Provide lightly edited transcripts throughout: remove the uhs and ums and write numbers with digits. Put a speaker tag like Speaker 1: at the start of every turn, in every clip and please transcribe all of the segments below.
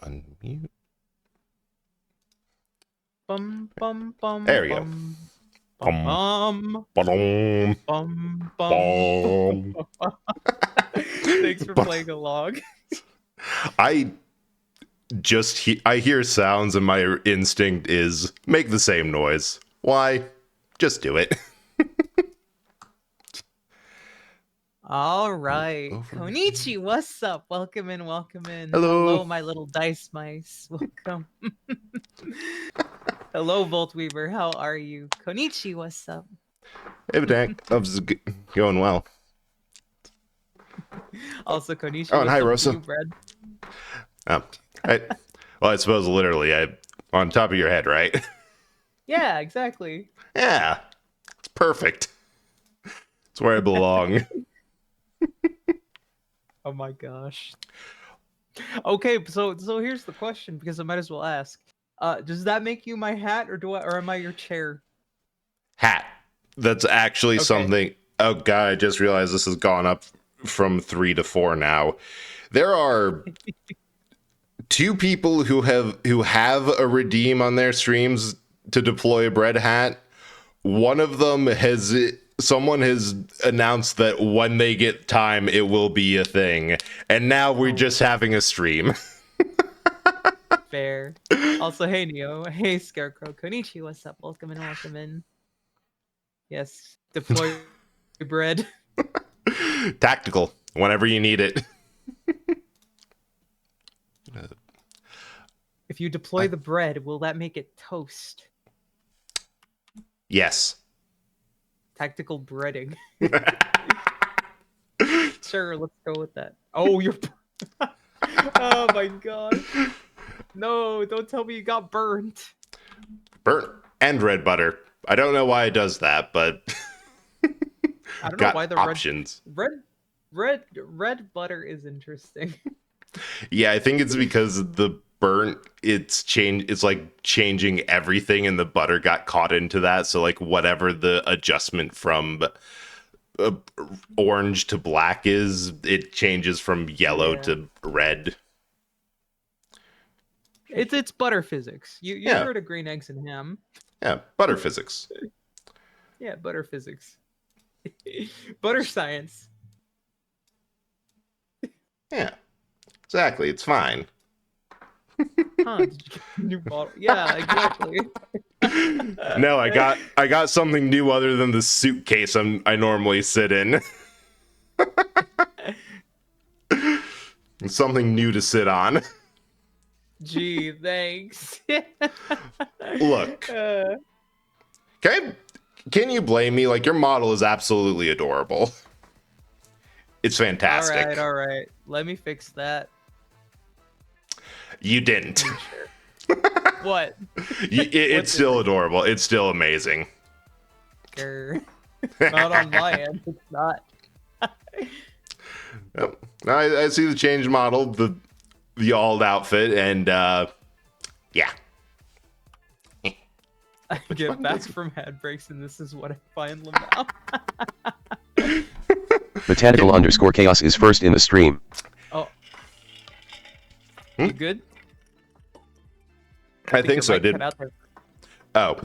Speaker 1: unmute.
Speaker 2: Bum bum bum.
Speaker 1: There we go.
Speaker 2: Bum
Speaker 1: Bum,
Speaker 2: bum
Speaker 1: ba-dum,
Speaker 2: bum.
Speaker 1: bum.
Speaker 2: Thanks for playing along.
Speaker 1: I hear sounds and my instinct is make the same noise. Why? Just do it.
Speaker 2: All right.
Speaker 1: Over.
Speaker 2: Konichi, what's up? Welcome in, welcome in.
Speaker 1: Hello.
Speaker 2: Hello, my little dice mice. Welcome. Hello, Volt Weaver. How are you? Konichi, what's up?
Speaker 1: Hey, Bedank. Love's going well.
Speaker 2: Also, Konichi,
Speaker 1: Oh, and hi,
Speaker 2: what's up
Speaker 1: Rosa.
Speaker 2: to you, Brad?
Speaker 1: Oh, well, I suppose literally, on top of your head, right?
Speaker 2: Yeah, exactly.
Speaker 1: Yeah, it's perfect. It's where I belong.
Speaker 2: Oh my gosh. Okay, so here's the question, because I might as well ask. Does that make you my hat, or am I your chair?
Speaker 1: Hat. That's actually
Speaker 2: Okay.
Speaker 1: something. Oh god, I just realized this has gone up from 3 to 4 now. There are two people who have a redeem on their streams to deploy a bread hat. One of them someone has announced that when they get time it will be a thing, and now we're just having a stream.
Speaker 2: Fair. Also, hey Neo, hey Scarecrow, Konichi, what's up? Welcome in, welcome in. Yes, deploy bread.
Speaker 1: Tactical whenever you need it.
Speaker 2: If you deploy the bread, will that make it toast?
Speaker 1: Yes.
Speaker 2: Tactical breading. Sure, let's go with that. Oh, you're. Oh my god. No, don't tell me you got burnt.
Speaker 1: Burnt and red butter. I don't know why it does that, but
Speaker 2: I don't know
Speaker 1: got
Speaker 2: why the
Speaker 1: options.
Speaker 2: red butter is interesting.
Speaker 1: Yeah, I think it's because the burnt it's like changing everything, and the butter got caught into that. So like whatever the adjustment from orange to black is, it changes from yellow to red.
Speaker 2: It's butter physics. You
Speaker 1: Yeah.
Speaker 2: heard of green eggs and ham.
Speaker 1: Yeah, butter physics.
Speaker 2: Yeah, butter physics. Butter science.
Speaker 1: Yeah, exactly. It's fine.
Speaker 2: Huh? Did you get a new bottle? Yeah, exactly.
Speaker 1: No, I got something new other than the suitcase I normally sit in. Something new to sit on.
Speaker 2: Gee, thanks.
Speaker 1: Look, can you blame me? Like, your model is absolutely adorable. It's fantastic.
Speaker 2: All right. Let me fix that.
Speaker 1: You didn't.
Speaker 2: Sure. What?
Speaker 1: It's still adorable. It's still amazing.
Speaker 2: Not on my end. It's not.
Speaker 1: Yep. I see the changed model, the alt outfit, and yeah.
Speaker 2: I get back from head breaks, and this is what I find them now.
Speaker 3: Botanical_chaos is first in the stream.
Speaker 2: Oh. You good?
Speaker 1: I think so. Oh,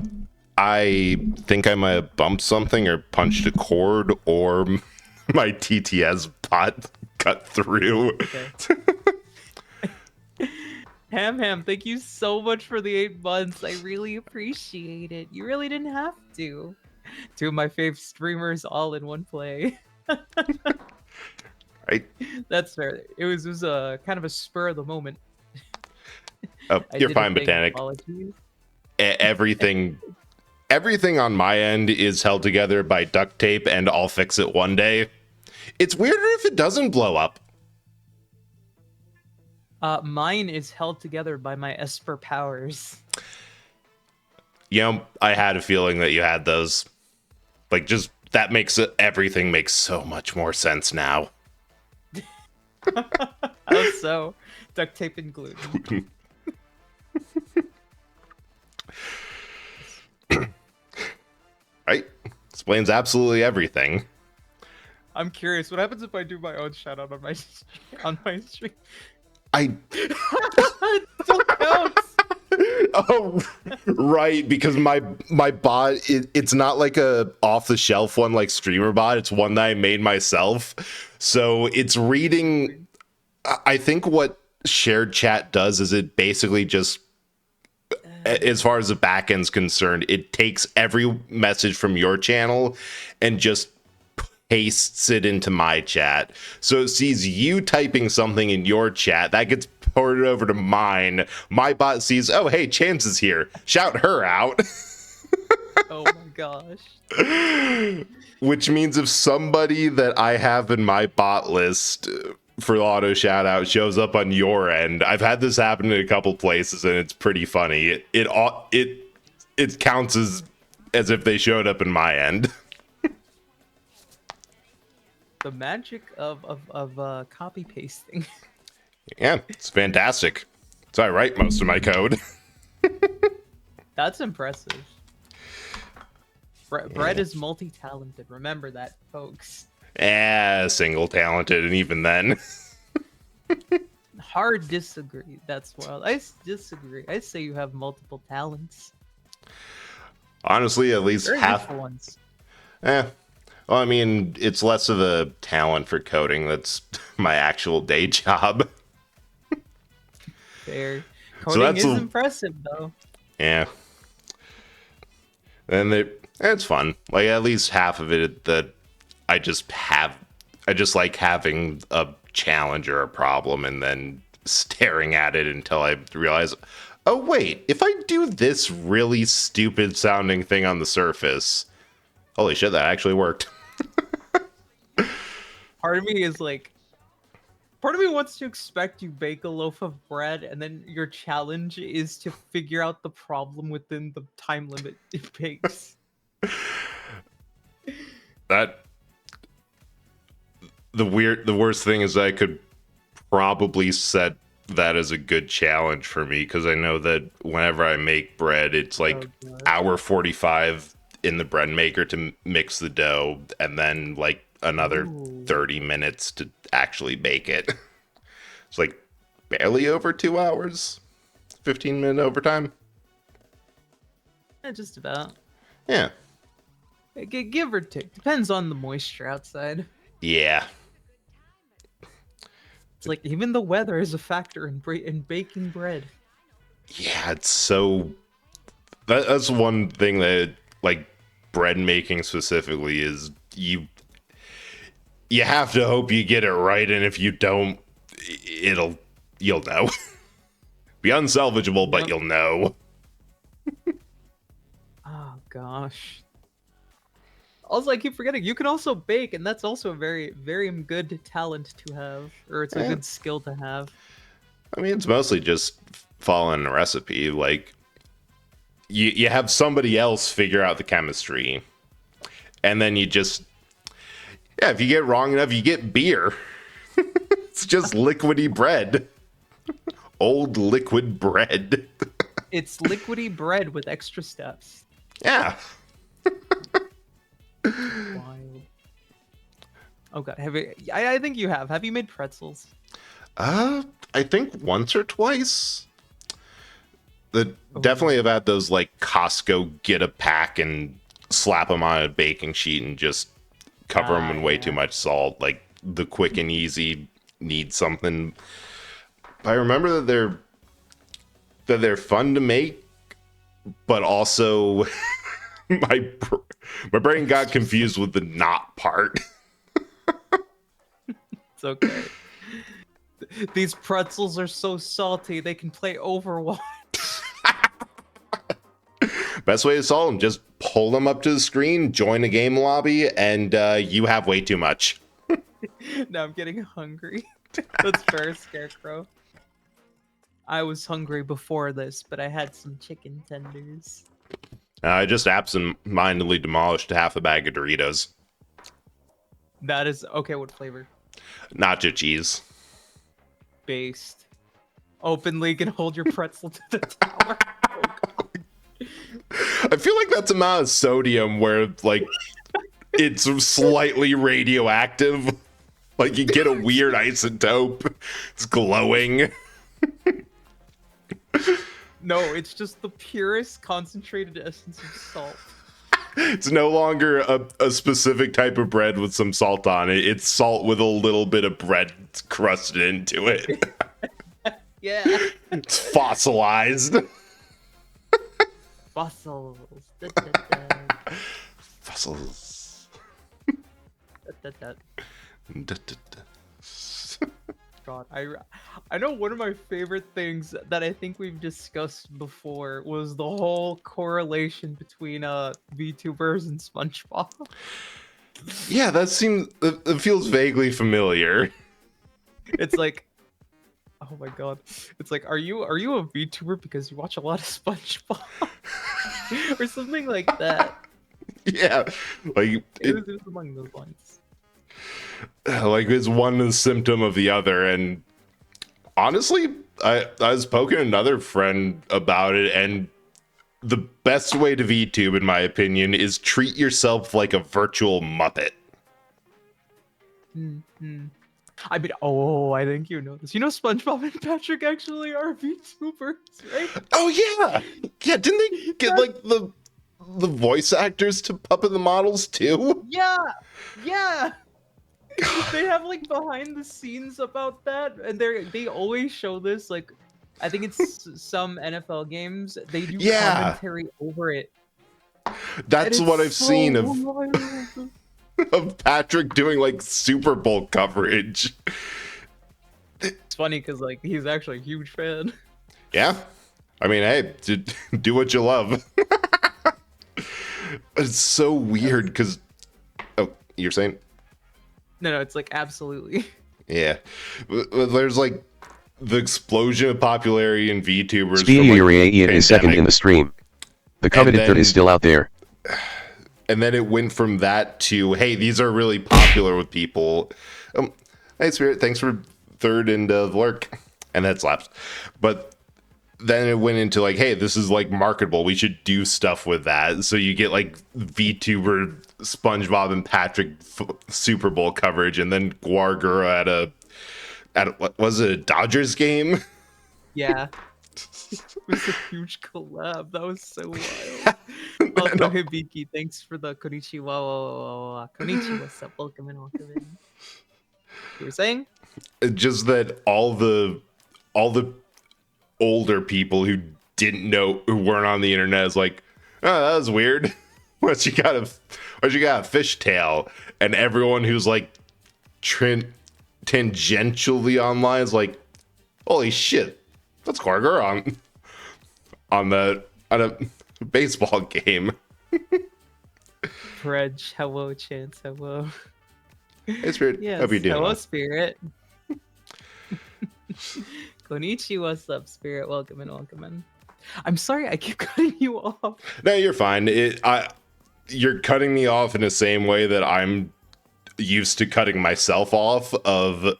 Speaker 1: I think I might have bumped something or punched a cord, or my TTS bot cut through.
Speaker 2: Okay. Ham, thank you so much for the 8 months. I really appreciate it. You really didn't have to. 2 of my fave streamers all in one play.
Speaker 1: Right?
Speaker 2: That's fair. It was a kind of a spur of the moment.
Speaker 1: Oh, you're fine, Botanic. Everything on my end is held together by duct tape, and I'll fix it one day. It's weirder if it doesn't blow up.
Speaker 2: Mine is held together by my Esper powers.
Speaker 1: You know, I had a feeling that you had those. Like, just that makes everything makes so much more sense now.
Speaker 2: How so? Duct tape and glue.
Speaker 1: Right? Explains absolutely everything.
Speaker 2: I'm curious, what happens if I do my own shout out on my stream?
Speaker 1: Right, because my bot, it's not like a off the shelf one like StreamerBot. It's one that I made myself. So it's reading. I think what shared chat does is it basically just, as far as the backend's concerned, it takes every message from your channel and just pastes it into my chat. So it sees you typing something in your chat that gets ported over to mine. My bot sees, oh hey, Chance is here. Shout her out.
Speaker 2: Oh my gosh.
Speaker 1: Which means if somebody that I have in my bot list for the auto shout out shows up on your end, I've had this happen in a couple places and it's pretty funny. It counts as if they showed up in my end.
Speaker 2: The magic of copy pasting.
Speaker 1: Yeah, it's fantastic. So I write most of my code.
Speaker 2: That's impressive. Brett is multi-talented. Remember that, folks.
Speaker 1: Single talented, and even then.
Speaker 2: Hard disagree. That's wild. I disagree. I say you have multiple talents.
Speaker 1: Honestly, at least
Speaker 2: Very
Speaker 1: half.
Speaker 2: useful ones.
Speaker 1: Well, I mean, it's less of a talent for coding. That's my actual day job.
Speaker 2: Fair.
Speaker 1: So
Speaker 2: Coding
Speaker 1: that's
Speaker 2: is impressive, though.
Speaker 1: Yeah. And it's fun. Like, at least half of it that I just like having a challenge or a problem and then staring at it until I realize, oh wait, if I do this really stupid sounding thing on the surface, holy shit, that actually worked.
Speaker 2: Part of me wants to expect you bake a loaf of bread and then your challenge is to figure out the problem within the time limit it bakes.
Speaker 1: The worst thing is I could probably set that as a good challenge for me, because I know that whenever I make bread, it's like hour 45 in the bread maker to mix the dough, and then like another 30 minutes to actually bake it. It's like barely over 2 hours, 15-minute overtime.
Speaker 2: Yeah, just about.
Speaker 1: Yeah.
Speaker 2: Give or take. Depends on the moisture outside.
Speaker 1: Yeah.
Speaker 2: It's like even the weather is a factor in baking bread.
Speaker 1: Yeah, it's so... That's one thing that, like, bread making specifically is you have to hope you get it right, and if you don't, you'll know. Be unsalvageable, but you'll know.
Speaker 2: Oh gosh. Also, I keep forgetting you can also bake, and that's also a very, very good talent to have, or it's a good skill to have.
Speaker 1: I mean, it's mostly just following a recipe. Like, you have somebody else figure out the chemistry, and then you just, if you get wrong enough, you get beer. It's just liquidy bread. Old liquid bread.
Speaker 2: It's liquidy bread with extra steps.
Speaker 1: Yeah.
Speaker 2: Wild. Oh god, I think you have. Have you made pretzels?
Speaker 1: I think once or twice. Definitely have had those like Costco get a pack and slap them on a baking sheet and just cover them in way too much salt. Like the quick and easy need something. I remember that they're fun to make, but also my brain got confused with the not part.
Speaker 2: It's okay. These pretzels are so salty they can play Overwatch.
Speaker 1: Best way to solve them, just pull them up to the screen, join a game lobby, and you have way too much.
Speaker 2: Now I'm getting hungry. That's fair, Scarecrow. I was hungry before this, but I had some chicken tenders.
Speaker 1: I just absent-mindedly demolished half a bag of Doritos.
Speaker 2: That is okay. What flavor?
Speaker 1: Nacho cheese.
Speaker 2: Based. Openly can hold your pretzel to the tower. Oh, God.
Speaker 1: I feel like that's amount of sodium where like it's slightly radioactive. Like you get a weird isotope. It's glowing.
Speaker 2: No, it's just the purest concentrated essence of salt.
Speaker 1: It's no longer a specific type of bread with some salt on it. It's salt with a little bit of bread crusted into it.
Speaker 2: Yeah.
Speaker 1: It's fossilized.
Speaker 2: Fossils. Da, da, da.
Speaker 1: Fossils.
Speaker 2: Da, da, da.
Speaker 1: Da, da, da.
Speaker 2: God, I know one of my favorite things that I think we've discussed before was the whole correlation between VTubers and SpongeBob.
Speaker 1: Yeah, it feels vaguely familiar.
Speaker 2: It's like, oh my god, it's like, are you a VTuber because you watch a lot of SpongeBob or something like that?
Speaker 1: Yeah, like
Speaker 2: It was among those lines.
Speaker 1: like it's one symptom of the other. And honestly, I was poking another friend about it, and the best way to VTube, in my opinion, is treat yourself like a virtual Muppet.
Speaker 2: Mm-hmm. I mean, oh, I think you know this. You know, SpongeBob and Patrick actually are VTubers, right?
Speaker 1: Oh yeah, yeah. Didn't they get like the voice actors to puppet the models too?
Speaker 2: Yeah, yeah. They have like behind the scenes about that, and they always show this. Like, I think it's some NFL games. They do commentary over it.
Speaker 1: That's what I've seen of
Speaker 2: wild.
Speaker 1: of Patrick doing like Super Bowl coverage.
Speaker 2: It's funny because like he's actually a huge fan.
Speaker 1: Yeah, I mean, hey, do what you love. It's so weird because, oh, you're saying?
Speaker 2: No, it's like absolutely.
Speaker 1: Yeah, there's like the explosion of popularity in VTubers.
Speaker 3: Speedy
Speaker 1: from, like,
Speaker 3: Uriah is second in the stream. The coveted third is still out there.
Speaker 1: And then it went from that to, hey, these are really popular with people. Hey, Spirit, thanks for third in the lurk. And that slaps. But then it went into like, hey, this is like marketable. We should do stuff with that. So you get like VTuber SpongeBob and Patrick Super Bowl coverage, and then Guargura at what was it, a Dodgers game?
Speaker 2: Yeah. It was a huge collab. That was so wild. Oh, Hibiki, thanks for the konnichiwa. Konnichiwa, what's up? Welcome in, welcome in. You were saying?
Speaker 1: Just that all the older people who didn't know, who weren't on the internet, is like, oh, that was weird. What you got a fishtail? And everyone who's like tangentially online is like, holy shit, that's Guargura on a baseball game.
Speaker 2: Predge, hello, Chance, hello.
Speaker 1: Hey, Spirit.
Speaker 2: Yes,
Speaker 1: Hope you're doing
Speaker 2: hello,
Speaker 1: well.
Speaker 2: Spirit. Konnichiwa, what's up, Spirit? Welcome in, welcome in. I'm sorry, I keep cutting you off.
Speaker 1: No, you're fine. You're cutting me off in the same way that I'm used to cutting myself off, of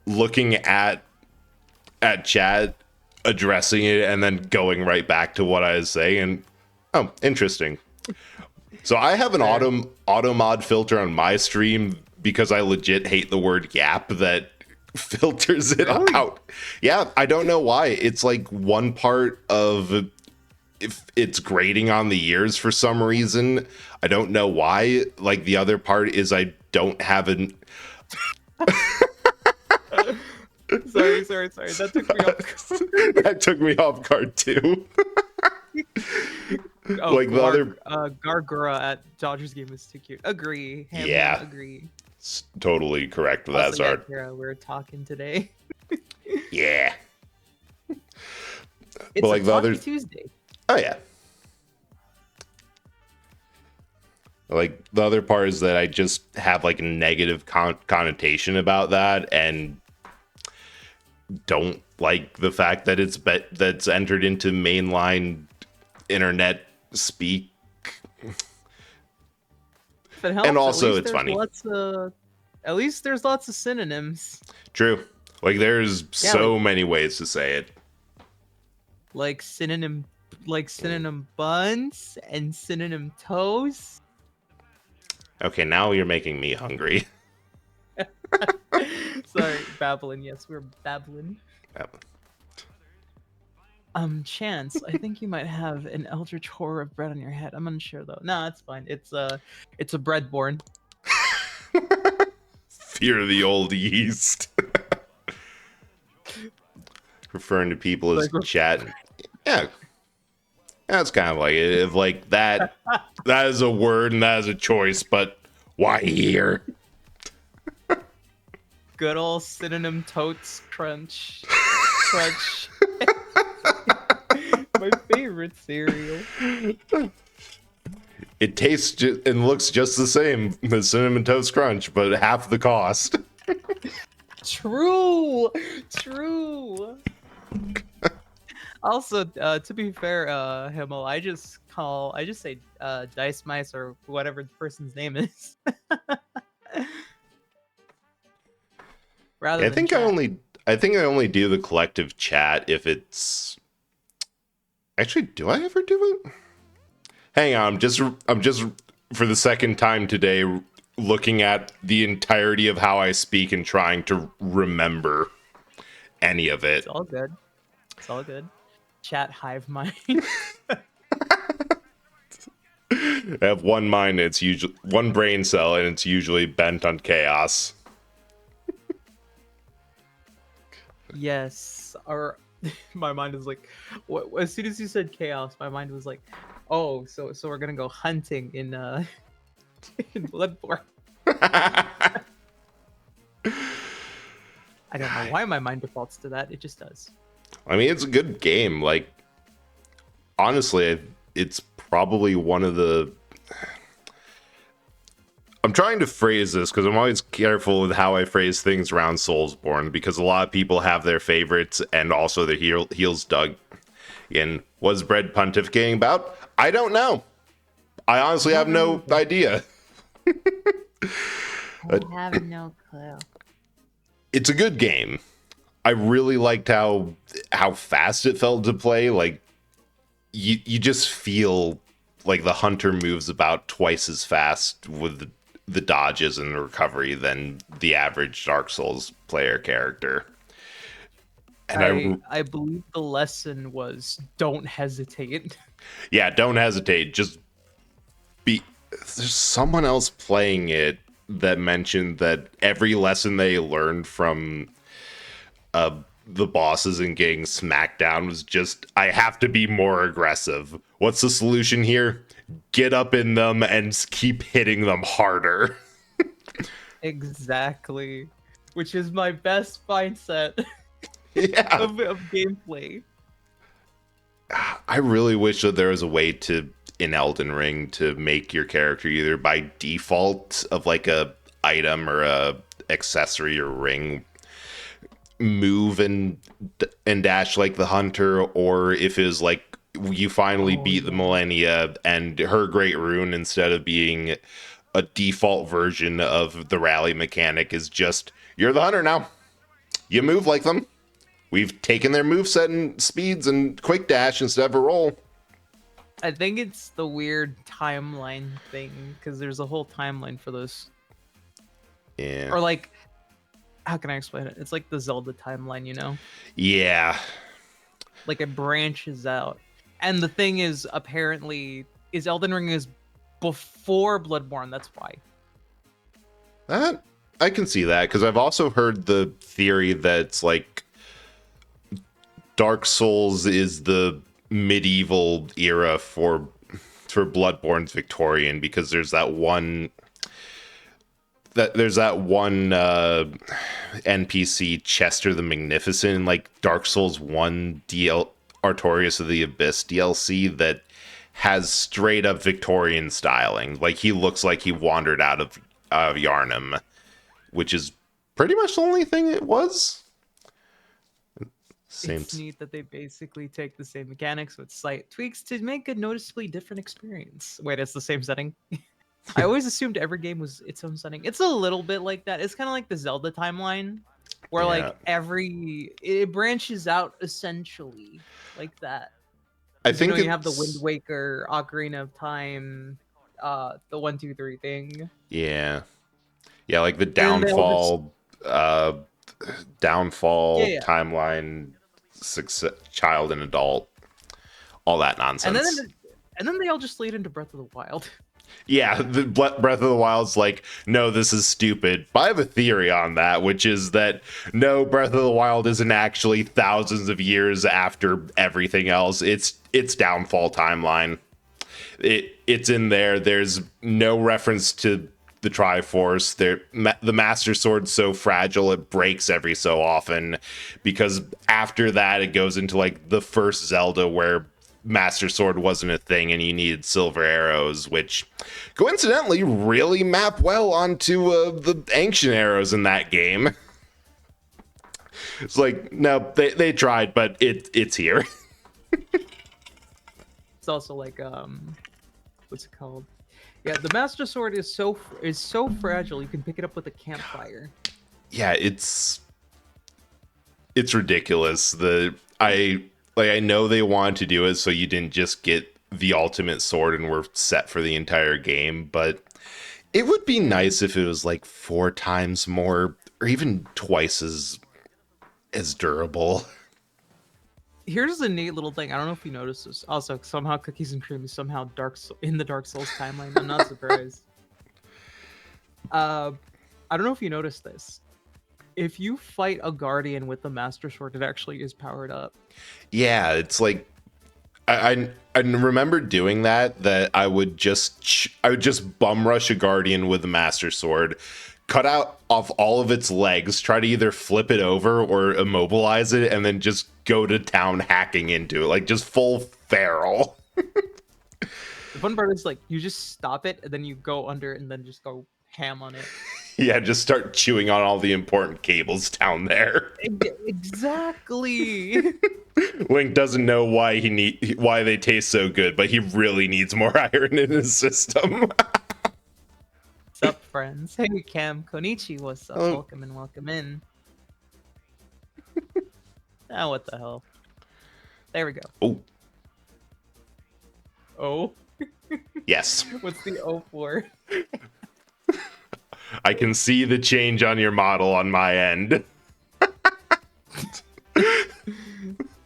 Speaker 1: looking at chat, addressing it, and then going right back to what I was saying. And oh, interesting. So I have an auto mod filter on my stream because I legit hate the word yap that filters it out. Yeah, I don't know why. It's like one part of, if it's grading on the ears for some reason. I don't know why. Like the other part is I don't have an
Speaker 2: Sorry. That took me off.
Speaker 1: that took me off guard too.
Speaker 2: Oh,
Speaker 1: like the other
Speaker 2: Gargura at Dodgers game was too cute. Agree. Hamlin,
Speaker 1: Yeah.
Speaker 2: Agree.
Speaker 1: totally correct with that,
Speaker 2: Also, yeah,
Speaker 1: Zard.
Speaker 2: Kara, we're talking today.
Speaker 1: Yeah.
Speaker 2: It's
Speaker 1: like
Speaker 2: a
Speaker 1: the other
Speaker 2: Tuesday.
Speaker 1: Oh yeah. Like the other part is that I just have like a negative connotation about that, and don't like the fact that that's entered into mainline internet speak.
Speaker 2: If it helps,
Speaker 1: And also
Speaker 2: at least
Speaker 1: it's
Speaker 2: there's
Speaker 1: funny.
Speaker 2: At least there's lots of synonyms.
Speaker 1: True. Like there's
Speaker 2: Yeah,
Speaker 1: so many ways to say it.
Speaker 2: Like synonym buns and synonym toes.
Speaker 1: Okay, now you're making me hungry.
Speaker 2: Sorry, babbling. Yes, we're babbling. Chance, I think you might have an eldritch horror of bread on your head. I'm unsure though. No, it's fine. It's a breadborn.
Speaker 1: Fear of the old yeast. Referring to people as
Speaker 2: Like,
Speaker 1: chat. Yeah. That's kind of like it. If like that is a word and that is a choice, but why here?
Speaker 2: good old synonym totes crunch. Crunch. My favorite cereal.
Speaker 1: It tastes and looks just the same as Cinnamon Toast Crunch, but half the cost.
Speaker 2: True. True. Also, to be fair, Himmel, I just say Dice Mice or whatever the person's name is. Rather
Speaker 1: I
Speaker 2: than
Speaker 1: think
Speaker 2: chat.
Speaker 1: I think I only do the collective chat if it's actually. Do I ever do it? Hang on, I'm just for the second time today looking at the entirety of how I speak and trying to remember any of it.
Speaker 2: It's all good. It's all good. Chat hive mind.
Speaker 1: I have one mind, and it's usually one brain cell, and it's usually bent on chaos.
Speaker 2: Yes. Or my mind is like, as soon as you said chaos, my mind was like, oh, so we're gonna go hunting in in Bloodborne. I don't know why my mind defaults to that. It just does.
Speaker 1: I mean, it's a good game. Like, honestly, it's probably one of the. I'm trying to phrase this because I'm always careful with how I phrase things around Soulsborne because a lot of people have their favorites and also their heels dug in. Was Bread pontificating about? I don't know. I honestly have no idea.
Speaker 2: I have no clue.
Speaker 1: It's a good game. I really liked how fast it felt to play. Like you just feel like the hunter moves about twice as fast with the dodges and the recovery than the average Dark Souls player character. And
Speaker 2: I believe the lesson was don't hesitate.
Speaker 1: yeah, don't hesitate. Just be. There's someone else playing it that mentioned that every lesson they learned from the bosses and getting smacked down was just, I have to be more aggressive. What's the solution here? Get up in them and keep hitting them harder.
Speaker 2: Exactly. Which is my best mindset
Speaker 1: Yeah.
Speaker 2: of gameplay.
Speaker 1: I really wish that there was a way to, in Elden Ring, to make your character either by default of like a item or a accessory or ring move and dash like the hunter, or if it was like you finally beat the Millennia and her great rune, instead of being a default version of the rally mechanic, is just you're the hunter now. You move like them. We've taken their moveset and speeds and quick dash instead of a roll.
Speaker 2: I think it's the weird timeline thing because there's a whole timeline for those.
Speaker 1: Yeah.
Speaker 2: Or like, how can I explain it? It's like the Zelda timeline, you know?
Speaker 1: Yeah.
Speaker 2: Like it branches out. And the thing is, apparently, is Elden Ring is before Bloodborne. That's why.
Speaker 1: That I can see that because I've also heard the theory that it's like Dark Souls is the medieval era for Bloodborne's Victorian, because there's that one NPC, Chester the Magnificent, in like Dark Souls 1 Artorias of the Abyss DLC, that has straight up Victorian styling. Like he looks like he wandered out of Yharnam, which is pretty much the only thing it was.
Speaker 2: It's neat that they basically take the same mechanics with slight tweaks to make a noticeably different experience. Wait, it's the same setting? I always assumed every game was its own setting. It's a little bit like that. It's kind of like the Zelda timeline, where like it branches out essentially like that.
Speaker 1: I think
Speaker 2: you have the Wind Waker, Ocarina of Time, the 1, 2, 3 thing.
Speaker 1: Yeah, like the downfall, timeline child and adult, all that nonsense.
Speaker 2: And then they all just lead into Breath of the Wild.
Speaker 1: Yeah, the Breath of the Wild's like, no, this is stupid. But I have a theory on that, which is that no, Breath of the Wild isn't actually thousands of years after everything else. It's downfall timeline. It's in there. There's no reference to the Triforce. The Master Sword's so fragile it breaks every so often, because after that it goes into like the first Zelda where Master Sword wasn't a thing and you needed silver arrows, which coincidentally really map well onto the ancient arrows in that game. It's like, no, they tried, but it's here.
Speaker 2: It's also like what's it called? Yeah, the Master Sword is so fragile you can pick it up with a campfire.
Speaker 1: Yeah, it's ridiculous. I know they wanted to do it so you didn't just get the ultimate sword and were set for the entire game, but it would be nice if it was like 4 times more or even twice as durable.
Speaker 2: Here's a neat little thing. I don't know if you noticed this. Also, somehow Cookies and Cream is somehow in the Dark Souls timeline. I'm not surprised. I don't know if you noticed this. If you fight a Guardian with the Master Sword, it actually is powered up.
Speaker 1: Yeah, it's like I remember doing that I would just bum rush a Guardian with the Master Sword, cut out off all of its legs, try to either flip it over or immobilize it, and then just go to town hacking into it, like just full feral.
Speaker 2: The fun part is like you just stop it and then you go under it and then just go ham on it.
Speaker 1: Yeah, just start chewing on all the important cables down there.
Speaker 2: Exactly.
Speaker 1: Link doesn't know why why they taste so good, but he really needs more iron in his system.
Speaker 2: What's up, friends? Hey, Cam. Konichi, what's up?
Speaker 1: Oh.
Speaker 2: Welcome in. Ah, what the hell? There we go.
Speaker 1: Oh,
Speaker 2: Oh?
Speaker 1: yes.
Speaker 2: What's the O for?
Speaker 1: I can see the change on your model on my end.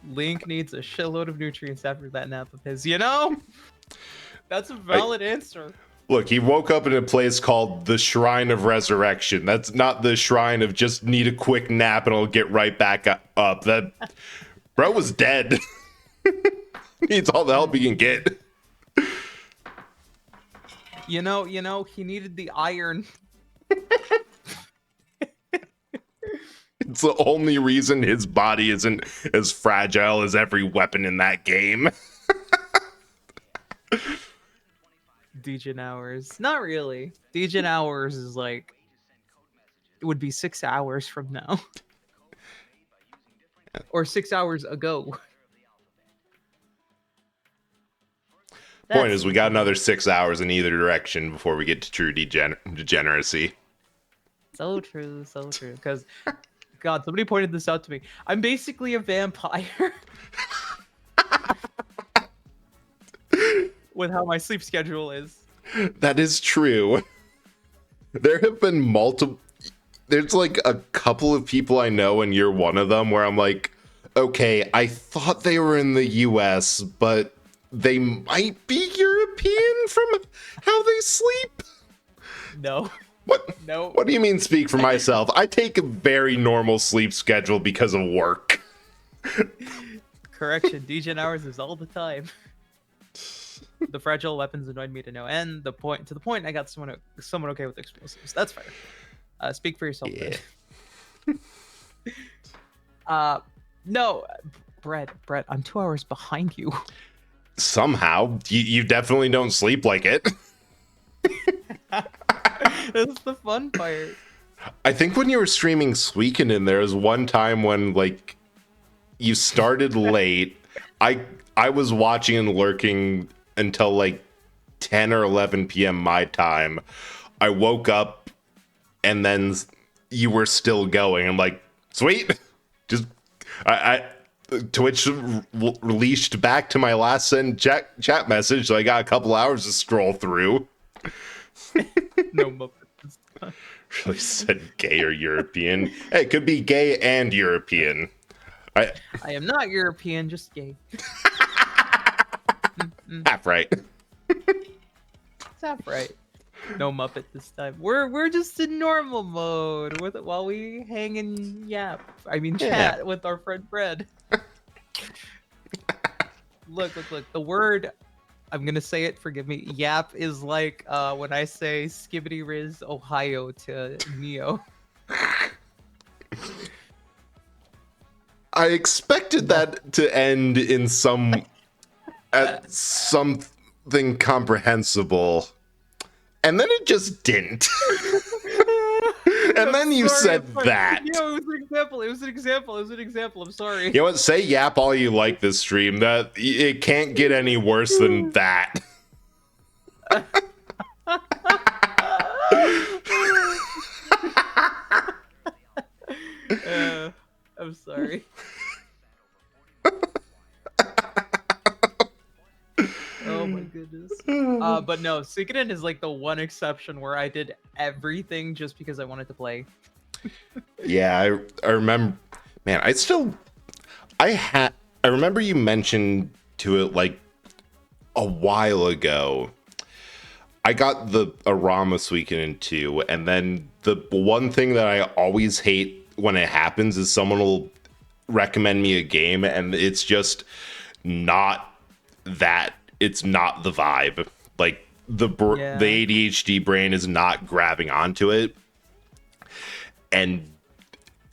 Speaker 2: Link needs a shitload of nutrients after that nap of his. You know? That's a valid answer.
Speaker 1: Look, he woke up in a place called the Shrine of Resurrection. That's not the shrine of just need a quick nap and I'll get right back up. That bro was dead. Needs all the help he can get.
Speaker 2: You know, he needed the iron.
Speaker 1: It's the only reason his body isn't as fragile as every weapon in that game.
Speaker 2: Degen hours. Not really. Degen hours is like, it would be 6 hours from now. Or 6 hours ago.
Speaker 1: Point is, we got another 6 hours in either direction before we get to true degeneracy.
Speaker 2: So true, so true. Because, God, somebody pointed this out to me. I'm basically a vampire. With how my sleep schedule is.
Speaker 1: That is true. There have been multiple... There's like a couple of people I know, and you're one of them, where I'm like, okay, I thought they were in the US, but they might be European from how they sleep?
Speaker 2: No.
Speaker 1: What?
Speaker 2: No.
Speaker 1: What do you mean speak for myself? I take a very normal sleep schedule because of work.
Speaker 2: Correction, Degen hours is all the time. The fragile weapons annoyed me to no end. To the point, I got someone okay with explosives. That's fair. Speak for yourself.
Speaker 1: Yeah.
Speaker 2: No, Brett, I'm 2 hours behind you.
Speaker 1: Somehow, you definitely don't sleep like it.
Speaker 2: That's the fun part.
Speaker 1: I think when you were streaming Suikoden, there was one time when like you started late. I was watching and lurking until like 10 or 11 p.m. my time. I woke up and then you were still going. I'm like, sweet. Just Twitch released back to my last send chat message, so I got a couple hours to scroll through.
Speaker 2: No Muppets.
Speaker 1: Really said gay or European. Hey, it could be gay and European. I
Speaker 2: I am not European, just gay.
Speaker 1: half right.
Speaker 2: It's half right. No Muppet this time. We're just in normal mode while we hang and chat with our friend Fred. Look. The word, I'm gonna say it, forgive me. Yap is like when I say Skibbity Riz Ohio to Neo.
Speaker 1: I expected that to end in something comprehensible, and then it just didn't. And then you said that.
Speaker 2: Yeah, it was an example. It was an example. I'm sorry.
Speaker 1: You know what? Say yap all you like this stream. That it can't get any worse than that.
Speaker 2: I'm sorry. Oh my goodness. But no, Suikoden is like the one exception where I did everything just because I wanted to play.
Speaker 1: Yeah, I remember. Man, I remember you mentioned to it like a while ago. I got the Arama Suikoden 2, and then the one thing that I always hate when it happens is someone will recommend me a game and it's just not that. It's not the vibe. Like the ADHD brain is not grabbing onto it, and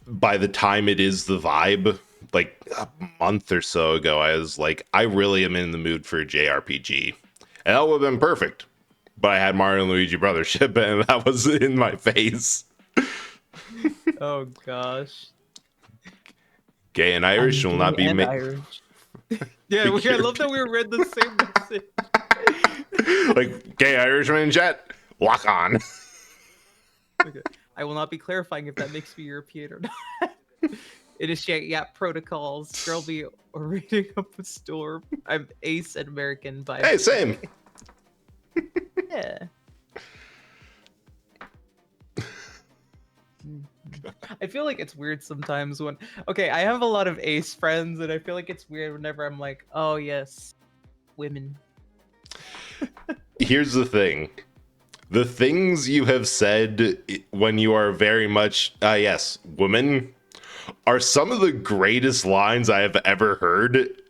Speaker 1: by the time it is the vibe, like a month or so ago, I was like, I really am in the mood for a JRPG, and that would have been perfect. But I had Mario and Luigi Brothership, and that was in my face.
Speaker 2: Oh gosh.
Speaker 1: Gay and Irish will not be made.
Speaker 2: Irish. Yeah, I love that we read the same message.
Speaker 1: Like, gay Irishman in chat, lock on.
Speaker 2: Okay. I will not be clarifying if that makes me European or not. Initiate Yap protocols. Girl be reading up a storm. I'm Ace and American by.
Speaker 1: Hey, same.
Speaker 2: Yeah. I feel like it's weird sometimes when I have a lot of Ace friends and I feel like it's weird whenever I'm like, oh yes, women.
Speaker 1: Here's the thing. The things you have said when you are very much, yes, women, are some of the greatest lines I have ever heard.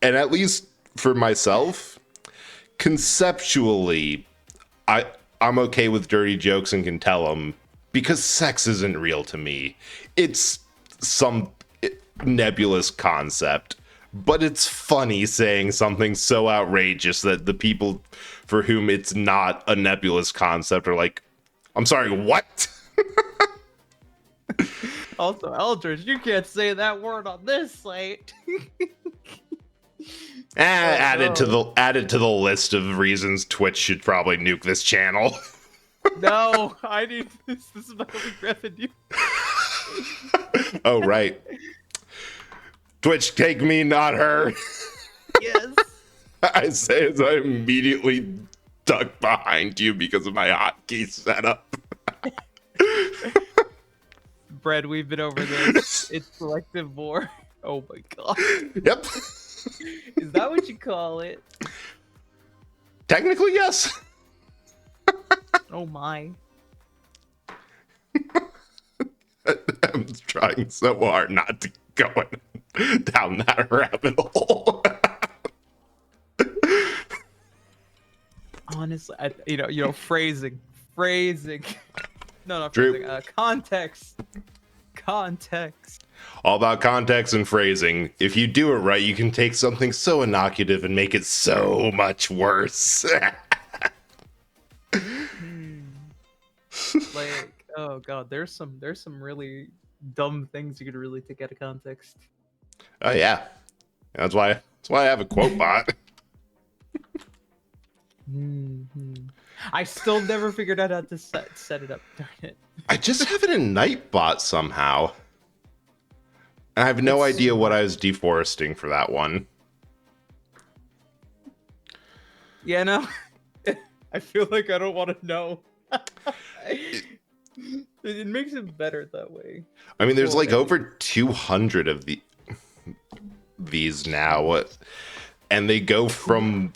Speaker 1: And at least for myself, conceptually, I'm okay with dirty jokes and can tell them because sex isn't real to me. It's some nebulous concept, but it's funny saying something so outrageous that the people for whom it's not a nebulous concept are like, I'm sorry, what?
Speaker 2: Also, Eldridge, you can't say that word on this site.
Speaker 1: Added to the list of reasons Twitch should probably nuke this channel.
Speaker 2: No, I need this. This is my only revenue.
Speaker 1: Oh, right. Twitch, take me, not her.
Speaker 2: Yes.
Speaker 1: I say as I immediately duck behind you because of my hotkey setup.
Speaker 2: Brad, we've been over this. It's selective war. Oh my god.
Speaker 1: Yep.
Speaker 2: Is that what you call it?
Speaker 1: Technically, yes.
Speaker 2: Oh my.
Speaker 1: I'm trying so hard not to go down that rabbit hole.
Speaker 2: Honestly, phrasing. No, not
Speaker 1: Drew.
Speaker 2: phrasing. Context.
Speaker 1: All about context and phrasing. If you do it right, you can take something so innocuous and make it so much worse.
Speaker 2: Like, oh god, there's some really dumb things you could really take out of context.
Speaker 1: Oh yeah, that's why I have a quote bot.
Speaker 2: I still never figured out how to set it up. Darn it.
Speaker 1: I just have it in Nightbot somehow. I have no idea what I was deforesting for that one.
Speaker 2: Yeah, no. I feel like I don't want to know. It makes it better that way.
Speaker 1: I mean, there's like over 200 of the. these now, and they go from,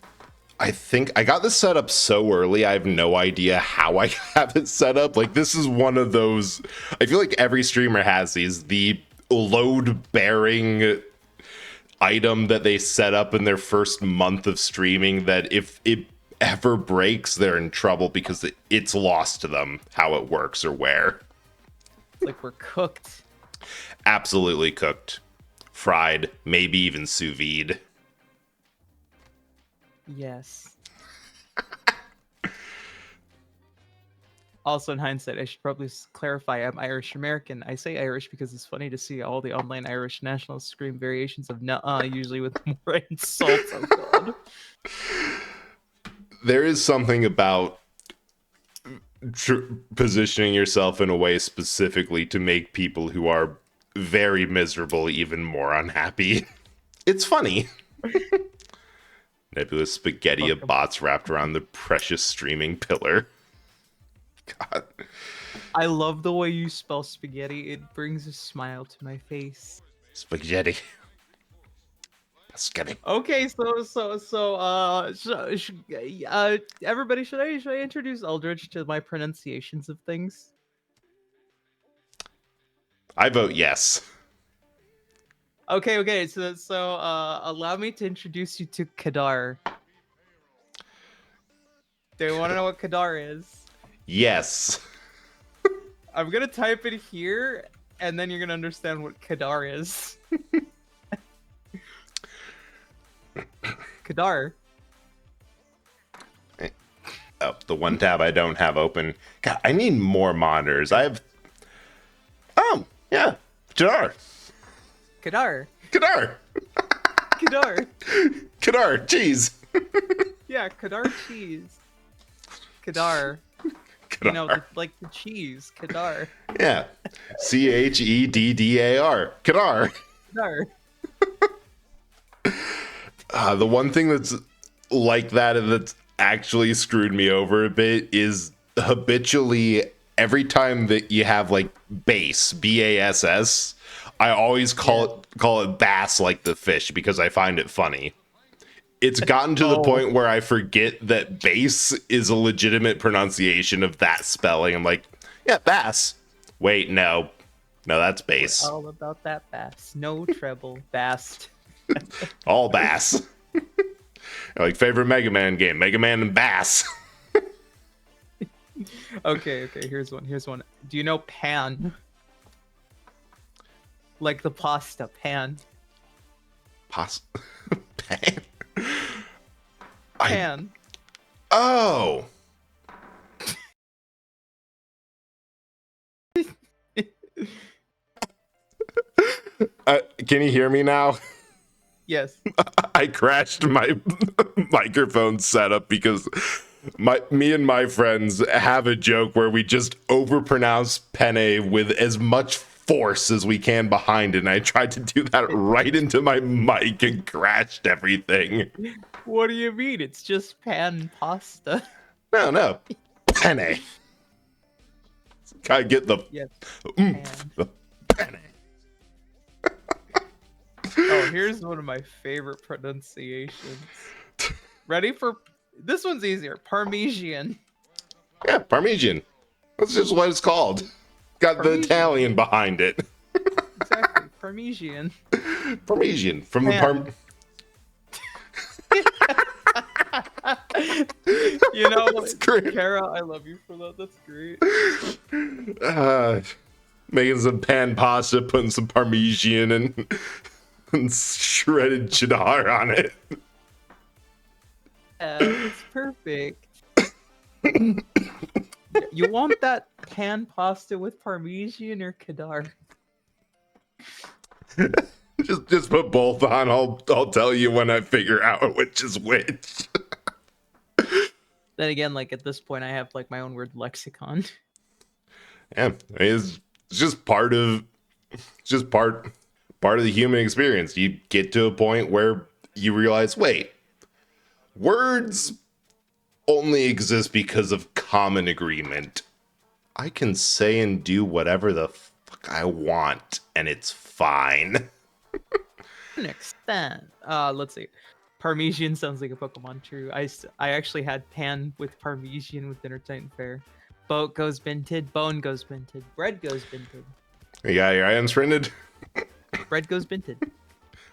Speaker 1: I think I got this set up so early, I have no idea how I have it set up. Like, this is one of those, I feel like every streamer has these, the load bearing item that they set up in their first month of streaming, that if it ever breaks, they're in trouble because it's lost to them how it works or where.
Speaker 2: Like we're cooked.
Speaker 1: Absolutely cooked, fried, maybe even sous vide.
Speaker 2: Yes. Also, in hindsight, I should probably clarify I'm Irish American. I say Irish because it's funny to see all the online Irish nationals scream variations of nuh-uh, usually with more insults. Oh, God.
Speaker 1: There is something about positioning yourself in a way specifically to make people who are very miserable even more unhappy. It's funny. Nebulous spaghetti of bots wrapped around the precious streaming pillar. God.
Speaker 2: I love the way you spell spaghetti. It brings a smile to my face.
Speaker 1: Spaghetti. Spaghetti.
Speaker 2: Okay, everybody, should I introduce Eldridge to my pronunciations of things?
Speaker 1: I vote yes.
Speaker 2: Okay, so allow me to introduce you to Kadar. Do you want to know what Kadar is?
Speaker 1: Yes.
Speaker 2: I'm gonna type it here, and then you're gonna understand what Kadar is. Kadar.
Speaker 1: Oh, the one tab I don't have open. God, I need more monitors. I have. Oh, yeah. Kadar.
Speaker 2: Kadar.
Speaker 1: Kadar.
Speaker 2: Kadar.
Speaker 1: Kadar. Cheese.
Speaker 2: Yeah, Kadar cheese. Kadar.
Speaker 1: Kadar.
Speaker 2: You know, like the cheese. Kadar.
Speaker 1: Yeah. Cheddar. Kadar.
Speaker 2: Kadar.
Speaker 1: The one thing that's like that and that's actually screwed me over a bit is habitually every time that you have like bass, BASS, I always call it bass like the fish because I find it funny. It's gotten to the point where I forget that bass is a legitimate pronunciation of that spelling. I'm like, yeah, bass. Wait, no, that's bass.
Speaker 2: All about that bass. No treble. Bass.
Speaker 1: All bass. Like favorite Mega Man game, Mega Man and Bass.
Speaker 2: Okay, here's one. Do you know pan? Like the pasta, pan.
Speaker 1: Pan?
Speaker 2: Pan.
Speaker 1: Oh! Can you hear me now?
Speaker 2: Yes.
Speaker 1: I crashed my microphone setup because me and my friends have a joke where we just overpronounce penne with as much force as we can behind it, and I tried to do that right into my mic and crashed everything.
Speaker 2: What do you mean? It's just pan pasta.
Speaker 1: No. Penne. Gotta get the
Speaker 2: Yes.
Speaker 1: the penne.
Speaker 2: Oh, here's one of my favorite pronunciations. Ready for this one's easier. Parmesan.
Speaker 1: Yeah, Parmesan. That's just what it's called. Got the Italian behind it.
Speaker 2: Exactly. Parmesan.
Speaker 1: Parmesan from the
Speaker 2: You know,
Speaker 1: That's great.
Speaker 2: Kara, I love you for that. That's great.
Speaker 1: Making some pan pasta, putting some Parmesan and shredded cheddar on it.
Speaker 2: It's perfect. You want that pan pasta with Parmesan or Kadar?
Speaker 1: Just put both on. I'll tell you when I figure out which is which.
Speaker 2: Then again, like at this point, I have like my own word lexicon.
Speaker 1: Yeah, I mean, it's just part of the human experience. You get to a point where you realize, wait, words only exist because of common agreement. I can say and do whatever the fuck I want, and it's fine.
Speaker 2: an extent. Let's see. Parmesan sounds like a Pokemon. True. I actually had Pan with Parmesan with Dinner Titan Fair. Boat goes binted. Bone goes binted. Bread goes binted.
Speaker 1: You got your items printed?
Speaker 2: Bread goes binted.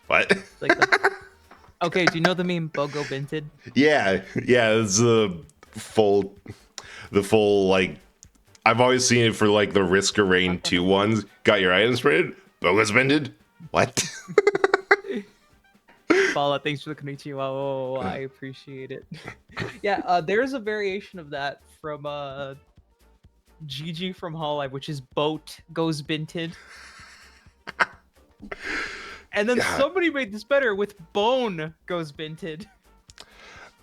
Speaker 1: What?
Speaker 2: It's like the... Okay, do you know the meme Bogo binted?
Speaker 1: Yeah, it's the full like. I've always seen it for like the Risk of Rain 2 ones. Got your items printed? Bogo's bended? What?
Speaker 2: Paula, thanks for the konnichiwa. Oh, I appreciate it. Yeah, there's a variation of that from Gigi from Hololive, which is boat goes binted. And then
Speaker 1: God.
Speaker 2: somebody made this better with bone goes binted.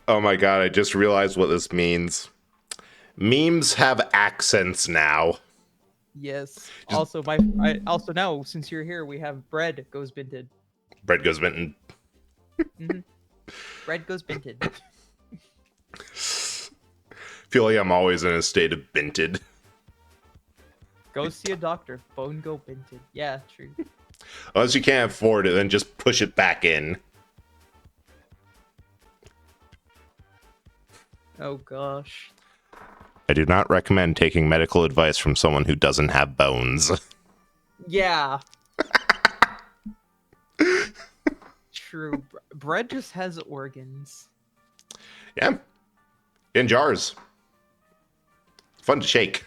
Speaker 1: Oh my god, I just realized what this means. Memes have accents now.
Speaker 2: Yes. Also, also now since you're here, we have bread goes binted.
Speaker 1: Bread goes Benton.
Speaker 2: Bread goes binted.
Speaker 1: Feel like I'm always in a state of binted.
Speaker 2: Go see a doctor. Bone go binted. Yeah, true.
Speaker 1: Unless you can't afford it, then just push it back in.
Speaker 2: Oh gosh.
Speaker 1: I do not recommend taking medical advice from someone who doesn't have bones.
Speaker 2: Yeah. True. Bread just has organs.
Speaker 1: Yeah. In jars. Fun to shake.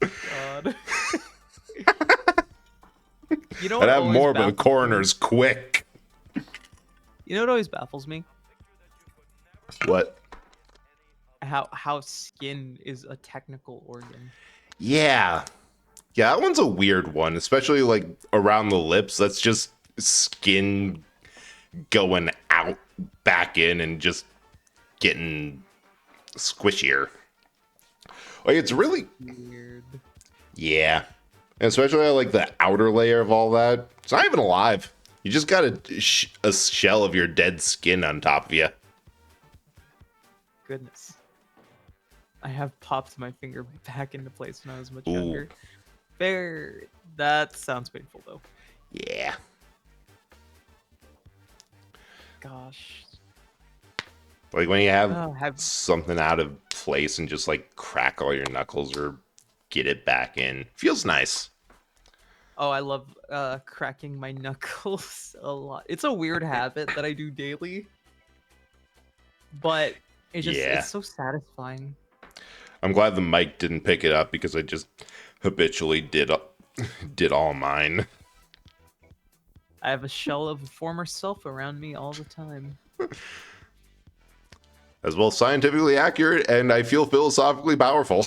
Speaker 2: God. You know
Speaker 1: I'd
Speaker 2: what
Speaker 1: have
Speaker 2: always
Speaker 1: more, but the
Speaker 2: baffles
Speaker 1: coroner's quick.
Speaker 2: me? You know what always baffles me?
Speaker 1: What?
Speaker 2: How skin is a technical organ.
Speaker 1: Yeah. Yeah, that one's a weird one, especially like around the lips. That's just skin going out, back in, and just getting squishier. Like, it's really,
Speaker 2: Weird.
Speaker 1: yeah. And especially like the outer layer of all that. It's not even alive. You just got a shell of your dead skin on top of you.
Speaker 2: Goodness. I have popped my finger back into place when I was much
Speaker 1: Ooh.
Speaker 2: younger. That sounds painful though.
Speaker 1: Yeah.
Speaker 2: Gosh.
Speaker 1: Like when you have
Speaker 2: Oh,
Speaker 1: something out of place and just like crack all your knuckles or get it back in. Feels nice.
Speaker 2: Oh, I love cracking my knuckles a lot. It's a weird habit that I do daily. But
Speaker 1: Yeah.
Speaker 2: it's so satisfying.
Speaker 1: I'm glad the mic didn't pick it up because I just habitually did all mine.
Speaker 2: I have a shell of a former self around me all the time.
Speaker 1: As well scientifically accurate, and I feel philosophically powerful.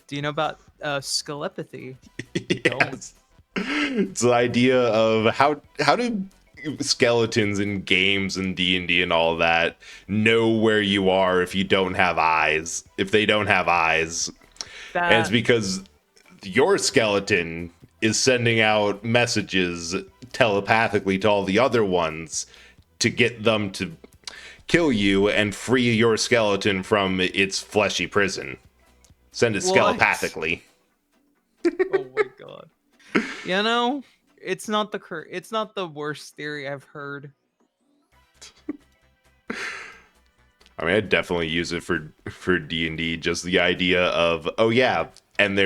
Speaker 2: Do you know about skelepathy?
Speaker 1: Yes. It's the idea of how do skeletons in games and D&D and all that know where you are if you don't have eyes, if they don't have eyes. And it's because your skeleton is sending out messages telepathically to all the other ones to get them to kill you and free your skeleton from its fleshy prison. Send it
Speaker 2: What?
Speaker 1: telepathically.
Speaker 2: Oh my god. You know, it's not the worst theory I've heard.
Speaker 1: I mean, I'd definitely use it for D&D. Just the idea of, oh yeah, and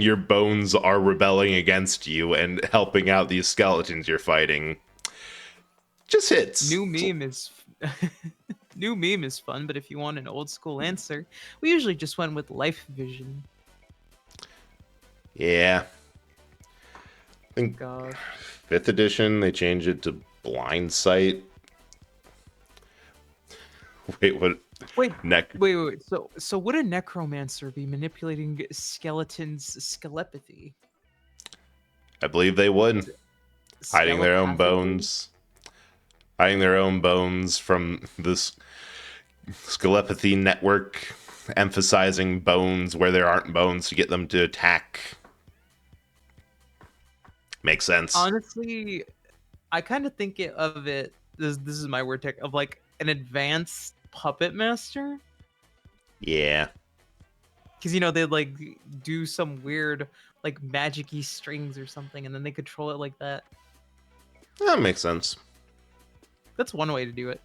Speaker 1: your bones are rebelling against you and helping out these skeletons you're fighting. Just hits.
Speaker 2: New meme is fun, but if you want an old school answer, we usually just went with life vision.
Speaker 1: Yeah. I think
Speaker 2: Gosh.
Speaker 1: 5th edition, they changed it to blind sight. Wait, what?
Speaker 2: Wait,
Speaker 1: Neck.
Speaker 2: wait. So would a necromancer be manipulating skeletons' skelepathy?
Speaker 1: I believe they would. Hiding their own
Speaker 2: Skelepathically?
Speaker 1: bones. Hiding their own bones from this skelepathy network, emphasizing bones where there aren't bones to get them to attack. Makes sense.
Speaker 2: Honestly, I kind of think of it. This is my word tech of like an advanced puppet master,
Speaker 1: Yeah.
Speaker 2: because they like do some weird like magic-y strings or something, and then they control it like that.
Speaker 1: That makes sense.
Speaker 2: That's one way to do it.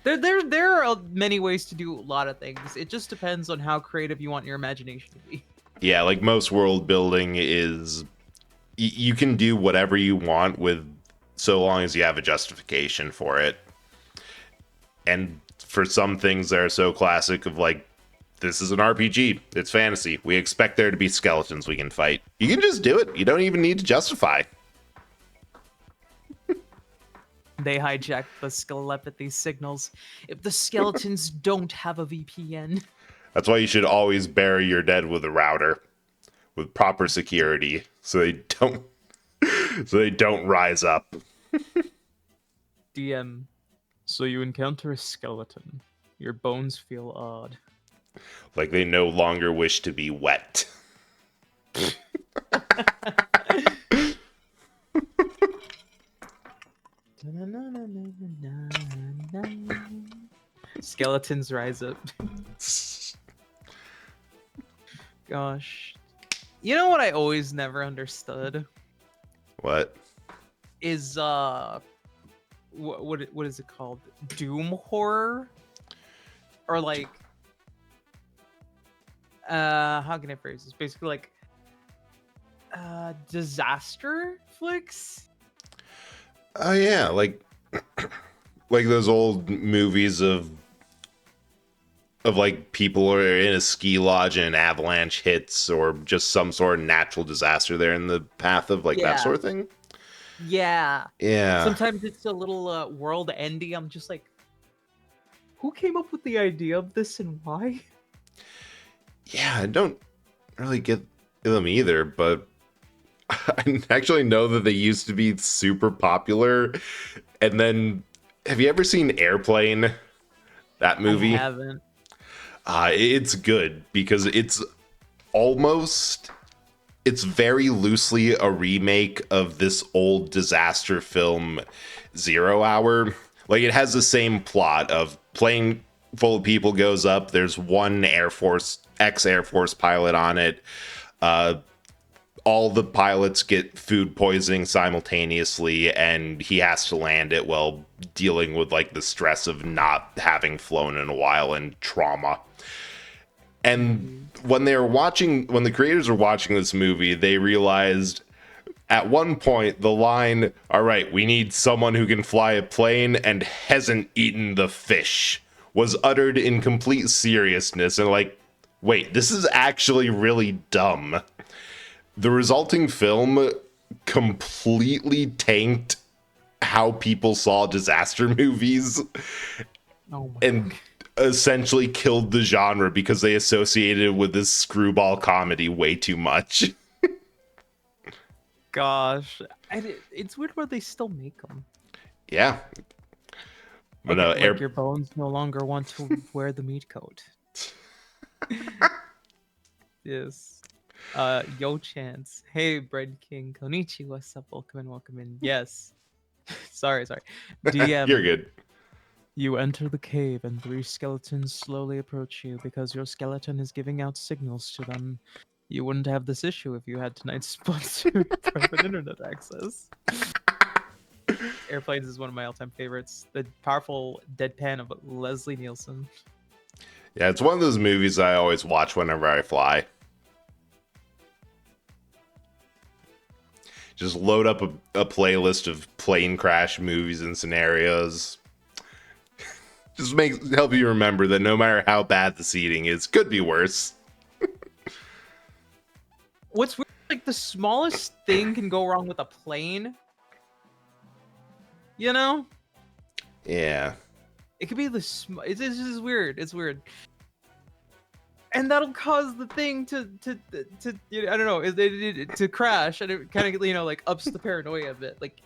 Speaker 2: There are many ways to do a lot of things. It just depends on how creative you want your imagination to be.
Speaker 1: Yeah, like most world building is, you can do whatever you want with, so long as you have a justification for it. And for some things that are so classic of like, this is an RPG, it's fantasy, we expect there to be skeletons we can fight. You can just do it. You don't even need to justify.
Speaker 2: They hijack the skelepathy signals. If the skeletons don't have a VPN.
Speaker 1: That's why you should always bury your dead with a router with proper security so they don't rise up.
Speaker 2: DM. So you encounter a skeleton. Your bones feel odd.
Speaker 1: Like they no longer wish to be wet.
Speaker 2: Skeletons rise up. Gosh. You know what I always never understood
Speaker 1: What?
Speaker 2: is what is it called? Doom horror? Or like how can I phrase this? Basically like disaster flicks?
Speaker 1: Oh yeah, like those old movies of like people are in a ski lodge and an avalanche hits, or just some sort of natural disaster there in the path of like
Speaker 2: Yeah.
Speaker 1: that sort of thing.
Speaker 2: Yeah.
Speaker 1: Yeah.
Speaker 2: Sometimes it's a little world ending. I'm just like, who came up with the idea of this and why?
Speaker 1: Yeah, I don't really get them either, but I actually know that they used to be super popular. And then, have you ever seen Airplane? That movie?
Speaker 2: I haven't.
Speaker 1: It's good because it's very loosely a remake of this old disaster film, 0 Hour. Like, it has the same plot of plane full of people goes up. There's one ex-Air Force pilot on it. All the pilots get food poisoning simultaneously, and he has to land it while dealing with like the stress of not having flown in a while and trauma. And when the creators were watching this movie, they realized at one point the line, "All right, we need someone who can fly a plane and hasn't eaten the fish," was uttered in complete seriousness. And like, wait, this is actually really dumb. The resulting film completely tanked how people saw disaster movies
Speaker 2: Oh my
Speaker 1: and essentially killed the genre because they associated it with this screwball comedy way too much.
Speaker 2: gosh. It's weird where they still make them.
Speaker 1: Yeah. But no,
Speaker 2: Like your bones no longer want to wear the meat coat. Yes. Yo Chance. Hey Bread King. Konnichiwa, what's up? Welcome in. Yes. sorry. DM.
Speaker 1: You're good.
Speaker 2: You enter the cave and 3 skeletons slowly approach you because your skeleton is giving out signals to them. You wouldn't have this issue if you had tonight's sponsored private internet access. Airplanes is one of my all-time favorites. The powerful deadpan of Leslie Nielsen.
Speaker 1: Yeah, it's one of those movies I always watch whenever I fly. Just load up a playlist of plane crash movies and scenarios. Just help you remember that no matter how bad the seating is, could be worse.
Speaker 2: What's weird, like the smallest thing can go wrong with a plane. You know?
Speaker 1: Yeah.
Speaker 2: It could be it's just weird. It's weird. And that'll cause the thing to you know, I don't know, to crash, and it kind of like ups the paranoia a bit. Like,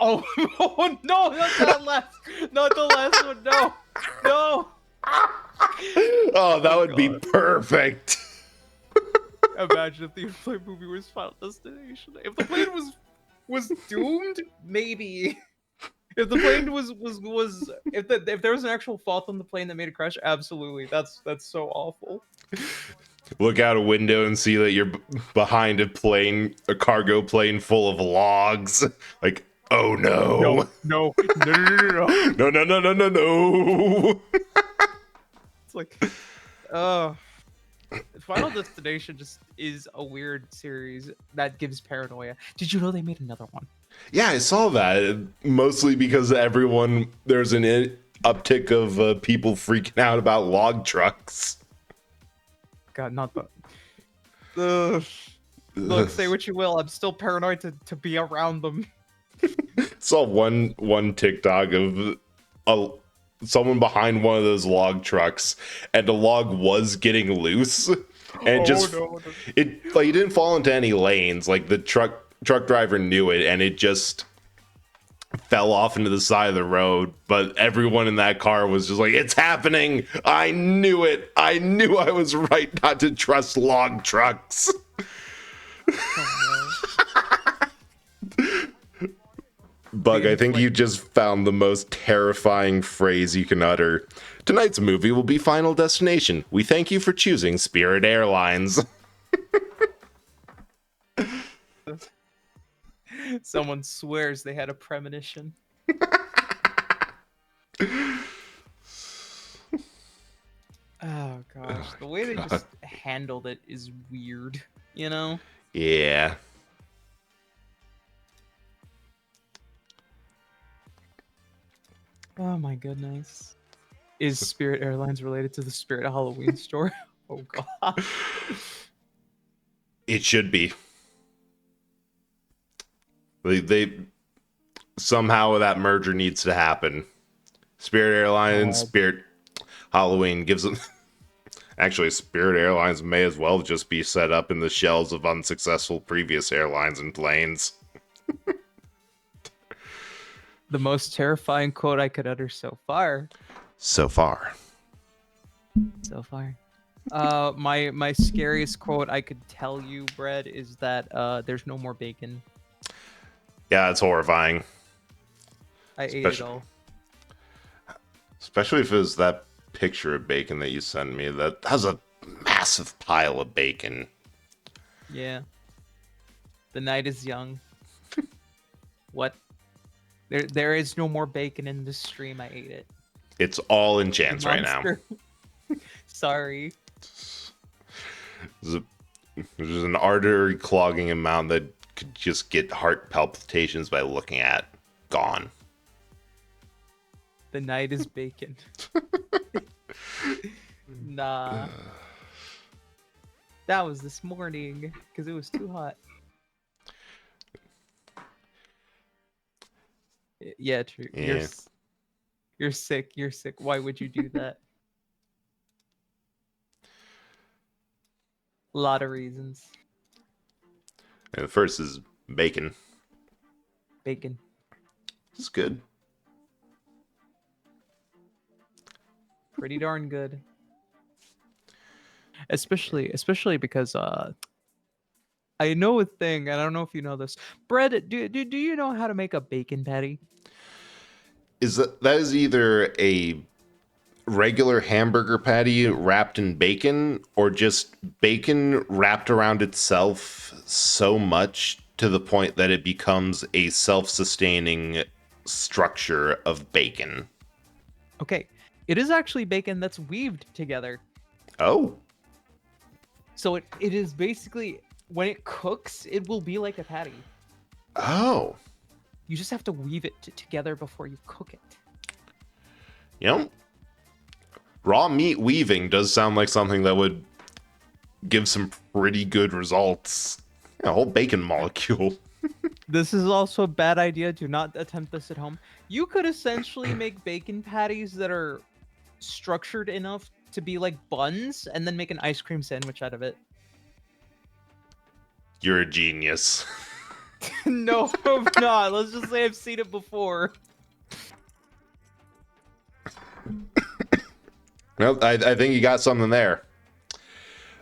Speaker 2: oh, oh no, not the last one. No.
Speaker 1: Oh, that would be
Speaker 2: God.
Speaker 1: perfect.
Speaker 2: Imagine if the plane movie was Final Destination. If the plane was doomed, maybe. If the plane was if there was an actual fault on the plane that made it crash, absolutely. That's so awful.
Speaker 1: look out a window and see that you're behind a cargo plane full of logs. Like, oh no.
Speaker 2: No, no.
Speaker 1: No, no, no, no, no, no.
Speaker 2: It's like, Final Destination just is a weird series that gives paranoia. Did you know they made another one?
Speaker 1: Yeah, I saw that. Mostly because there's an uptick of people freaking out about log trucks.
Speaker 2: God, not the. Ugh. Look, say what you will. I'm still paranoid to be around them.
Speaker 1: Saw one TikTok of someone behind one of those log trucks, and the log was getting loose, and it like it didn't fall into any lanes. Like the truck driver knew it, and it just fell off into the side of the road. But everyone in that car was just like, "It's happening! I knew it! I knew I was right not to trust log trucks." Bug, I think you just found the most terrifying phrase you can utter. Tonight's movie will be Final Destination. We thank you for choosing Spirit Airlines.
Speaker 2: Someone swears they had a premonition. Oh gosh, the way they just handled it is weird, you know?
Speaker 1: Yeah.
Speaker 2: Oh my goodness. Is Spirit Airlines related to the Spirit Halloween store? Oh god.
Speaker 1: It should be. They somehow that merger needs to happen. Spirit Airlines, Spirit Halloween gives them. Actually, Spirit Airlines may as well just be set up in the shells of unsuccessful previous airlines and planes.
Speaker 2: The most terrifying quote I could utter so far.
Speaker 1: So far.
Speaker 2: My scariest quote I could tell you, Brett, is that there's no more bacon.
Speaker 1: Yeah, it's horrifying.
Speaker 2: I ate it all.
Speaker 1: Especially if it was that picture of bacon that you sent me. That has a massive pile of bacon.
Speaker 2: Yeah. The night is young. What? There is no more bacon in this stream. I ate it.
Speaker 1: It's all in chance right now.
Speaker 2: Sorry.
Speaker 1: There's an artery clogging amount that could just get heart palpitations by looking at. Gone.
Speaker 2: The night is bacon. Nah. That was this morning because it was too hot. Yeah, true.
Speaker 1: Yeah.
Speaker 2: You're sick. You're sick. Why would you do that? A lot of reasons.
Speaker 1: And the first is bacon.
Speaker 2: Bacon.
Speaker 1: It's good.
Speaker 2: Pretty darn good. Especially because I know a thing, and I don't know if you know this. Brett, do you know how to make a bacon patty?
Speaker 1: That is either a regular hamburger patty wrapped in bacon, or just bacon wrapped around itself so much to the point that it becomes a self-sustaining structure of bacon.
Speaker 2: Okay, it is actually bacon that's weaved together.
Speaker 1: Oh.
Speaker 2: So it is basically, when it cooks, it will be like a patty.
Speaker 1: Oh.
Speaker 2: You just have to weave it together before you cook it.
Speaker 1: You know, raw meat weaving does sound like something that would give some pretty good results. A whole bacon molecule.
Speaker 2: This is also a bad idea. Do not attempt this at home. You could essentially make bacon patties that are structured enough to be like buns, and then make an ice cream sandwich out of it.
Speaker 1: You're a genius.
Speaker 2: No, I'm not. Let's just say I've seen it before.
Speaker 1: Well, I think you got something there.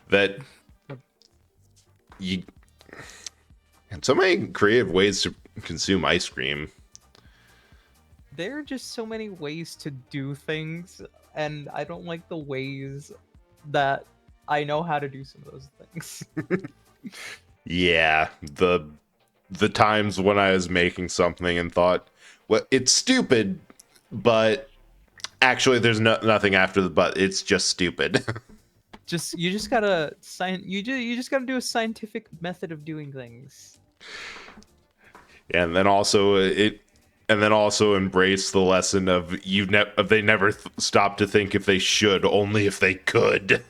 Speaker 1: That you... And so many creative ways to consume ice cream.
Speaker 2: There are just so many ways to do things, and I don't like the ways that I know how to do some of those things.
Speaker 1: Yeah, the times when I was making something and thought, well, it's stupid, but actually there's nothing after the but. It's just stupid.
Speaker 2: You just gotta you just gotta do a scientific method of doing things.
Speaker 1: And then also embrace the lesson of they never stop to think if they should, only if they could.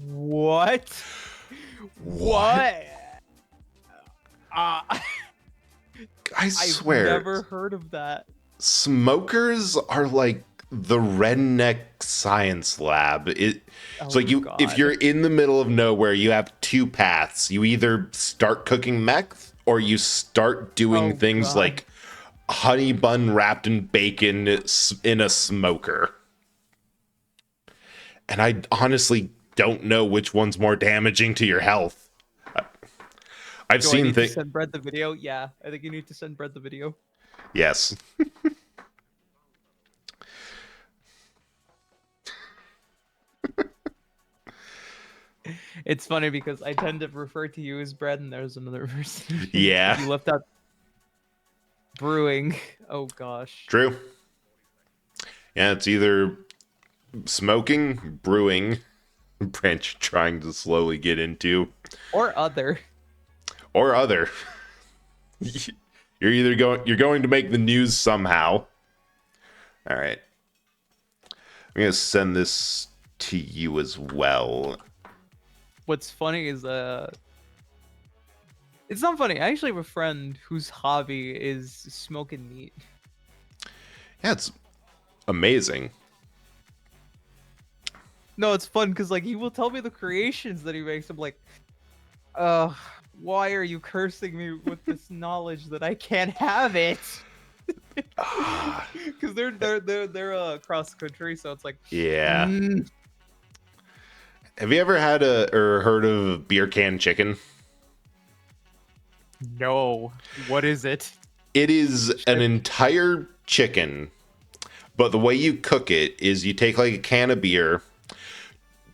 Speaker 2: What? What?
Speaker 1: I
Speaker 2: I've
Speaker 1: swear,
Speaker 2: never heard of that.
Speaker 1: smokers are like the redneck science lab. It's like
Speaker 2: God.
Speaker 1: if you're in the middle of nowhere, you have two paths. You either start cooking meth or you start doing things
Speaker 2: God.
Speaker 1: like honey bun wrapped in bacon in a smoker. And I honestly don't know which one's more damaging to your health. I've
Speaker 2: Do I
Speaker 1: seen
Speaker 2: need to
Speaker 1: things.
Speaker 2: send Brett the video? Yeah, I think you need to send Brett the video.
Speaker 1: Yes.
Speaker 2: It's funny because I tend to refer to you as Brett, and there's another person.
Speaker 1: Yeah.
Speaker 2: You left out brewing. Oh gosh.
Speaker 1: True. Yeah, it's either smoking, brewing, branch trying to slowly get into,
Speaker 2: Or other.
Speaker 1: or other. You're going to make the news somehow. All right. I'm going to send this to you as well.
Speaker 2: What's funny is it's not funny. I actually have a friend whose hobby is smoking meat.
Speaker 1: Yeah, it's amazing.
Speaker 2: No, it's fun because like he will tell me the creations that he makes. I'm like, why are you cursing me with this knowledge that I can't have it? Because they're cross country, so it's like
Speaker 1: Yeah.
Speaker 2: mm,
Speaker 1: Have you ever had or heard of beer can chicken?
Speaker 2: no. What is it?
Speaker 1: It is an entire chicken, but the way you cook it is you take like a can of beer.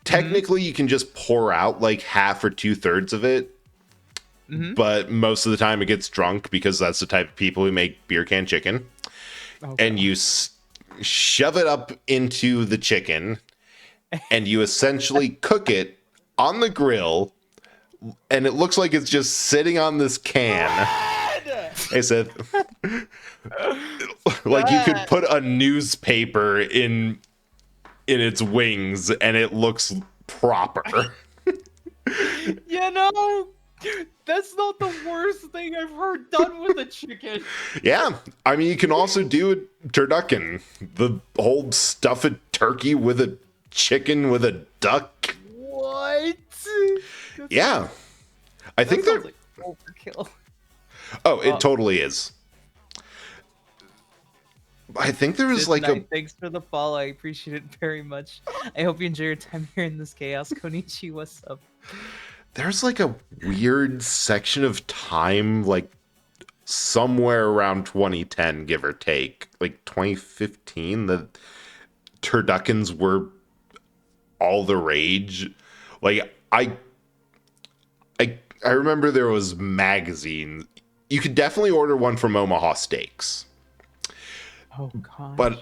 Speaker 1: Technically, you can just pour out like half or 2/3 of it, but most of the time it gets drunk because that's the type of people who make beer can chicken. And you shove it up into the chicken, and you essentially cook it on the grill, and it looks like it's just sitting on this can. I said, like you could put a newspaper in its wings, and it looks proper.
Speaker 2: You know, that's not the worst thing I've heard done with a chicken.
Speaker 1: Yeah, I mean, you can also do a turducken, the whole stuff a turkey with a chicken with a duck.
Speaker 2: What?
Speaker 1: Yeah, I think
Speaker 2: that
Speaker 1: they're.
Speaker 2: sounds like overkill.
Speaker 1: Oh, it totally is. I think there was like a.
Speaker 2: Thanks for the follow. I appreciate it very much. I hope you enjoy your time here in this chaos. Konichi, what's up?
Speaker 1: There's like a weird section of time, like somewhere around 2010, give or take, like 2015, that turduckens were all the rage. Like I remember there was magazines. You could definitely order one from Omaha Steaks.
Speaker 2: Oh god.
Speaker 1: But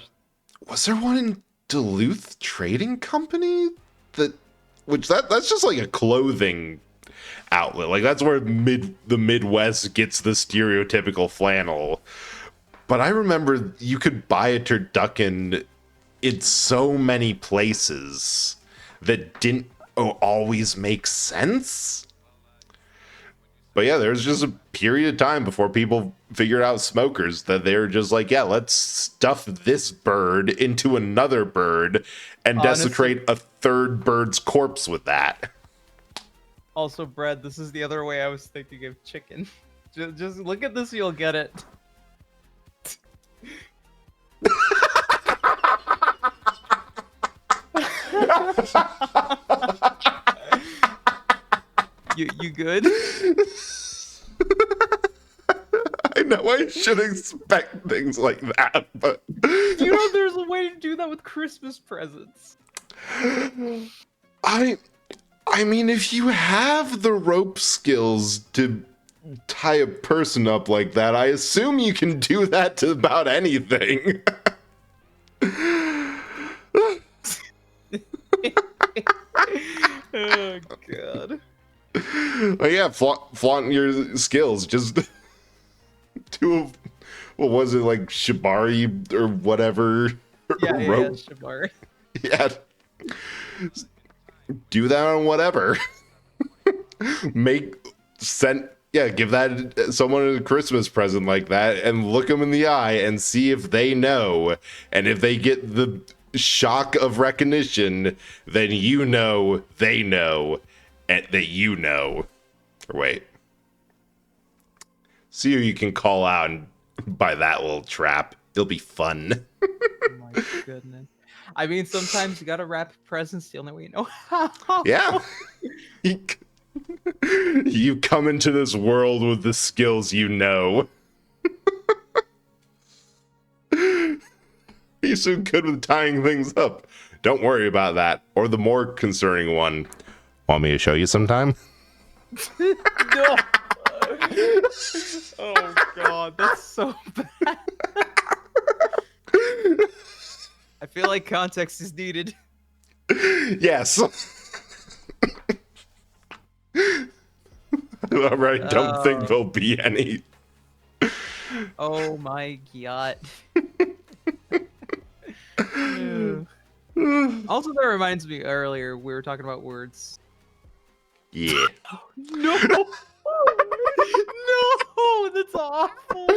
Speaker 1: was there one in Duluth Trading Company? That's just like a clothing outlet. Like that's where the Midwest gets the stereotypical flannel. But I remember you could buy a turducken in so many places that didn't always make sense. But yeah, there's just a period of time before people figured out smokers that they're just like, yeah, let's stuff this bird into another bird and desecrate a third bird's corpse with that.
Speaker 2: Also, Brad, this is the other way I was thinking of chicken. Just look at this, you'll get it. You good?
Speaker 1: I know I should expect things like that, but
Speaker 2: You know there's a way to do that with Christmas presents.
Speaker 1: I I mean, if you have the rope skills to tie a person up like that, I assume you can do that to about anything.
Speaker 2: Oh god.
Speaker 1: Like, yeah, flaunt your skills. Just do, what was it, like shibari or whatever?
Speaker 2: Yeah,
Speaker 1: rope.
Speaker 2: Shibari.
Speaker 1: Yeah. Do that on whatever. Give that someone a Christmas present like that and look them in the eye and see if they know. And if they get the shock of recognition, then you know they know and that you know. Or wait. See who you can call out and by that little trap. It'll be fun.
Speaker 2: Oh my goodness. I mean, sometimes you gotta wrap presents the only way you know how.
Speaker 1: Yeah. You come into this world with the skills you know. You're so good with tying things up. Don't worry about that. Or the more concerning one. Want me to show you sometime?
Speaker 2: No. Oh god, that's so bad. I feel like context is needed.
Speaker 1: Yes. I don't think there'll be any.
Speaker 2: Oh my god. Also, that reminds me earlier we were talking about words.
Speaker 1: Yeah.
Speaker 2: No! No! That's awful!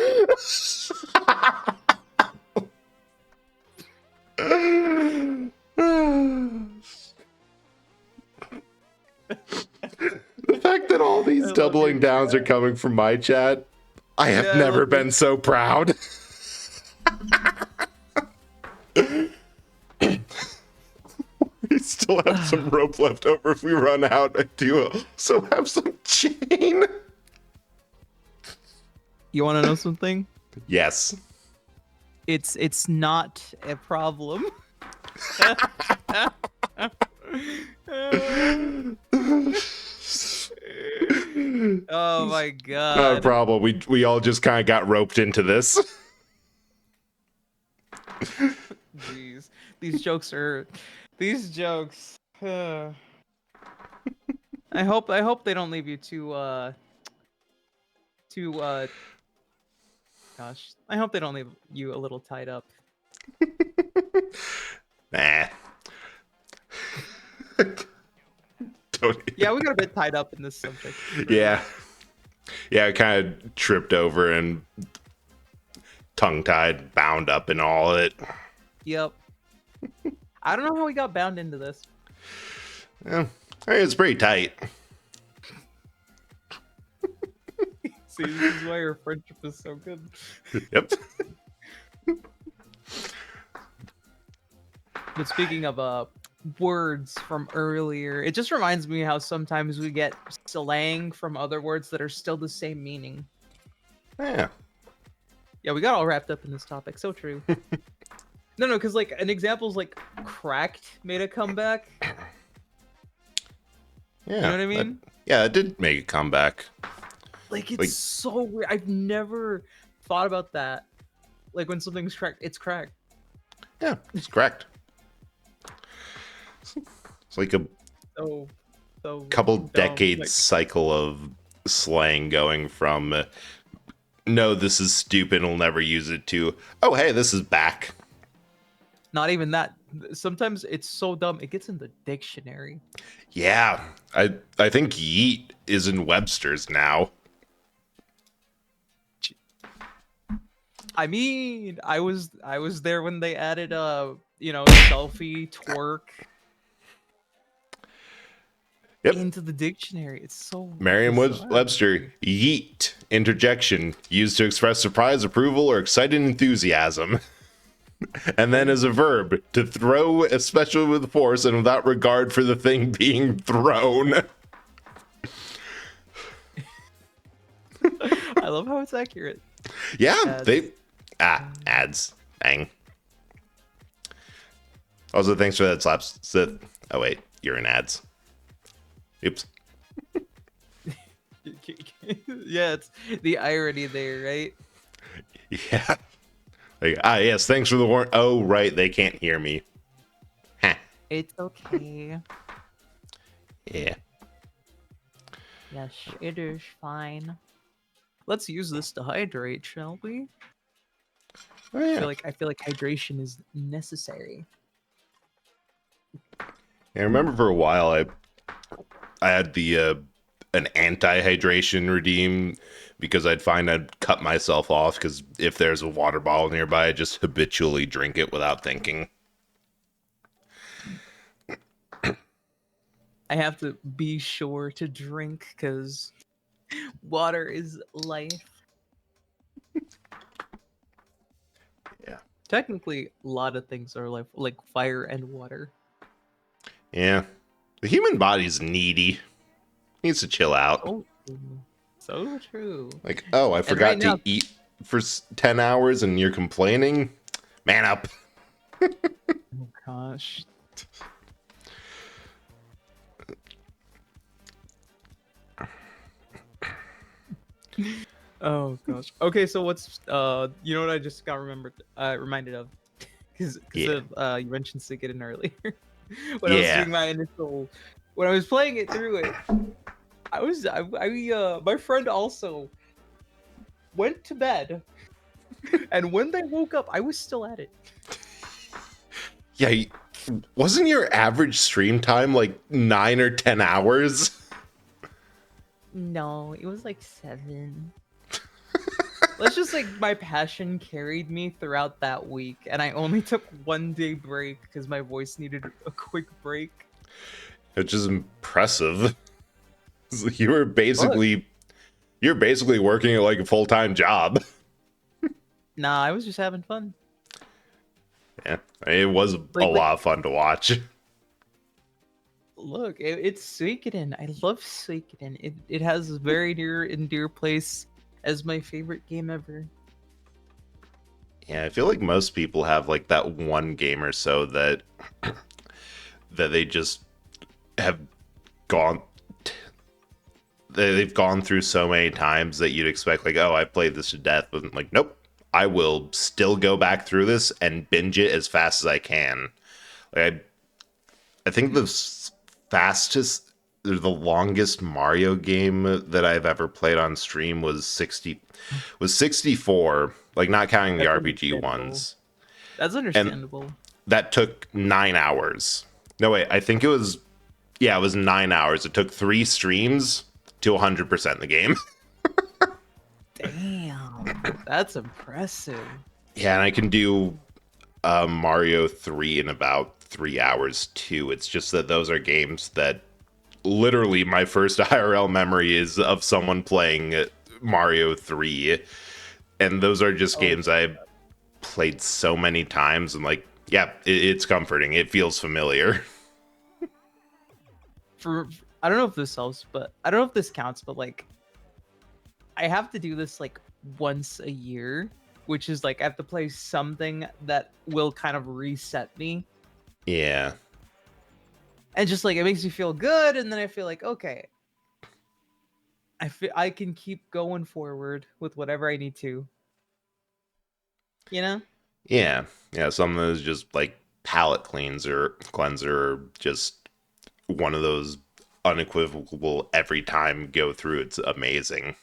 Speaker 1: The fact that all these doubling downs are coming from my chat, I have never been so proud. We still have some rope left over if we run out. I do also have some chain.
Speaker 2: You want to know something?
Speaker 1: Yes.
Speaker 2: It's not a problem. Oh my god.
Speaker 1: Not a problem. We all just kind of got roped into this.
Speaker 2: Jeez. These jokes. I hope they don't leave you too gosh. I hope they don't leave you a little tied up.
Speaker 1: Nah.
Speaker 2: Yeah, we got a bit tied up in this subject.
Speaker 1: Yeah. Yeah, I kind of tripped over and tongue-tied, bound up and all it.
Speaker 2: Yep. I don't know how we got bound into this.
Speaker 1: Yeah, I mean, it's pretty tight.
Speaker 2: See, this is why your friendship is so good.
Speaker 1: Yep.
Speaker 2: But speaking of words from earlier, it just reminds me how sometimes we get slang from other words that are still the same meaning.
Speaker 1: Yeah.
Speaker 2: Yeah, we got all wrapped up in this topic. So true. No, because like an example is like cracked made a comeback.
Speaker 1: Yeah.
Speaker 2: You know what I mean?
Speaker 1: Yeah, it did make a comeback.
Speaker 2: Like it's so weird. I've never thought about that. Like when something's cracked, it's cracked.
Speaker 1: Yeah, it's correct. It's like a
Speaker 2: So
Speaker 1: couple
Speaker 2: dumb,
Speaker 1: decades
Speaker 2: like-
Speaker 1: cycle of slang going from no, this is stupid, I'll never use it, to oh, hey, this is back.
Speaker 2: Not even that. Sometimes it's so dumb it gets in the dictionary.
Speaker 1: Yeah, I think yeet is in Webster's now.
Speaker 2: I mean, I was there when they added selfie, twerk
Speaker 1: Yep.
Speaker 2: into the dictionary. It's so
Speaker 1: Merriam-Webster, yeet, interjection, used to express surprise, approval, or excited enthusiasm. And then as a verb, to throw, especially with force and without regard for the thing being thrown.
Speaker 2: I love how it's accurate.
Speaker 1: Yeah, ads. Bang. Also, thanks for that slap. Oh wait, you're in ads. Oops.
Speaker 2: Yeah, it's the irony there, right?
Speaker 1: Yeah. Like, yes, thanks for the warning. Oh, right, they can't hear me. Heh.
Speaker 2: It's okay.
Speaker 1: Yeah.
Speaker 2: Yes, it is fine. Let's use this to hydrate, shall we?
Speaker 1: Oh,
Speaker 2: I
Speaker 1: yeah.
Speaker 2: feel like hydration is necessary.
Speaker 1: I remember for a while I had the an anti-hydration redeem because I'd find I'd cut myself off because if there's a water bottle nearby, I just habitually drink it without thinking.
Speaker 2: I have to be sure to drink because water is life.
Speaker 1: Yeah.
Speaker 2: Technically, a lot of things are life, like fire and water.
Speaker 1: Yeah. The human body's needy. Needs to chill out.
Speaker 2: Oh, so true.
Speaker 1: Like, oh, I
Speaker 2: And
Speaker 1: forgot
Speaker 2: right
Speaker 1: to
Speaker 2: now,
Speaker 1: eat for 10 hours and you're complaining? Man up.
Speaker 2: oh gosh. Oh gosh. Okay, so what's you know what I just got reminded of because
Speaker 1: Yeah.
Speaker 2: of you mentioned Suikoden earlier. When I was
Speaker 1: Yeah.
Speaker 2: doing my initial when I was playing it through it, my friend also went to bed and when they woke up, I was still at it.
Speaker 1: Yeah, wasn't your average stream time like 9 or 10 hours?
Speaker 2: No, it was like 7. Let's just like my passion carried me throughout that week, and I only took 1 day break because my voice needed a quick break.
Speaker 1: Which is impressive. You were
Speaker 2: Look,
Speaker 1: basically you're basically working at like a full-time job.
Speaker 2: nah, I was just having fun.
Speaker 1: Yeah, it was a
Speaker 2: Like,
Speaker 1: lot of fun to watch.
Speaker 2: look, it's Suikoden. I love Suikoden. It has a very near and dear place as my favorite game ever.
Speaker 1: Yeah, I feel like most people have like that one game or so that they just have gone they've gone through so many times that you'd expect like, oh, I played this to death, but I'm like, nope, I will still go back through this and binge it as fast as I can. Like I think the fastest, the longest Mario game that I've ever played on stream was 64, like not counting the
Speaker 2: That's
Speaker 1: RPG
Speaker 2: understandable.
Speaker 1: ones.
Speaker 2: That's
Speaker 1: And
Speaker 2: understandable.
Speaker 1: that took 9 hours. No, wait, I think it was, yeah, it was 9 hours. It took 3 streams to 100% the game.
Speaker 2: Damn, that's impressive.
Speaker 1: Yeah, and I can do Mario 3 in about 3 hours too. It's just that those are games that literally my first IRL memory is of someone playing Mario 3. And those are just
Speaker 2: Oh,
Speaker 1: games I've played so many times and like, yeah, it's comforting. It feels familiar.
Speaker 2: for I don't know if this helps, but I don't know if this counts, but like I have to do this like once a year, which is like I have to play something that will kind of reset me.
Speaker 1: Yeah.
Speaker 2: And just like it makes me feel good, and then I feel like okay, I can keep going forward with whatever I need to. You know?
Speaker 1: Yeah. Yeah. Something that's just like palate cleanser, just one of those unequivocal every time go through. It's amazing.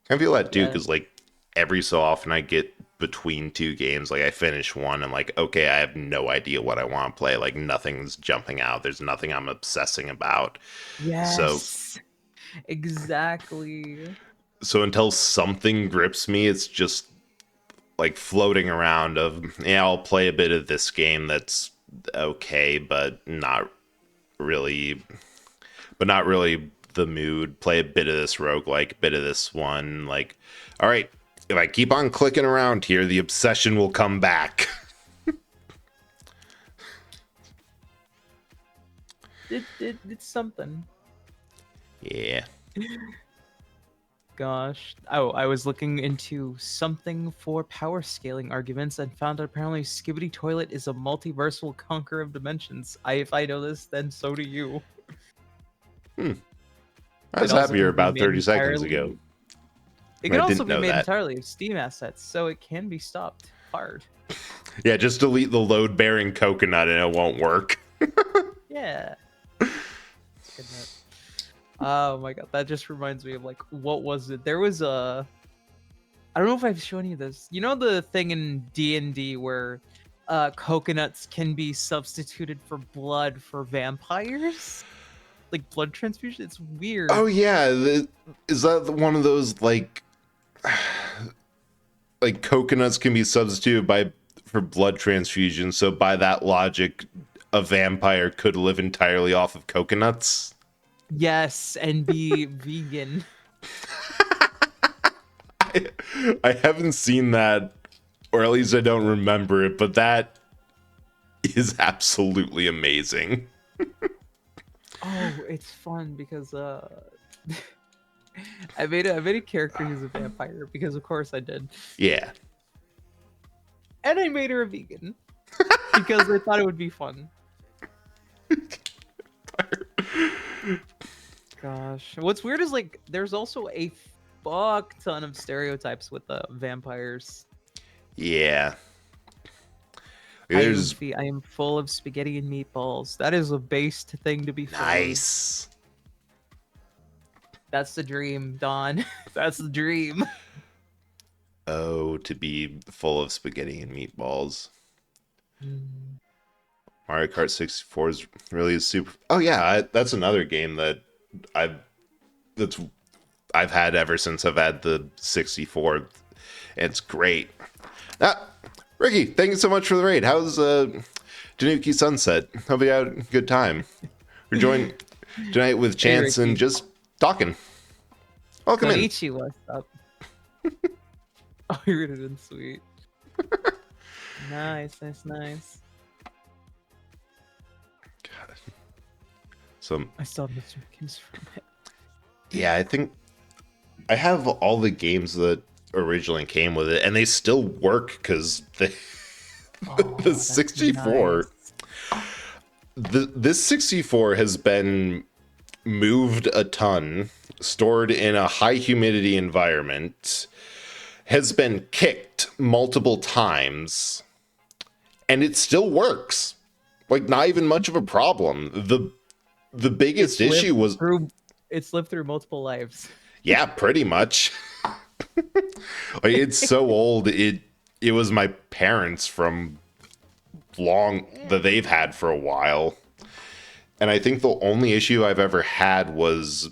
Speaker 1: I feel that too,
Speaker 2: Yeah.
Speaker 1: because like every so often I get between 2 games, like I finish one, I'm like, okay, I have no idea what I want to play. Like nothing's jumping out. There's nothing I'm obsessing about.
Speaker 2: Yes. Exactly.
Speaker 1: So until something grips me, it's just like floating around of, yeah, I'll play a bit of this game that's okay, but not really the mood. Play a bit of this roguelike, bit of this one. Like, all right, if I keep on clicking around here, the obsession will come back.
Speaker 2: It's something.
Speaker 1: Yeah.
Speaker 2: Gosh. Oh, I was looking into something for power scaling arguments and found out apparently Skibidi Toilet is a multiversal conqueror of dimensions. If I know this, then so do you.
Speaker 1: I was
Speaker 2: It also
Speaker 1: happier
Speaker 2: can be
Speaker 1: about
Speaker 2: made
Speaker 1: 30 seconds
Speaker 2: entirely-
Speaker 1: ago.
Speaker 2: It
Speaker 1: I
Speaker 2: can also
Speaker 1: didn't
Speaker 2: be
Speaker 1: know
Speaker 2: made
Speaker 1: that.
Speaker 2: entirely of Steam assets, so it can be stopped hard.
Speaker 1: Yeah, just delete the load-bearing coconut and it won't work.
Speaker 2: Yeah. Goodness. Oh my god, that just reminds me of like, what was it? There was a, I don't know if I've shown you this. You know the thing in D&D where coconuts can be substituted for blood for vampires? Like blood transfusion? It's weird.
Speaker 1: Oh yeah, is that one of those like coconuts can be substituted for blood transfusion? So by that logic, a vampire could live entirely off of coconuts.
Speaker 2: Yes, and be vegan.
Speaker 1: I haven't seen that, or at least I don't remember it, but that is absolutely amazing.
Speaker 2: Oh, it's fun because I made a character who's a vampire because of course I did.
Speaker 1: Yeah.
Speaker 2: And I made her a vegan because I thought it would be fun. Gosh, what's weird is like there's also a fuck ton of stereotypes with the vampires.
Speaker 1: Yeah.
Speaker 2: I
Speaker 1: There's
Speaker 2: am full of spaghetti and meatballs. That is a based thing to be full of.
Speaker 1: nice.
Speaker 2: That's the dream, Don. That's the dream.
Speaker 1: Oh, to be full of spaghetti and meatballs. Mario Kart 64 is really super. Oh yeah, that's another game that I've had ever since I've had the 64. It's great. Ricky, thank you so much for the raid. How's Tanuki Sunset? Hope you had a good time. We're joining tonight with Chance and
Speaker 2: Ricky.
Speaker 1: just talking. Welcome in.
Speaker 2: Konnichiwa, stop. Oh, you would have been sweet. Nice.
Speaker 1: So
Speaker 2: I still have Mr. games from it.
Speaker 1: yeah, I think I have all the games that originally came with it, and they still work because the
Speaker 2: Oh,
Speaker 1: the
Speaker 2: that's
Speaker 1: 64
Speaker 2: nice.
Speaker 1: this 64 has been moved a ton, stored in a high humidity environment, has been kicked multiple times, and it still works. Like not even much of a problem. The biggest issue was
Speaker 2: It's lived through multiple lives.
Speaker 1: yeah, pretty much. Like, it's so old. It was my parents from long that they've had for a while. And I think the only issue I've ever had was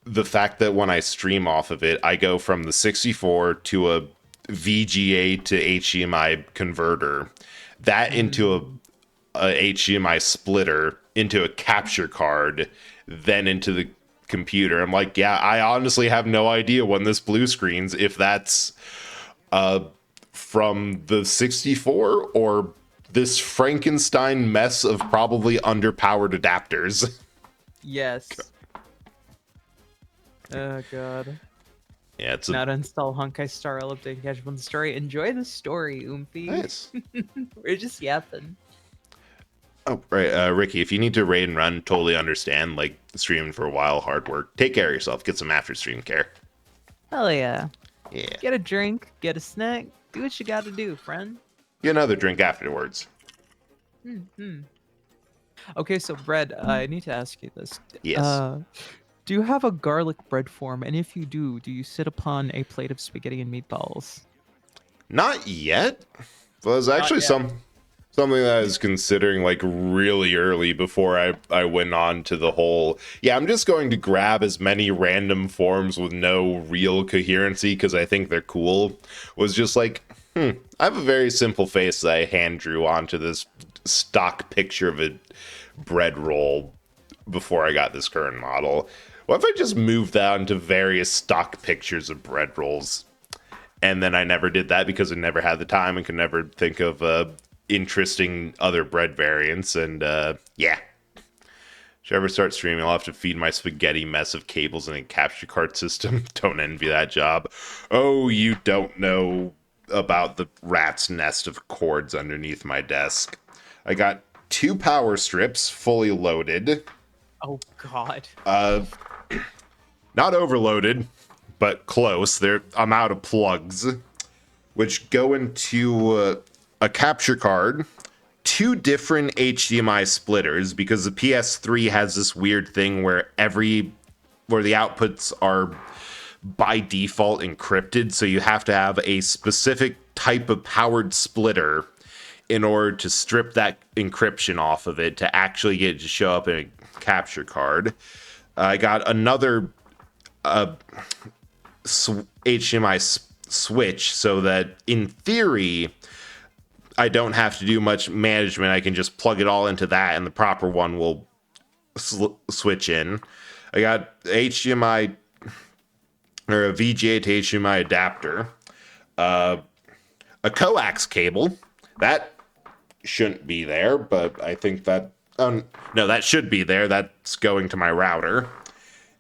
Speaker 1: the fact that when I stream off of it, I go from the 64 to a VGA to HDMI converter, that into a HDMI splitter, into a capture card, then into the computer. I'm like, yeah, I honestly have no idea when this blue screens, if that's from the 64 or this Frankenstein mess of probably underpowered adapters.
Speaker 2: Yes. Oh god.
Speaker 1: Yeah, it's
Speaker 2: Now to install Honkai Star, I'll update and catch up on the story. Enjoy the story, Oomphy.
Speaker 1: nice.
Speaker 2: We're just yapping.
Speaker 1: Oh, right. Ricky, if you need to raid and run, totally understand. Like, streaming for a while, hard work. Take care of yourself. Get some after stream care.
Speaker 2: Hell yeah.
Speaker 1: Yeah.
Speaker 2: Get a drink, get a snack, do what you gotta do, friend.
Speaker 1: Get another drink afterwards.
Speaker 2: Okay, so bread, I need to ask you this.
Speaker 1: Yes.
Speaker 2: Do you have a garlic bread form? And if you do you sit upon a plate of spaghetti and meatballs?
Speaker 1: Not yet. Well, there's actually
Speaker 2: yet.
Speaker 1: something that I was considering like really early before I went on to the whole, yeah, I'm just going to grab as many random forms with no real coherency because I think they're cool. Was just like, I have a very simple face that I hand drew onto this stock picture of a bread roll before I got this current model. What if I just moved that into various stock pictures of bread rolls? And then I never did that because I never had the time and could never think of interesting other bread variants. And yeah. Should I ever start streaming, I'll have to feed my spaghetti mess of cables and a capture card system. Don't envy that job. Oh, you don't know about the rat's nest of cords underneath my desk. I got 2 power strips fully loaded.
Speaker 2: Oh God.
Speaker 1: Not overloaded, but close. I'm out of plugs, which go into a capture card, 2 different HDMI splitters, because the PS3 has this weird thing where the outputs are by default encrypted, so you have to have a specific type of powered splitter in order to strip that encryption off of it to actually get it to show up in a capture card. I got another HDMI switch so that in theory I don't have to do much management. I can just plug it all into that and the proper one will switch in. I got HDMI or a VGA to HDMI adapter, a coax cable that shouldn't be there, but I think that no, that should be there. That's going to my router.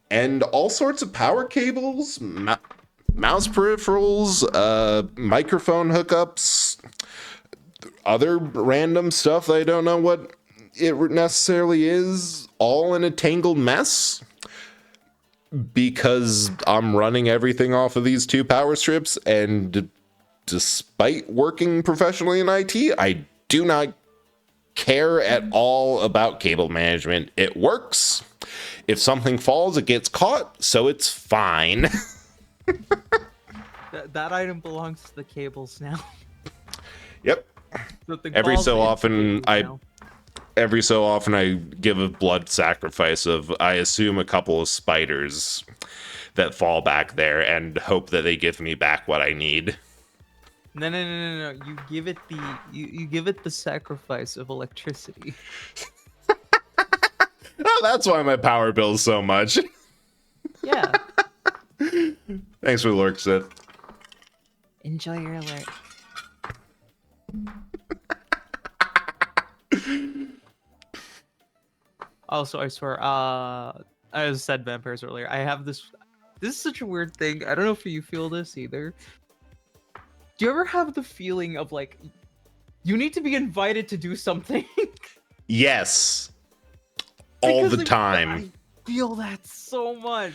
Speaker 1: And all sorts of power cables, mouse peripherals, microphone hookups, other random stuff that I don't know what it necessarily is, all in a tangled mess. Because I'm running everything off of these 2 power strips, and despite working professionally in IT, I do not care at all about cable management. It works. If something falls, it gets caught, so it's fine.
Speaker 2: That item belongs to the cables now.
Speaker 1: Yep.
Speaker 2: Something
Speaker 1: Every
Speaker 2: falls
Speaker 1: so
Speaker 2: into
Speaker 1: often,
Speaker 2: cables now.
Speaker 1: every so often I give a blood sacrifice of, I assume, a couple of spiders that fall back there and hope that they give me back what I need.
Speaker 2: No. You give it you give it the sacrifice of electricity.
Speaker 1: Oh, that's why my power bill's so much.
Speaker 2: Yeah.
Speaker 1: Thanks for the lurk, Sith.
Speaker 2: Enjoy your alert. Also, I swear, I said vampires earlier. I have this. This is such a weird thing. I don't know if you feel this either. Do you ever have the feeling of like you need to be invited to do something?
Speaker 1: Yes. All
Speaker 2: Because,
Speaker 1: the
Speaker 2: like,
Speaker 1: time.
Speaker 2: I feel that so much.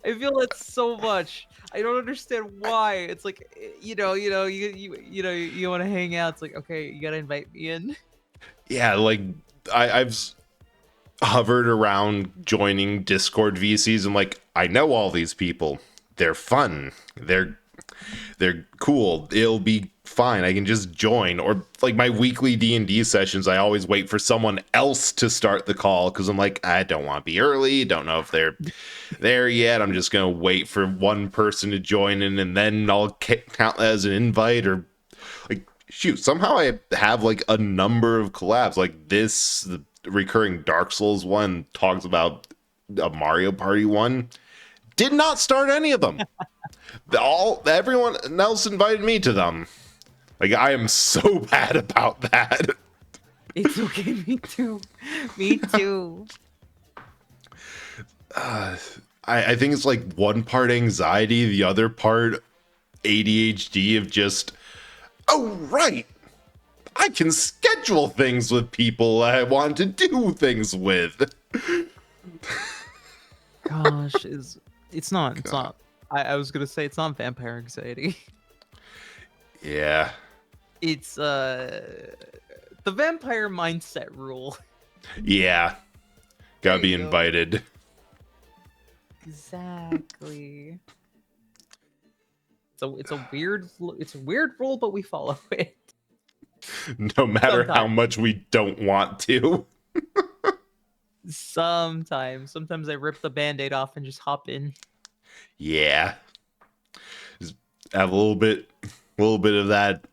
Speaker 2: I feel that so much. I don't understand why. It's like you want to hang out. It's like, okay, you gotta invite me in.
Speaker 1: Yeah, like I've hovered around joining Discord VCs and like, I know all these people. They're fun. They're cool. It'll be fine. I can just join. Or like my weekly D&D sessions, I always wait for someone else to start the call because I'm like, I don't want to be early. Don't know if they're there yet. I'm just going to wait for one person to join in and then I'll count that as an invite. Or like, shoot, somehow I have like a number of collabs like this. The recurring Dark Souls one talks about a Mario Party one. Did not start any of them. Everyone else invited me to them. Like, I am so bad about that.
Speaker 2: It's okay. Me too. Me too.
Speaker 1: I think it's like one part anxiety, the other part ADHD of just, oh, right. I can schedule things with people I want to do things with.
Speaker 2: Gosh, it's not. I was gonna say it's not vampire anxiety.
Speaker 1: Yeah.
Speaker 2: It's the vampire mindset rule.
Speaker 1: Yeah. Gotta be
Speaker 2: There you go.
Speaker 1: invited.
Speaker 2: Exactly. It's a weird rule, but we follow it.
Speaker 1: No matter how
Speaker 2: Sometimes.
Speaker 1: much we don't want to.
Speaker 2: Sometimes I rip the band-aid off and just hop in.
Speaker 1: Yeah. Just have a little bit of that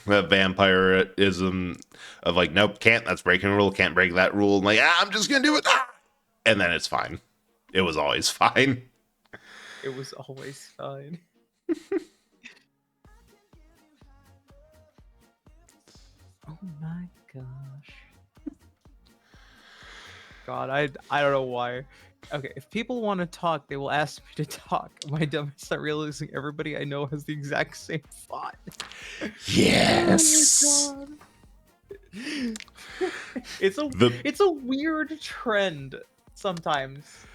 Speaker 1: vampirism of like, nope, can't, that's breaking a rule, can't break that rule. I'm like, I'm just gonna do it. And then it's fine. It was always fine.
Speaker 2: It was always fine. Oh my gosh. God, I don't know why. Okay, if people want to talk, they will ask me to talk. My dumb is not realizing everybody I know has the exact same thought.
Speaker 1: Yes.
Speaker 2: Oh my God. It's a weird trend. sometimes.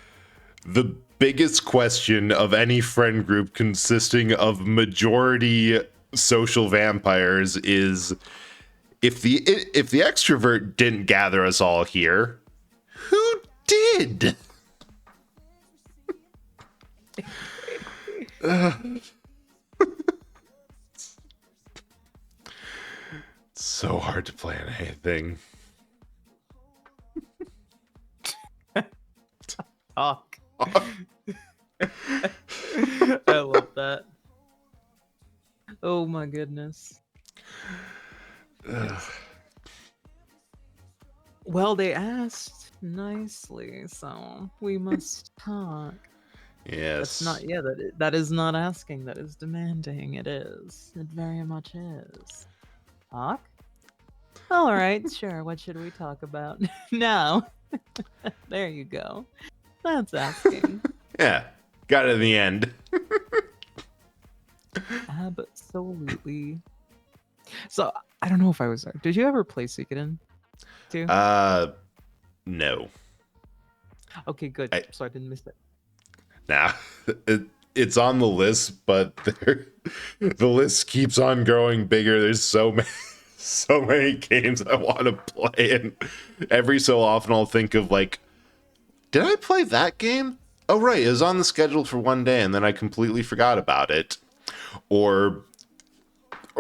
Speaker 1: The biggest question of any friend group consisting of majority social vampires is if the extrovert didn't gather us all here, who did? So hard to plan anything.
Speaker 2: Talk. I love that. Oh my goodness. Well, they asked nicely, so we must talk.
Speaker 1: Yes.
Speaker 2: That's not, yeah, that is not asking, that is demanding. It is. It very much is. Talk? All right, sure. What should we talk about now? There you go. That's asking.
Speaker 1: Yeah. Got it in the end.
Speaker 2: Absolutely. So I don't know if I was there. Did you ever play Suikoden too?
Speaker 1: No.
Speaker 2: Okay, good. So I didn't miss it.
Speaker 1: Nah. It's on the list, but the list keeps on growing bigger. There's so many games I want to play, and every so often I'll think of like, did I play that game? Oh right, it was on the schedule for one day, and then I completely forgot about it. Or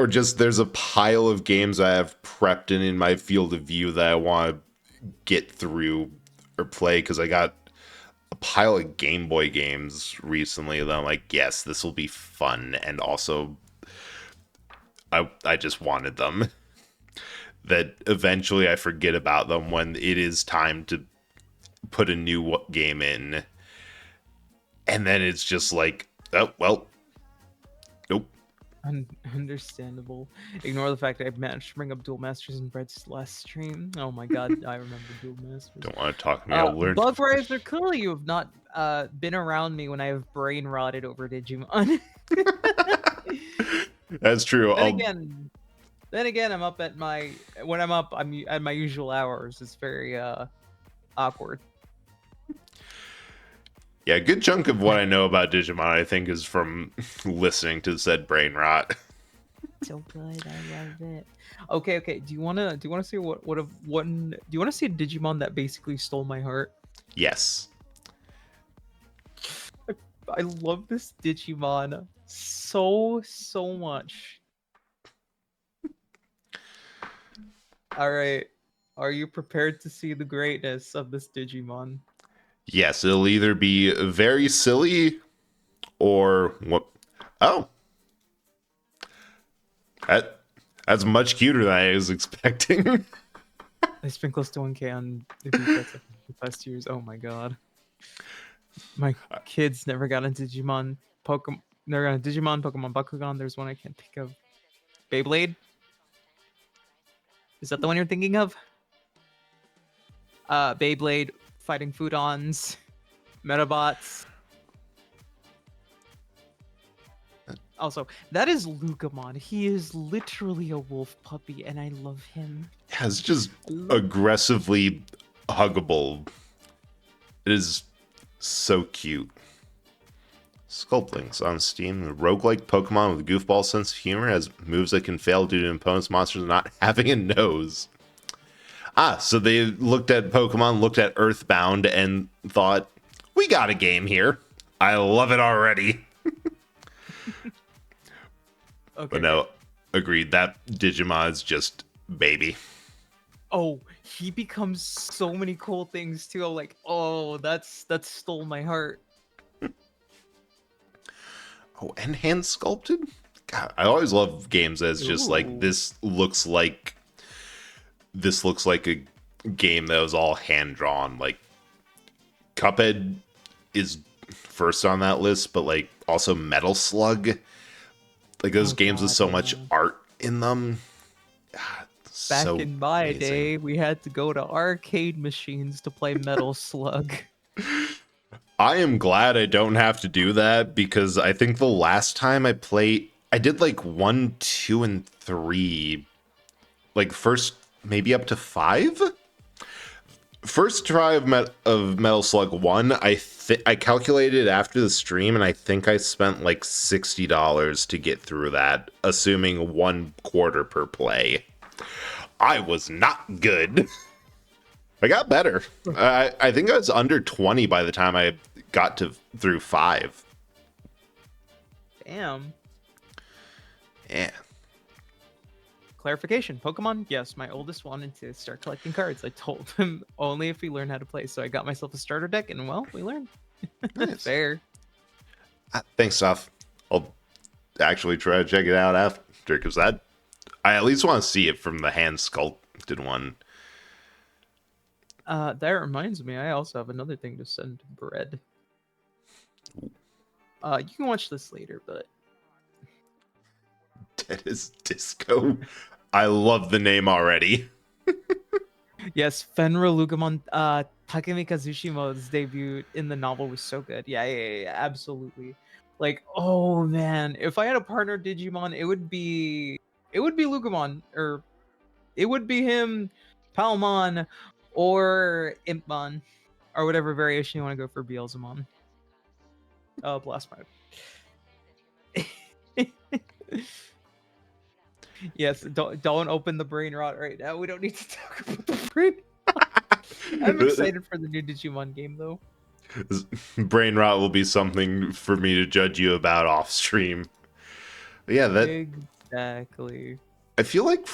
Speaker 1: just there's a pile of games I have prepped in my field of view that I want to get through or play because I got a pile of Game Boy games recently that I'm like, yes, this will be fun, and also I just wanted them. That eventually I forget about them when it is time to put a new game in, and then it's just like, oh well, nope.
Speaker 2: Understandable. Ignore the fact that I managed to bring up Duel Masters in Brett's last stream. Oh my god, I remember Duel Masters.
Speaker 1: Don't want to talk to me. I'll learn.
Speaker 2: Bug Riser, clearly you have not been around me when I have brain rotted over Digimon.
Speaker 1: That's true.
Speaker 2: Then again, I'm up at my I'm at my usual hours. It's very awkward.
Speaker 1: Yeah, a good chunk of what I know about Digimon, I think, is from listening to said brain rot.
Speaker 2: So good, I love it. Okay. Do you wanna see what do you wanna see a Digimon that basically stole my heart?
Speaker 1: Yes.
Speaker 2: I love this Digimon so much. All right, are you prepared to see the greatness of this Digimon?
Speaker 1: Yes, it'll either be very silly or what? Oh, that's much cuter than I was expecting.
Speaker 2: I spent close to 1K on the past years. Oh my god, my kids never got into Digimon, Pokemon. Never got into Digimon, Pokemon, Bakugan. There's one I can't think of. Beyblade. Is that the one you're thinking of? Beyblade, fighting Foodons, Metabots. Also, that is Lucamon. He is literally a wolf puppy, and I love him.
Speaker 1: Yeah, it's just aggressively huggable. It is so cute. Sculptlings on Steam. A roguelike Pokemon with a goofball sense of humor has moves that can fail due to opponents' monsters not having a nose. So they looked at Pokemon, looked at Earthbound, and thought, we got a game here. I love it already.
Speaker 2: Okay.
Speaker 1: But no, agreed. That Digimon is just baby.
Speaker 2: Oh, he becomes so many cool things too. I'm like, oh, that stole my heart.
Speaker 1: Oh, and hand sculpted? God, I always love games that's just like this looks like a game that was all hand drawn. Like Cuphead is first on that list, but like also Metal Slug. Like those games with so much art in them.
Speaker 2: Back in my day, we had to go to arcade machines to play Metal Slug.
Speaker 1: I am glad I don't have to do that because I think the last time I played, I did like 1, 2, and 3. Like first, maybe up to 5. first try of Metal Slug 1, I calculated after the stream, and I think I spent like $60 to get through that, assuming 1/4 per play. I was not good. I got better. I think I was under 20 by the time I got through 5.
Speaker 2: Damn.
Speaker 1: Yeah.
Speaker 2: Clarification, Pokemon, yes, my oldest wanted to start collecting cards. I told him only if we learn how to play. So I got myself a starter deck, and well, we learned.
Speaker 1: Nice.
Speaker 2: Fair.
Speaker 1: Thanks, Soph. I'll actually try to check it out after, because I at least want to see it from the hand sculpted one.
Speaker 2: That reminds me, I also have another thing to send to Bread. You can watch this later, but
Speaker 1: Dead as Disco. I love the name already.
Speaker 2: yes, Fenrir Lugamon, Takemi Kazushimo's debut in the novel was so good. Yeah, absolutely. Like, oh man, if I had a partner Digimon, it would be Lugamon, or it would be him, Palmon, or Impmon, or whatever variation you want to go for Beelzemon. Blast mode. Yes, don't open the brain rot right now. We don't need to talk about the brain rot. I'm excited for the new Digimon game though.
Speaker 1: Brain rot will be something for me to judge you about off stream. But yeah, that
Speaker 2: exactly.
Speaker 1: I feel like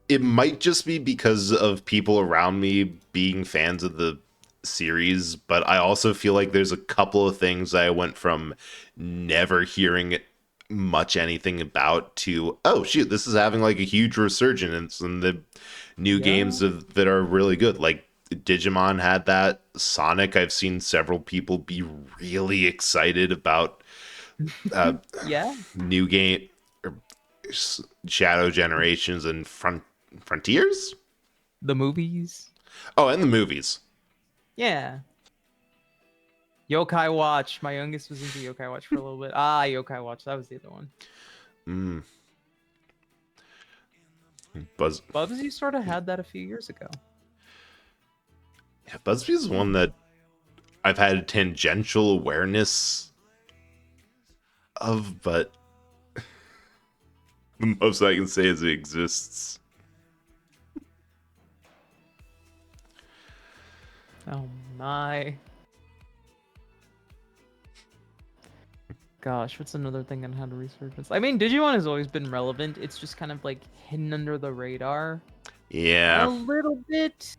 Speaker 1: it might just be because of people around me being fans of the series, but I also feel like there's a couple of things I went from never hearing much anything about to, oh shoot, this is having like a huge resurgence in the new games that are really good. Like Digimon had that. Sonic, I've seen several people be really excited about new game, or Shadow Generations and Frontiers,
Speaker 2: the movies.
Speaker 1: Oh, and the movies.
Speaker 2: Yeah. Yokai Watch. My youngest was into Yokai Watch for a little bit. Yokai Watch. That was the other one. Bubsy sort of had that a few years ago.
Speaker 1: Yeah, Bubsy's one that I've had tangential awareness of, but the most I can say is it exists.
Speaker 2: Oh my. Gosh, what's another thing that had a resurgence? I mean, Digimon has always been relevant. It's just kind of like hidden under the radar.
Speaker 1: Yeah.
Speaker 2: A little bit.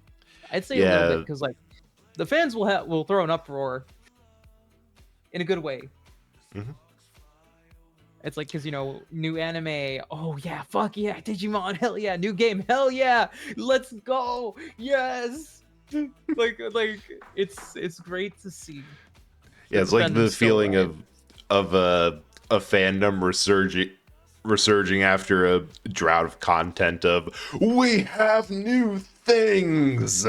Speaker 2: I'd say a little bit, because like the fans will throw an uproar in a good way.
Speaker 1: Mm-hmm.
Speaker 2: It's like, because, new anime. Oh yeah, fuck yeah, Digimon, hell yeah, new game, hell yeah, let's go, yes. like it's great to see.
Speaker 1: Yeah, it's like the feeling of a fandom resurging after a drought of content of, we have new things.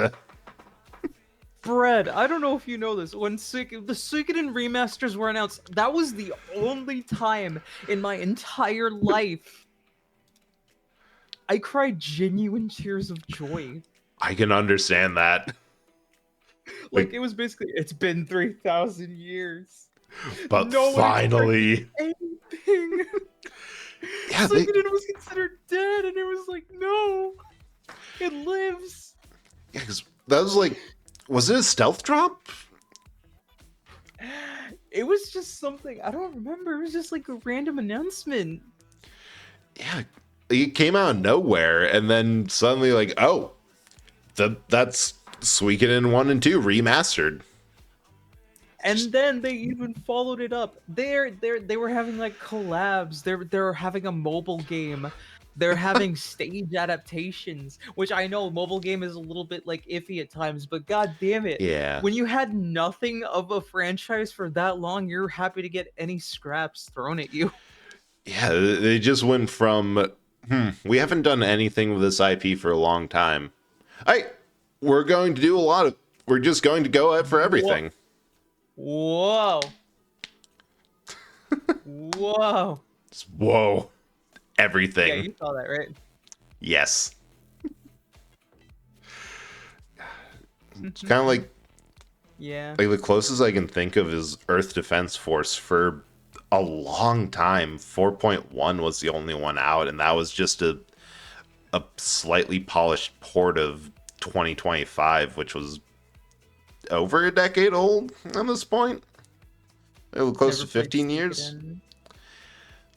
Speaker 2: Bread, I don't know if you know this. When the Suikoden remasters were announced, that was the only time in my entire life I cried genuine tears of joy.
Speaker 1: I can understand that.
Speaker 2: Like, it was basically, it's been 3,000 years.
Speaker 1: But finally.
Speaker 2: Anything.
Speaker 1: Yeah,
Speaker 2: Suikoden was considered dead, and it was like, no, it lives.
Speaker 1: Yeah, because that was like, was it a stealth drop?
Speaker 2: It was just something, I don't remember. It was just like a random announcement.
Speaker 1: Yeah, it came out of nowhere, and then suddenly, like, oh, that's Suikoden 1 and 2 remastered.
Speaker 2: And then they even followed it up. They were having like collabs. They're having a mobile game. They're having stage adaptations, which I know mobile game is a little bit like iffy at times, but god damn it.
Speaker 1: Yeah.
Speaker 2: When you had nothing of a franchise for that long, you're happy to get any scraps thrown at you.
Speaker 1: Yeah, they just went from, we haven't done anything with this IP for a long time. We're going to do we're just going to go out for everything.
Speaker 2: Whoa. Whoa.
Speaker 1: Whoa. Everything.
Speaker 2: Yeah, you saw that, right?
Speaker 1: Yes. It's kind of
Speaker 2: Yeah.
Speaker 1: like the closest I can think of is Earth Defense Force. For a long time, 4.1 was the only one out, and that was just a slightly polished port of 2025, which was over a decade old at this point. It was close
Speaker 2: Never
Speaker 1: to
Speaker 2: played
Speaker 1: 15 years.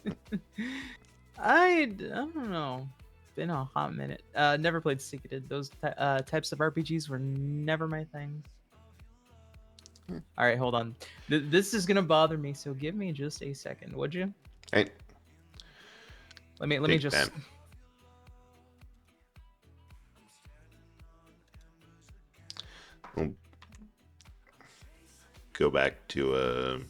Speaker 2: Suikoden. I don't know. Been a hot minute. Never played Suikoden. Those types of RPGs were never my thing. All right, hold on. This is gonna bother me, so give me just a second, would you?
Speaker 1: Hey,
Speaker 2: Let me
Speaker 1: Big
Speaker 2: just.
Speaker 1: fan. We'll go back to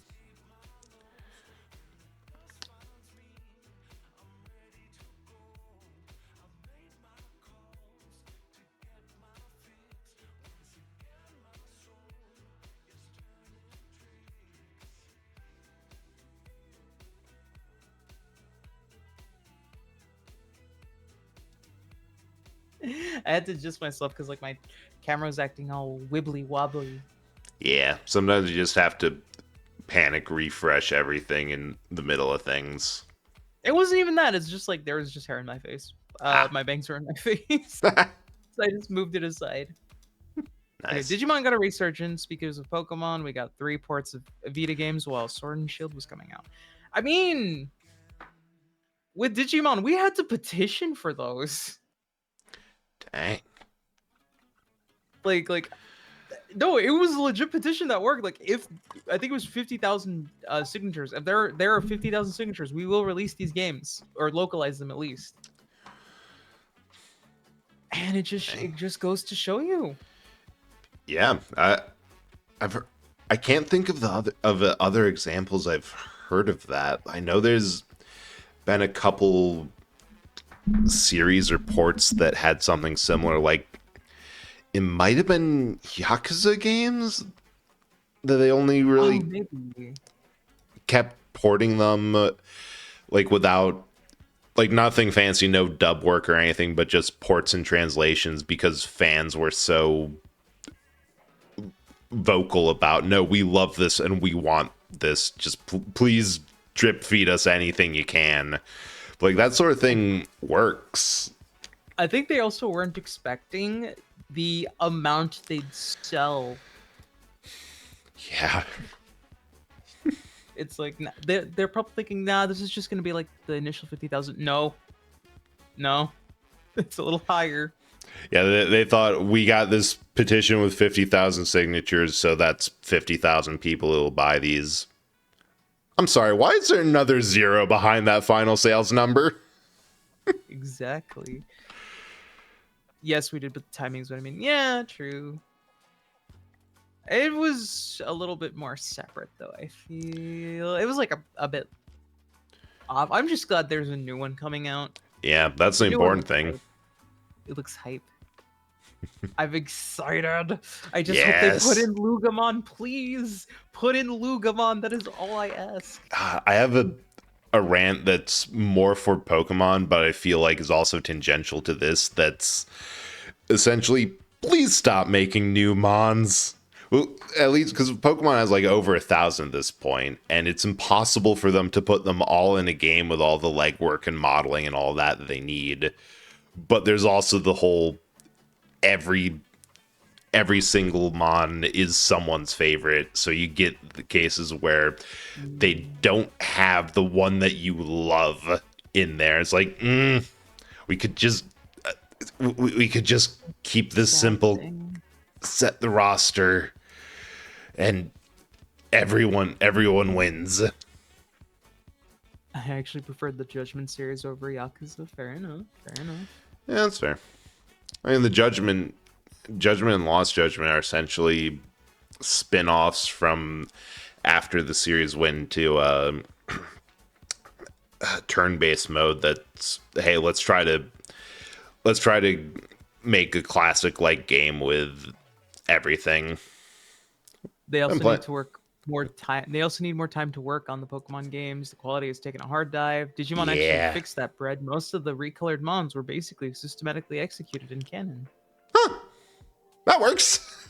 Speaker 2: I had to adjust myself because like my camera was acting all wibbly wobbly.
Speaker 1: yeah. Sometimes you just have to panic refresh everything in the middle of things.
Speaker 2: It wasn't even that. It's just like there was just hair in my face.
Speaker 1: Ah.
Speaker 2: My bangs were in my face, so I just moved it aside. Okay,
Speaker 1: Nice.
Speaker 2: Digimon got a resurgence because of Pokemon. We got 3 ports of Vita games while Sword and Shield was coming out. I mean, with Digimon, we had to petition for those.
Speaker 1: Dang.
Speaker 2: Like, no, it was a legit petition that worked. Like, if I think it was 50,000 signatures. If there are 50,000 signatures, we will release these games or localize them at least. And it just goes to show you.
Speaker 1: Yeah, I can't think of the other examples I've heard of that. I know there's been a couple series or ports that had something similar. Like it might have been Yakuza games that they only really
Speaker 2: Maybe.
Speaker 1: kept porting them like without like nothing fancy, no dub work or anything, but just ports and translations because fans were so vocal about, no, we love this and we want this, just please drip feed us anything you can. Like that sort of thing works.
Speaker 2: I think they also weren't expecting the amount they'd sell.
Speaker 1: Yeah.
Speaker 2: It's like they're probably thinking, nah, this is just gonna be like the initial 50,000. No, it's a little higher.
Speaker 1: Yeah, they thought we got this petition with 50,000 signatures, so that's 50,000 people who will buy these. I'm sorry, why is there another zero behind that final sales number?
Speaker 2: Exactly. Yes, we did, but the timing's what I mean. Yeah, true. It was a little bit more separate, though. I feel it was like a bit off. I'm just glad there's a new one coming out.
Speaker 1: Yeah, that's the
Speaker 2: New one
Speaker 1: important
Speaker 2: looks
Speaker 1: thing.
Speaker 2: hype. It looks hype. I'm excited. I just
Speaker 1: Yes.
Speaker 2: hope they put in Lugamon, please. Put in Lugamon. That is all I ask.
Speaker 1: I have a rant that's more for Pokemon, but I feel like is also tangential to this. That's essentially, please stop making new Mons. Well, at least because Pokemon has like over 1,000 at this point, and it's impossible for them to put them all in a game with all the legwork and modeling and all that they need. But there's also the whole every single Mon is someone's favorite, so you get the cases where they don't have the one that you love in there. It's like, we could just we could just keep this simple, set the roster, and everyone wins.
Speaker 2: I actually preferred the Judgment series over Yakuza. Fair enough.
Speaker 1: Yeah, that's fair. I mean, the Judgment and Lost Judgment are essentially spin-offs from after the series went to turn-based mode. That's, hey, let's try to make a classic like game with everything.
Speaker 2: They also need to work more time. They also need more time to work on the Pokemon games. The quality has taken a hard dive. Digimon actually fixed that bread. Most of the recolored Mons were basically systematically executed in canon.
Speaker 1: That works.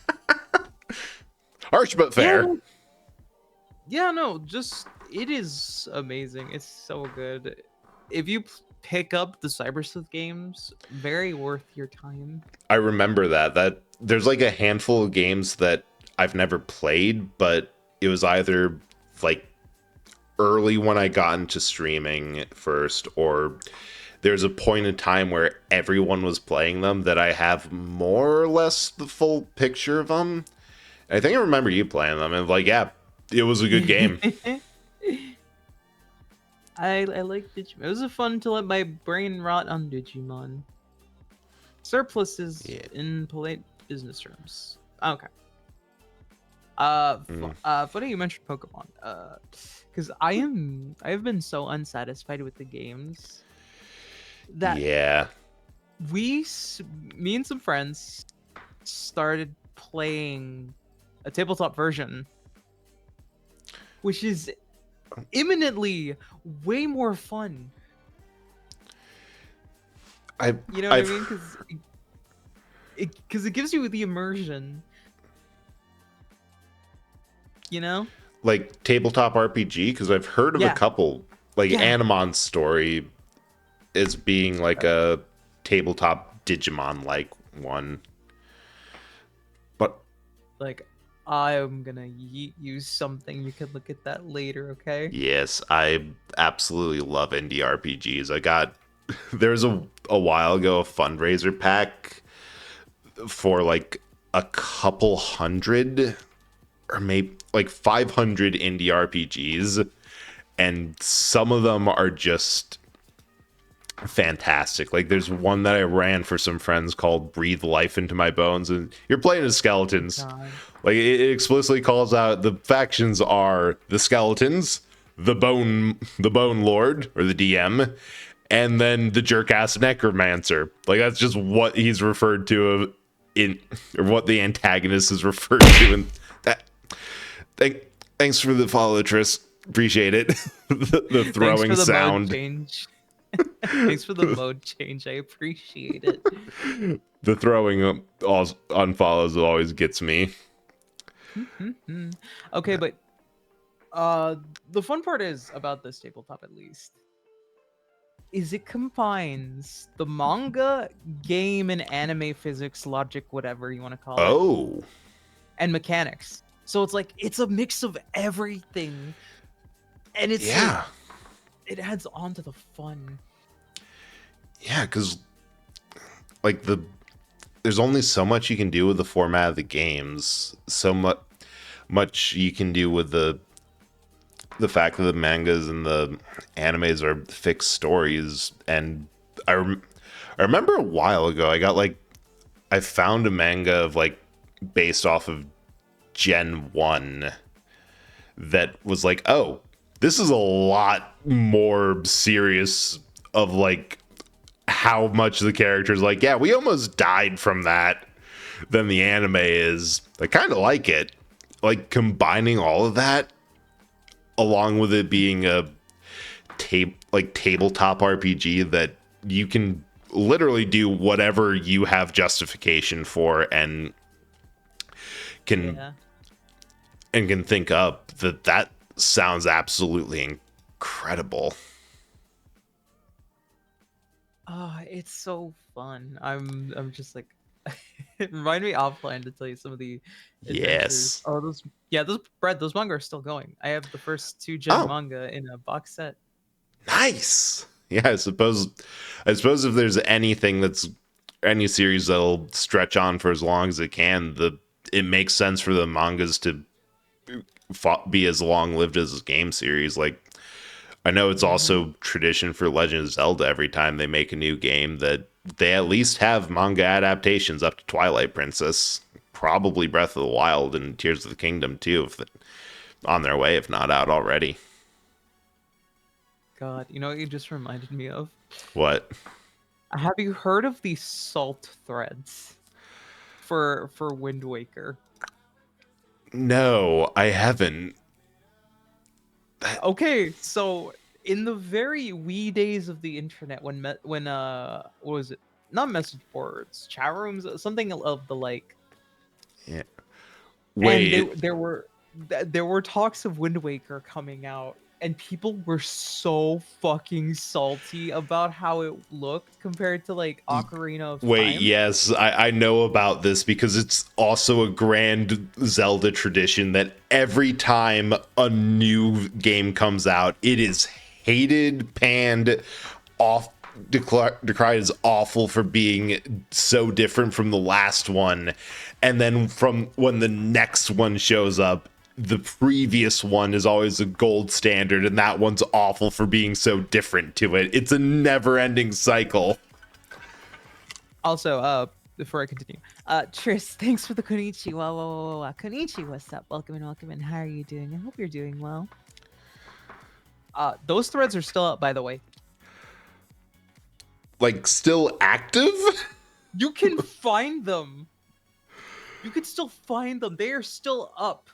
Speaker 1: Harsh but fair.
Speaker 2: Yeah, no, just it is amazing. It's so good. If you pick up the Cybersleuth games, very worth your time.
Speaker 1: I remember that there's like a handful of games that I've never played, but it was either like early when I got into streaming first, or there's a point in time where everyone was playing them that I have more or less the full picture of them. I think I remember you playing them, and like, yeah, it was a good game.
Speaker 2: I like Digimon. It was fun to let my brain rot on Digimon. Surplus is
Speaker 1: Yeah.
Speaker 2: in polite business rooms. Okay. Funny you mentioned Pokemon. Because I've been so unsatisfied with the games that
Speaker 1: Yeah.
Speaker 2: me and some friends started playing a tabletop version, which is imminently way more fun. You know what I mean? Because it gives you the immersion. You know?
Speaker 1: Like tabletop RPG, because I've heard of a
Speaker 2: Yeah.
Speaker 1: couple, like
Speaker 2: Yeah.
Speaker 1: Animon's story is being like a tabletop Digimon like one. But
Speaker 2: Like, I'm gonna yeet you something. You can look at that later, okay?
Speaker 1: yes, I absolutely love indie RPGs. I got there was a while ago a fundraiser pack for like a couple hundred or maybe like 500 indie RPGs, and some of them are just fantastic. Like there's one that I ran for some friends called Breathe Life Into My Bones, and you're playing as skeletons.
Speaker 2: God.
Speaker 1: Like it explicitly calls out the factions are the skeletons, the bone lord or the DM, and then the jerk ass necromancer. Like that's just what he's referred to in, or what the antagonist is referred to in that. Thanks for the follow, Tris. Appreciate it. the throwing
Speaker 2: Thanks for the
Speaker 1: sound.
Speaker 2: mode change. Thanks for the mode change. I appreciate it.
Speaker 1: The throwing unfollows always gets me.
Speaker 2: Okay, but the fun part is about this tabletop, at least, is it combines the manga, game, and anime physics, logic, whatever you want to call it,
Speaker 1: Oh,
Speaker 2: and mechanics. So it's like it's a mix of everything, and it's like,
Speaker 1: yeah.
Speaker 2: it adds on to the fun.
Speaker 1: Yeah, because like there's only so much you can do with the format of the games. So much you can do with the fact that the mangas and the animes are fixed stories. And I remember a while ago I found a manga of like based off of Gen 1 that was like, oh, this is a lot more serious of like how much the characters like, yeah, we almost died from that than the anime is. I kind of like it. Like combining all of that along with it being a tabletop RPG that you can literally do whatever you have justification for and can
Speaker 2: Yeah.
Speaker 1: can think up. That sounds absolutely incredible.
Speaker 2: It's so fun. I'm just like, remind me offline to tell you some of the adventures.
Speaker 1: Yes.
Speaker 2: Oh, those manga are still going. I have the first 2 gen
Speaker 1: Oh.
Speaker 2: manga in a box set.
Speaker 1: Nice. Yeah, I suppose if there's anything that's any series that'll stretch on for as long as it can, it makes sense for the mangas to be as long lived as a game series. Like I know it's also tradition for Legend of Zelda every time they make a new game that they at least have manga adaptations up to Twilight Princess, probably Breath of the Wild and Tears of the Kingdom too, if on their way, if not out already.
Speaker 2: God, you know what you just reminded me of?
Speaker 1: What?
Speaker 2: Have you heard of the salt threads for Wind Waker?
Speaker 1: No, I haven't.
Speaker 2: Okay, so in the very wee days of the internet, when what was it? Not message boards, chat rooms, something of the like.
Speaker 1: Yeah. Wait,
Speaker 2: And there were talks of Wind Waker coming out, and people were so fucking salty about how it looked compared to like Ocarina of
Speaker 1: wait,
Speaker 2: Time.
Speaker 1: yes, I know about this because it's also a grand Zelda tradition that every time a new game comes out, it is hated, panned, decried as awful for being so different from the last one. And then from when the next one shows up, the previous one is always a gold standard, and that one's awful for being so different to it. It's a never-ending cycle.
Speaker 2: Also, before I continue, Tris, thanks for the konnichiwa. Konnichiwa, what's up? Welcome in. How are you doing? I hope you're doing well. Those threads are still up, by the way.
Speaker 1: Like, still active?
Speaker 2: You can find them. You can still find them. They are still up.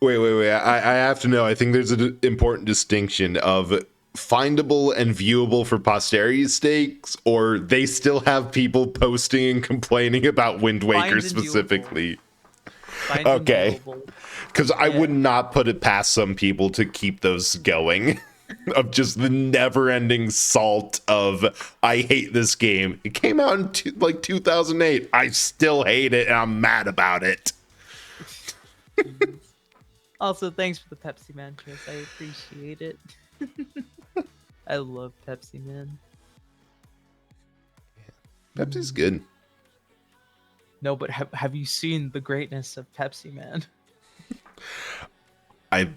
Speaker 1: Wait. I have to know. I think there's an important distinction of findable and viewable for posterity's stakes, or they still have people posting and complaining about Wind Waker
Speaker 2: Find and
Speaker 1: specifically.
Speaker 2: Find and
Speaker 1: Okay.
Speaker 2: viewable.
Speaker 1: Because I would not put it past some people to keep those going. Of just the never-ending salt of, I hate this game. It came out in 2008. I still hate it, and I'm mad about it.
Speaker 2: Also, thanks for the Pepsi Man, Tris. I appreciate it. I love Pepsi Man.
Speaker 1: Pepsi's good.
Speaker 2: No, but have you seen the greatness of Pepsi Man?
Speaker 1: I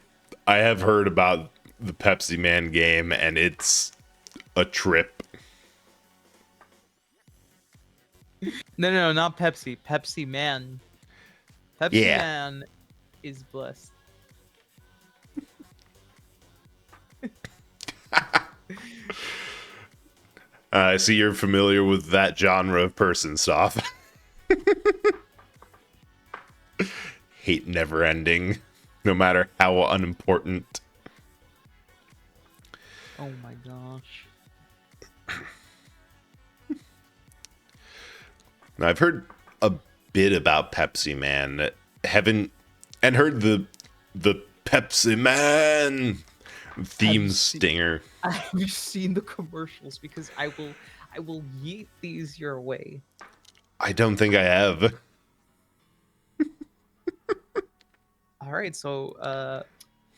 Speaker 1: have heard about the Pepsi Man game, and it's a trip.
Speaker 2: No, not Pepsi. Pepsi Man. Pepsi
Speaker 1: Yeah.
Speaker 2: Man is blessed.
Speaker 1: I see you're familiar with that genre of person stuff. Hate never ending, no matter how unimportant.
Speaker 2: Oh my gosh.
Speaker 1: Now, I've heard a bit about Pepsi Man. Haven't and heard the Pepsi Man theme stinger.
Speaker 2: Have you seen the commercials? Because I will yeet these your way.
Speaker 1: I don't think I have.
Speaker 2: All right, so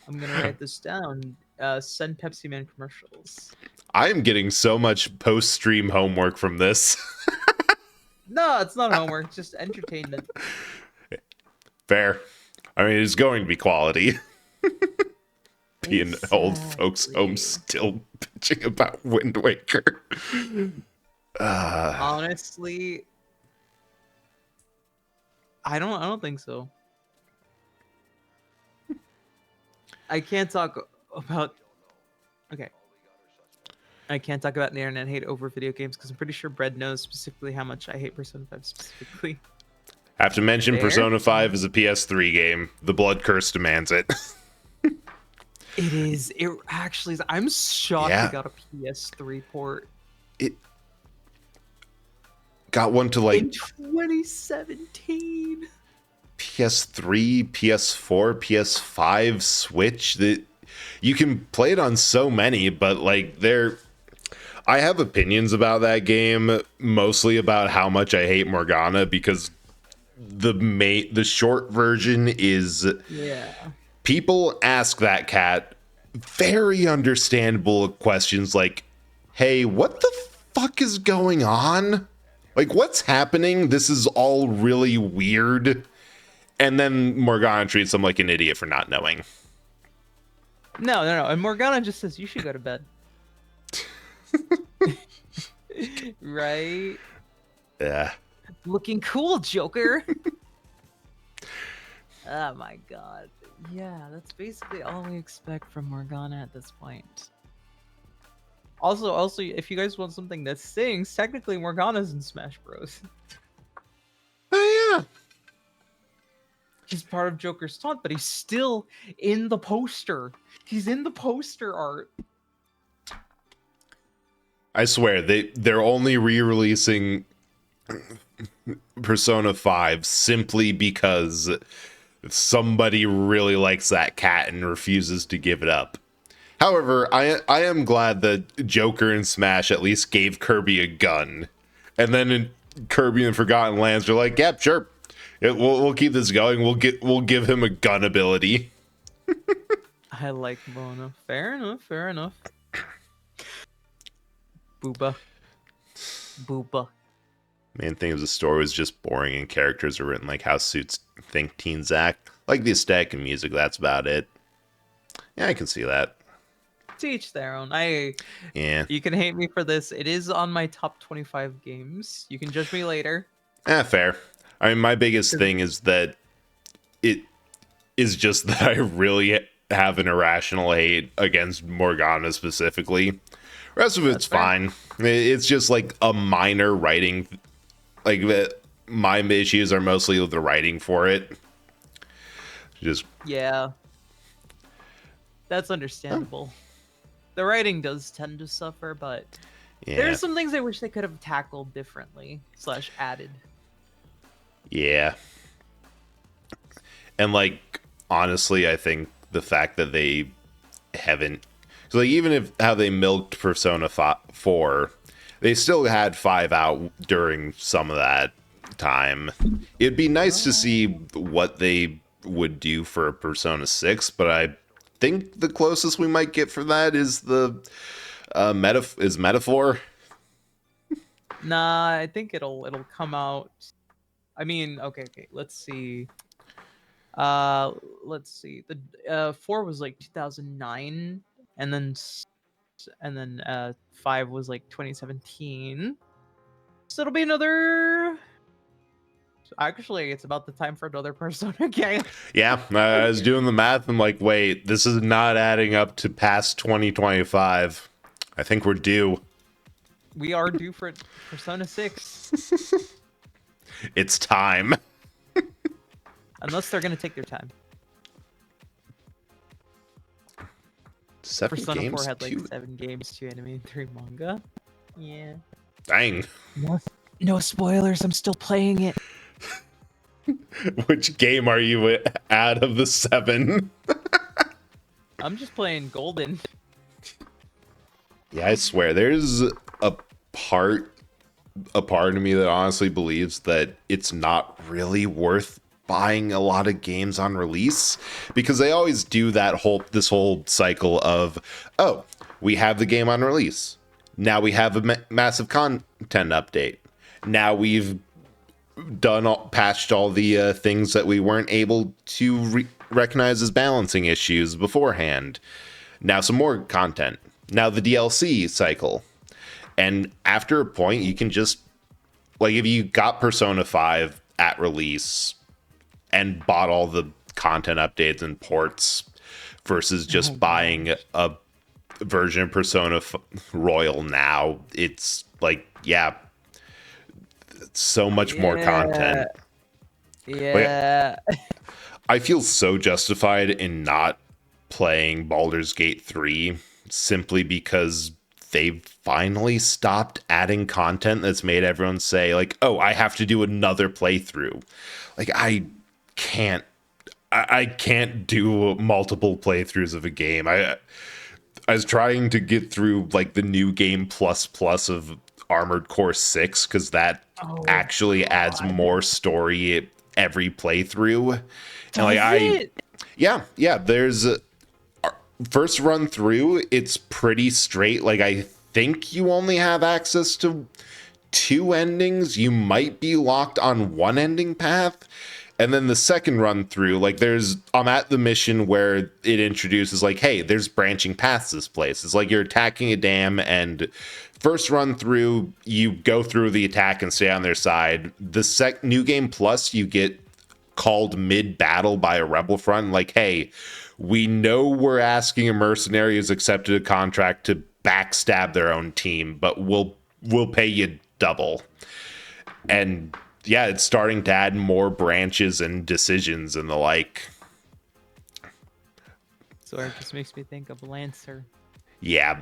Speaker 2: I'm gonna write this down. Send Pepsi Man commercials.
Speaker 1: I am getting so much post-stream homework from this.
Speaker 2: No, it's not homework, it's just entertainment.
Speaker 1: Fair. I mean, it's going to be quality. Being old folks home still bitching about Wind Waker.
Speaker 2: Honestly, I don't think so. I can't talk about. Okay. I can't talk about the internet hate over video games because I'm pretty sure Brett knows specifically how much I hate Persona 5 specifically.
Speaker 1: Have to mention
Speaker 2: Fair.
Speaker 1: Persona 5 is a PS3 game. The Blood Curse demands it.
Speaker 2: It is. It actually is. I'm shocked
Speaker 1: Yeah.
Speaker 2: it got a PS3 port
Speaker 1: It got one to like
Speaker 2: in 2017.
Speaker 1: PS3, PS4, PS5, Switch. You can play it on so many, but like I have opinions about that game, mostly about how much I hate Morgana, because the short version is
Speaker 2: Yeah.
Speaker 1: people ask that cat very understandable questions like, hey, what the fuck is going on? Like, what's happening? This is all really weird. And then Morgana treats him like an idiot for not knowing.
Speaker 2: No. And Morgana just says, you should go to bed. Right?
Speaker 1: Yeah.
Speaker 2: Looking cool, Joker. Oh my god. Yeah, that's basically all we expect from Morgana at this point. Also, if you guys want something that sings, technically Morgana's in Smash Bros.
Speaker 1: Oh, yeah.
Speaker 2: He's part of Joker's taunt, but he's still in the poster. He's in the poster art.
Speaker 1: I swear, they're only re-releasing Persona 5 simply because somebody really likes that cat and refuses to give it up. However, I am glad that Joker and Smash at least gave Kirby a gun. And then in Kirby and Forgotten Lands are like, yep, sure. We'll keep this going. We'll give him a gun ability.
Speaker 2: I like Mona. Fair enough. Fair enough. Booba. Booba.
Speaker 1: Main thing is the story was just boring and characters are written like how suits think teens act. Like the aesthetic and music, that's about it. Yeah, I can see that.
Speaker 2: To each their own.
Speaker 1: Yeah.
Speaker 2: You can hate me for this. It is on my top 25 games. You can judge me later.
Speaker 1: Fair. I mean, my biggest thing is that it is just that I really have an irrational hate against Morgana specifically. Rest of it's fine. It's just like a minor writing. Like, my issues are mostly with the writing for it. Just
Speaker 2: Yeah. That's understandable. The writing does tend to suffer, but
Speaker 1: yeah,
Speaker 2: there's some things I wish they could have tackled differently / added.
Speaker 1: yeah. And like, honestly, I think the fact that they haven't, so like, even if how they milked Persona 4, they still had 5 out during some of that time. It'd be nice to see what they would do for Persona 6, but I think the closest we might get for that is the Metaphor.
Speaker 2: Nah, I think it'll come out. I mean, okay, let's see. Let's see. The 4 was like 2009, and then 5 was like 2017. So it'll be another. Actually, it's about the time for another Persona game.
Speaker 1: Yeah, I was doing the math. I'm like, wait, this is not adding up to past 2025. I think we're due.
Speaker 2: We are due for Persona 6.
Speaker 1: It's time.
Speaker 2: Unless they're gonna take their time.
Speaker 1: 7
Speaker 2: Persona
Speaker 1: games,
Speaker 2: 4 had like
Speaker 1: too?
Speaker 2: 7 games, 2 anime, and 3 manga. Yeah.
Speaker 1: Dang.
Speaker 2: No spoilers. I'm still playing it.
Speaker 1: Which game are you out of the 7?
Speaker 2: I'm just playing Golden.
Speaker 1: Yeah, I swear, there's a part of me that honestly believes that it's not really worth buying a lot of games on release, because they always do this whole cycle of, oh, we have the game on release, now we have a massive content update, now we've patched all the things that we weren't able to recognize as balancing issues beforehand, now some more content, now the DLC cycle. And after a point, you can just, like, if you got Persona 5 at release and bought all the content updates and ports versus just buying a version of Persona Royal now, it's like, yeah, so much more content.
Speaker 2: Yeah.
Speaker 1: I feel so justified in not playing Baldur's Gate 3 simply because they've finally stopped adding content that's made everyone say, like, oh, I have to do another playthrough. Like, I can't do multiple playthroughs of a game. I was trying to get through like the new game plus of Armored Core 6 because that actually adds more story every playthrough. And like yeah, there's first run through, it's pretty straight. Like, I think you only have access to 2 endings. You might be locked on one ending path. And then the second run through, like, I'm at the mission where it introduces, like, hey, there's branching paths this place. It's like you're attacking a dam, and first run through, you go through the attack and stay on their side. The new game plus, you get called mid-battle by a rebel front, like, hey, we know we're asking a mercenary who's accepted a contract to backstab their own team, but we'll pay you double. And yeah, it's starting to add more branches and decisions and the like.
Speaker 2: So it just makes me think of Lancer.
Speaker 1: Yeah,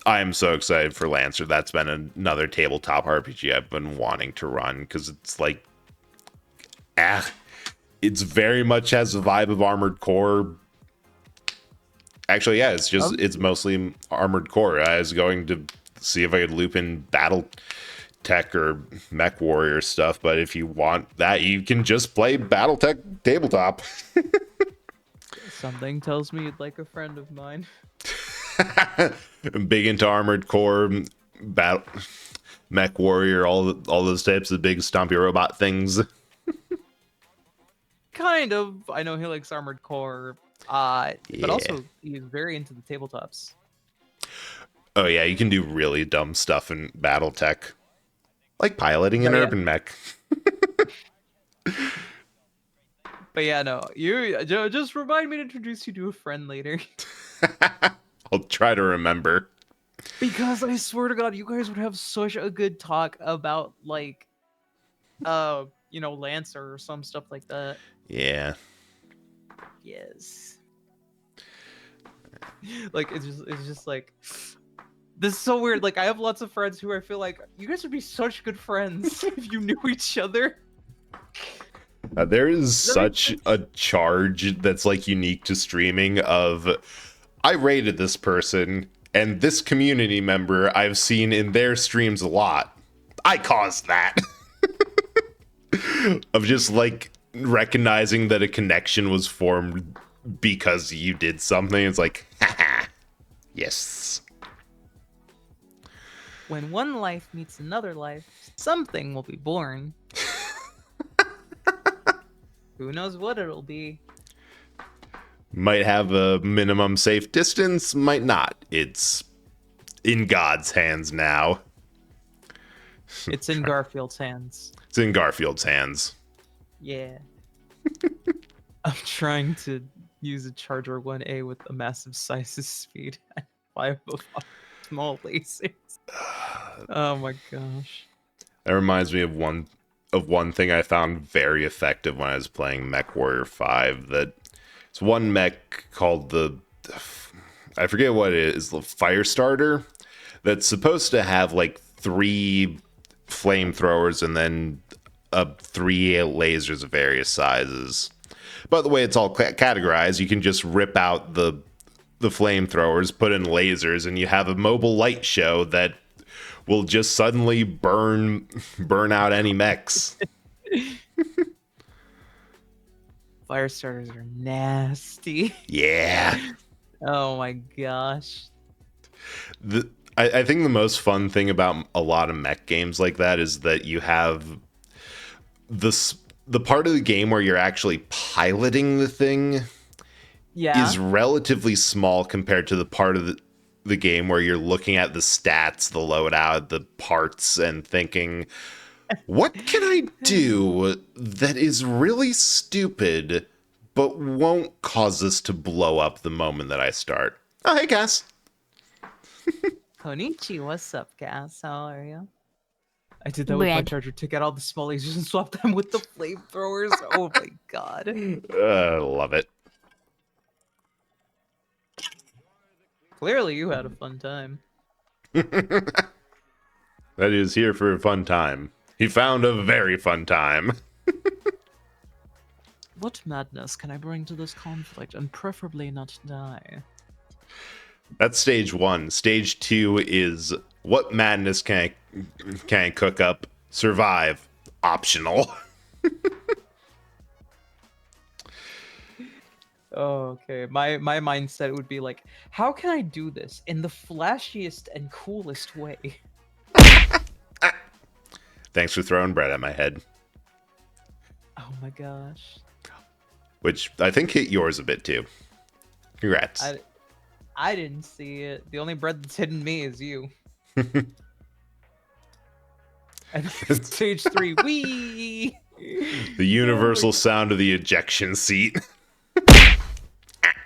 Speaker 1: I'm so excited for Lancer. That's been another tabletop RPG I've been wanting to run because it's like, it's very much has the vibe of Armored Core. Actually, yeah, it's mostly Armored Core. I was going to see if I could loop in Battle Tech or Mech Warrior stuff, but if you want that, you can just play Battle Tech tabletop.
Speaker 2: Something tells me you'd like a friend of mine.
Speaker 1: I'm big into Armored Core, Battle Mech Warrior, all those types of big stompy robot things.
Speaker 2: Kind of. I know he likes Armored Core, but
Speaker 1: Yeah.
Speaker 2: also he's very into the tabletops.
Speaker 1: Oh yeah, you can do really dumb stuff in Battle Tech, like piloting an
Speaker 2: Oh, yeah.
Speaker 1: urban mech.
Speaker 2: But yeah, no, you just remind me to introduce you to a friend later.
Speaker 1: I'll try to remember.
Speaker 2: Because I swear to God, you guys would have such a good talk about like, Lancer or some stuff like that.
Speaker 1: Yeah.
Speaker 2: Yes. Like it's just like this is so weird. Like I have lots of friends who I feel like you guys would be such good friends if you knew each other.
Speaker 1: There is such a charge that's like unique to streaming of I rated this person and this community member I've seen in their streams a lot. I caused that. Of just like recognizing that a connection was formed because you did something. It's like, haha, yes.
Speaker 2: When one life meets another life, something will be born. Who knows what it'll be?
Speaker 1: Might have a minimum safe distance, might not. It's in God's hands now.
Speaker 2: It's in Garfield's hands.
Speaker 1: It's in Garfield's hands.
Speaker 2: Yeah. I'm trying to use a Charger 1A with a massive Sisis speed and 5 of small lasers. Oh my gosh.
Speaker 1: That reminds me of one thing I found very effective when I was playing Mech Warrior 5. That it's one mech called I forget what it is, the Firestarter, that's supposed to have like 3 flamethrowers and then 3 lasers of various sizes. But the way it's all categorized, you can just rip out the flamethrowers, put in lasers, and you have a mobile light show that will just suddenly burn out any mechs.
Speaker 2: Fire starters are nasty.
Speaker 1: Yeah.
Speaker 2: Oh my gosh.
Speaker 1: I think the most fun thing about a lot of mech games like that is that you have the part of the game where you're actually piloting the thing
Speaker 2: Yeah.
Speaker 1: is relatively small compared to the part of the game where you're looking at the stats, the loadout, the parts, and thinking, what can I do that is really stupid but won't cause this to blow up the moment that I start? Oh, hey, Cass.
Speaker 2: Konichi, what's up, Cass? How are you? I did that with my
Speaker 4: Bread.
Speaker 2: Charger. Took out all the small lasers and swapped them with the flamethrowers. Oh my god.
Speaker 1: Love it.
Speaker 2: Clearly, you had a fun time.
Speaker 1: That is here for a fun time. He found a very fun time.
Speaker 2: What madness can I bring to this conflict and preferably not die?
Speaker 1: That's stage 1. Stage 2 is what madness can I cook up? Survive. Optional.
Speaker 2: Oh, okay. My mindset would be like, how can I do this in the flashiest and coolest way?
Speaker 1: Thanks for throwing bread at my head.
Speaker 2: Oh my gosh.
Speaker 1: Which I think hit yours a bit too. Congrats.
Speaker 2: I didn't see it. The only bread that's hidden me is you. And stage 3, wee!
Speaker 1: The universal sound of the ejection seat.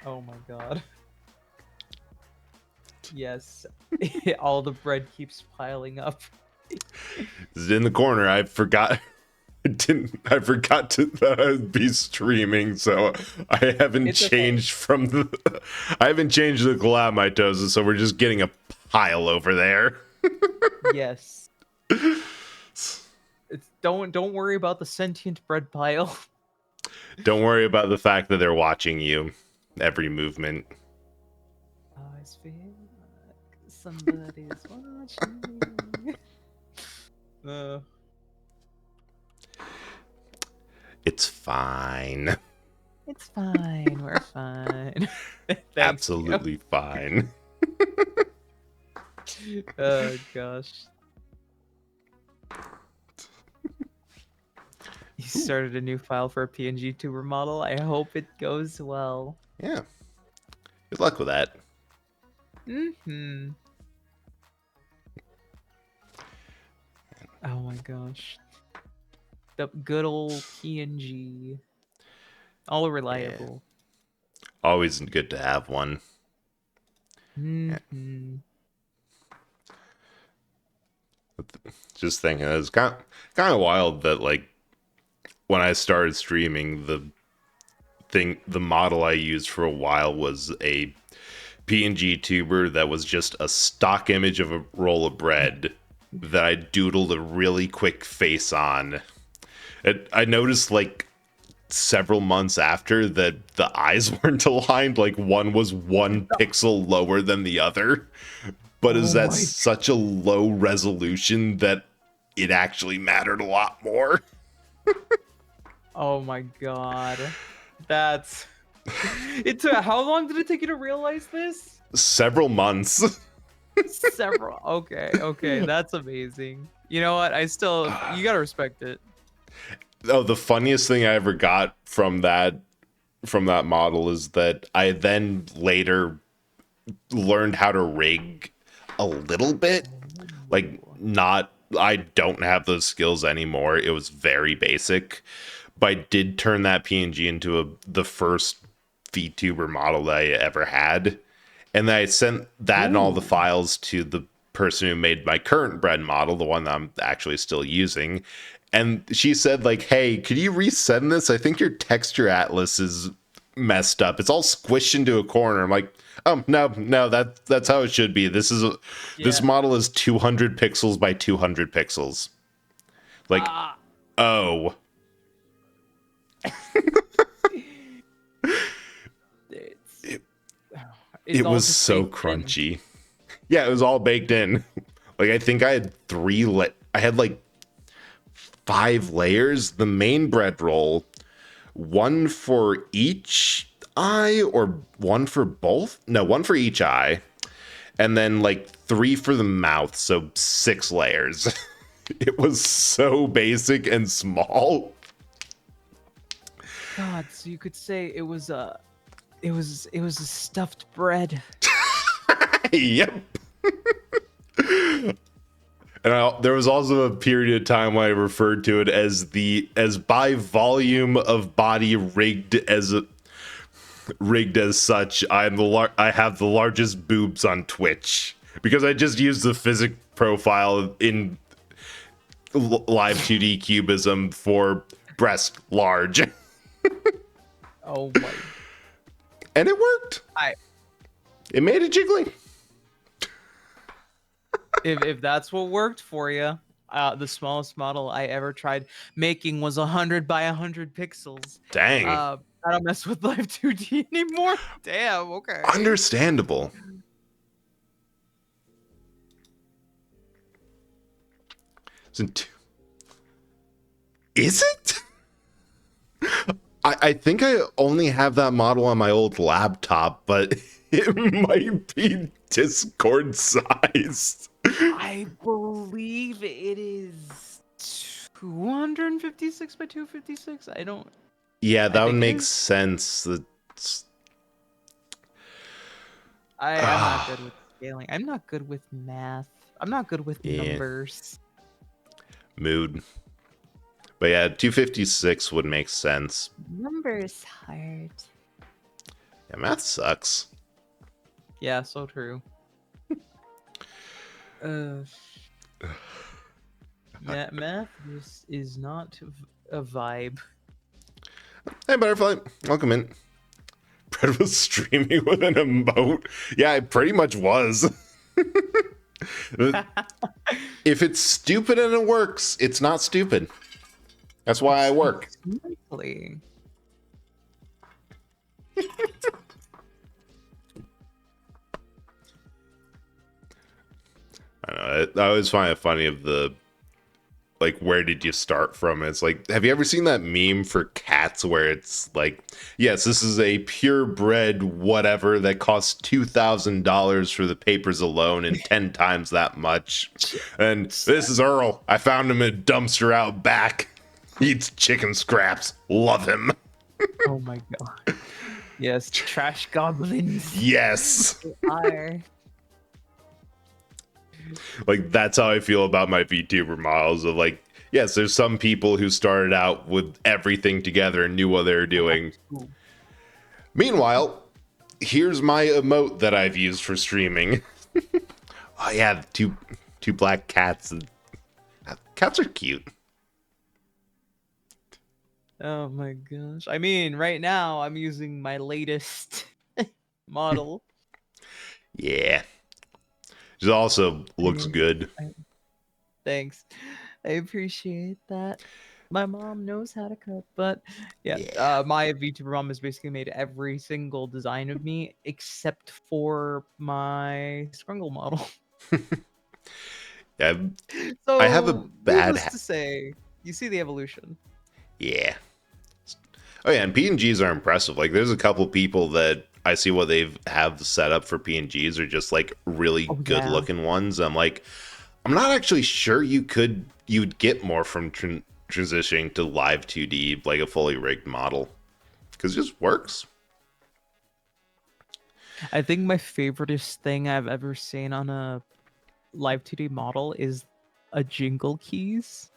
Speaker 2: Oh my god. Yes. All the bread keeps piling up.
Speaker 1: This is in the corner. I forgot I forgot to that I'd be streaming, so I haven't
Speaker 2: It's okay.
Speaker 1: changed from the. I haven't changed the collab mitosis, so we're just getting a pile over there.
Speaker 2: Yes. It's don't worry about the sentient bread pile.
Speaker 1: Don't worry about the fact that they're watching you, every movement.
Speaker 2: I always feel like somebody's watching me.
Speaker 1: It's fine.
Speaker 2: It's fine. We're fine. Thank you.
Speaker 1: Absolutely fine.
Speaker 2: Oh gosh. You started a new file for a PNG tuber model. I hope it goes well.
Speaker 1: Yeah. Good luck with that.
Speaker 2: Mm-hmm. Oh my gosh. The good old PNG. All reliable.
Speaker 1: Always good to have one.
Speaker 2: Mm-hmm.
Speaker 1: Just thinking, it's kind of wild that like when I started streaming, the model I used for a while was a PNG tuber that was just a stock image of a roll of bread that I doodled a really quick face on. I noticed like several months after that the eyes weren't aligned, like one was 1 pixel lower than the other. But is
Speaker 2: Oh
Speaker 1: that
Speaker 2: my-
Speaker 1: such a low resolution that it actually mattered a lot more?
Speaker 2: Oh my god. That's it took how long did it take you to realize this?
Speaker 1: Several months.
Speaker 2: Several. Okay, that's amazing. You know what? I still you gotta respect it.
Speaker 1: Oh, the funniest thing I ever got from that model is that I then later learned how to rig a little bit. Like not I don't have those skills anymore. It was very basic. But I did turn that PNG into the first VTuber model that I ever had. And then I sent that and all the files to the person who made my current bread model, the one that I'm actually still using. And she said, like, hey, could you resend this? I think your texture atlas is messed up. It's all squished into a corner. I'm like, oh no, that's how it should be. This
Speaker 2: Yeah.
Speaker 1: model is 200 pixels by 200 pixels. Like,
Speaker 2: Ah,
Speaker 1: oh.
Speaker 2: it's,
Speaker 1: It-
Speaker 2: it's
Speaker 1: It
Speaker 2: all
Speaker 1: was
Speaker 2: just
Speaker 1: so
Speaker 2: baked in.
Speaker 1: crunchy. Yeah, it was all baked in. Like I think I had I had like 5 layers. The main bread roll, one for each eye or one for both? No, one for each eye. And then like 3 for the mouth, so 6 layers. It was so basic and small.
Speaker 2: God, so you could say it was a stuffed bread.
Speaker 1: Yep. And there was also a period of time when I referred to it as by volume of body rigged as such. I have the largest boobs on Twitch because I just used the physics profile in live 2D cubism for breast large,
Speaker 2: Oh my.
Speaker 1: and it worked. It made it jiggly.
Speaker 2: If that's what worked for you, the smallest model I ever tried making was 100 by 100 pixels.
Speaker 1: Dang.
Speaker 2: I don't mess with Live 2D anymore. Damn. Okay.
Speaker 1: Understandable. Is it? I think I only have that model on my old laptop, but it might be Discord sized.
Speaker 2: I believe it is 256 by 256. I don't.
Speaker 1: Yeah, that would
Speaker 2: think it
Speaker 1: make
Speaker 2: is.
Speaker 1: sense.
Speaker 2: I'm not good with scaling. I'm not good with math. I'm not good with
Speaker 1: Yeah.
Speaker 2: numbers.
Speaker 1: Mood. But yeah, 256 would make sense.
Speaker 2: Numbers hard.
Speaker 1: Yeah, math sucks.
Speaker 2: Yeah, so true. Math is not a vibe.
Speaker 1: Hey, Butterfly, welcome in. Brett was streaming with an emote. Yeah, it pretty much was. If it's stupid and it works, it's not stupid. That's why I work.
Speaker 2: Exactly.
Speaker 1: I know. I always find it funny of the, like, where did you start from? It's like, have you ever seen that meme for cats where it's like, yes, this is a purebred whatever that costs $2,000 for the papers alone and 10 times that much. And this is Earl. I found him in a dumpster out back. He eats chicken scraps. Love him.
Speaker 2: Oh my god. Yes, trash goblins
Speaker 1: Yes.
Speaker 2: are.
Speaker 1: Like, that's how I feel about my VTuber models of like, yes, there's some people who started out with everything together and knew what they were doing. Meanwhile, here's my emote that I've used for streaming. Oh yeah, two black cats. Cats are cute.
Speaker 2: Oh my gosh. I mean, right now I'm using my latest model.
Speaker 1: Yeah. It also looks good.
Speaker 2: Thanks. I appreciate that. My mom knows how to cook, but yeah,
Speaker 1: Yeah.
Speaker 2: my VTuber mom has basically made every single design of me except for my Scrungle model.
Speaker 1: Yeah,
Speaker 2: So
Speaker 1: I have a bad
Speaker 2: needless to say, you see the evolution.
Speaker 1: yeah. Oh yeah, and PNGs are impressive. Like, there's a couple people that I see what they've have set up for PNGs are just like really
Speaker 2: Oh,
Speaker 1: good
Speaker 2: yeah.
Speaker 1: looking ones. I'm like, I'm not actually sure you'd get more from transitioning to live 2D like a fully rigged model because it just works.
Speaker 2: I think my favoriteest thing I've ever seen on a live 2D model is a jingle keys.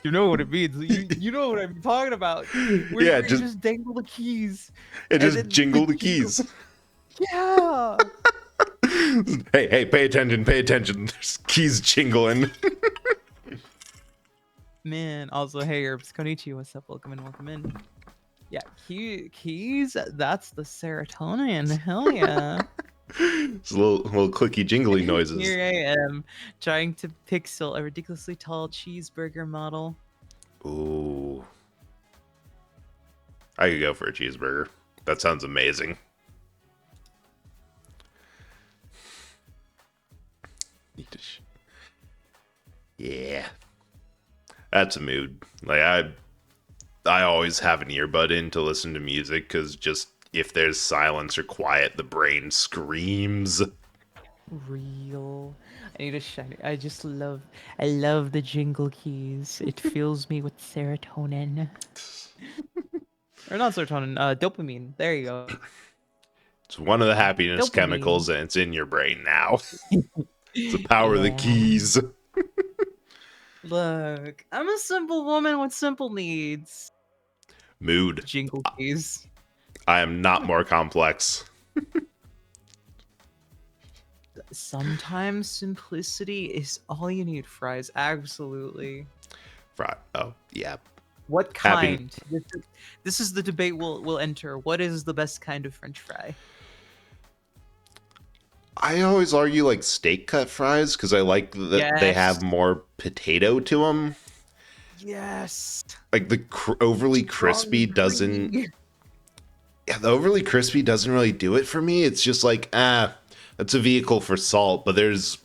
Speaker 2: You know what it means. You know what I'm talking about. Where
Speaker 1: Yeah,
Speaker 2: you just dangle the keys.
Speaker 1: It
Speaker 2: and
Speaker 1: just
Speaker 2: then
Speaker 1: jingle the keys.
Speaker 2: Yeah.
Speaker 1: Hey, pay attention, pay attention. There's keys jingling.
Speaker 2: Man, also, hey, Herbs, konnichiwa, what's up? Welcome in, welcome in. Yeah, keys, that's the serotonin. Hell yeah.
Speaker 1: It's little clicky jingly noises.
Speaker 2: Here I am, trying to pixel a ridiculously tall cheeseburger model.
Speaker 1: Ooh. I could go for a cheeseburger. That sounds amazing. Yeah. That's a mood. Like, I always have an earbud in to listen to music because just if there's silence or quiet, the brain screams.
Speaker 2: Real. I need a shiny. I love the jingle keys. It fills me with serotonin. Or not serotonin, dopamine. There you go.
Speaker 1: It's one of the happiness
Speaker 2: Dopamine.
Speaker 1: chemicals, and it's in your brain now. It's the power of the
Speaker 2: Yeah.
Speaker 1: keys.
Speaker 2: Look, I'm a simple woman with simple needs.
Speaker 1: Mood.
Speaker 2: Jingle keys.
Speaker 1: I am not more complex.
Speaker 2: Sometimes simplicity is all you need, Fries. Absolutely.
Speaker 1: Oh, yeah.
Speaker 2: What
Speaker 1: Happy-
Speaker 2: kind? This is the debate we'll enter. What is the best kind of French fry?
Speaker 1: I always argue like steak cut fries because I like that they
Speaker 2: Yes.
Speaker 1: have more potato to them.
Speaker 2: Yes.
Speaker 1: Like the overly crispy doesn't. Yeah, the overly crispy doesn't really do it for me. It's just like, that's a vehicle for salt, but there's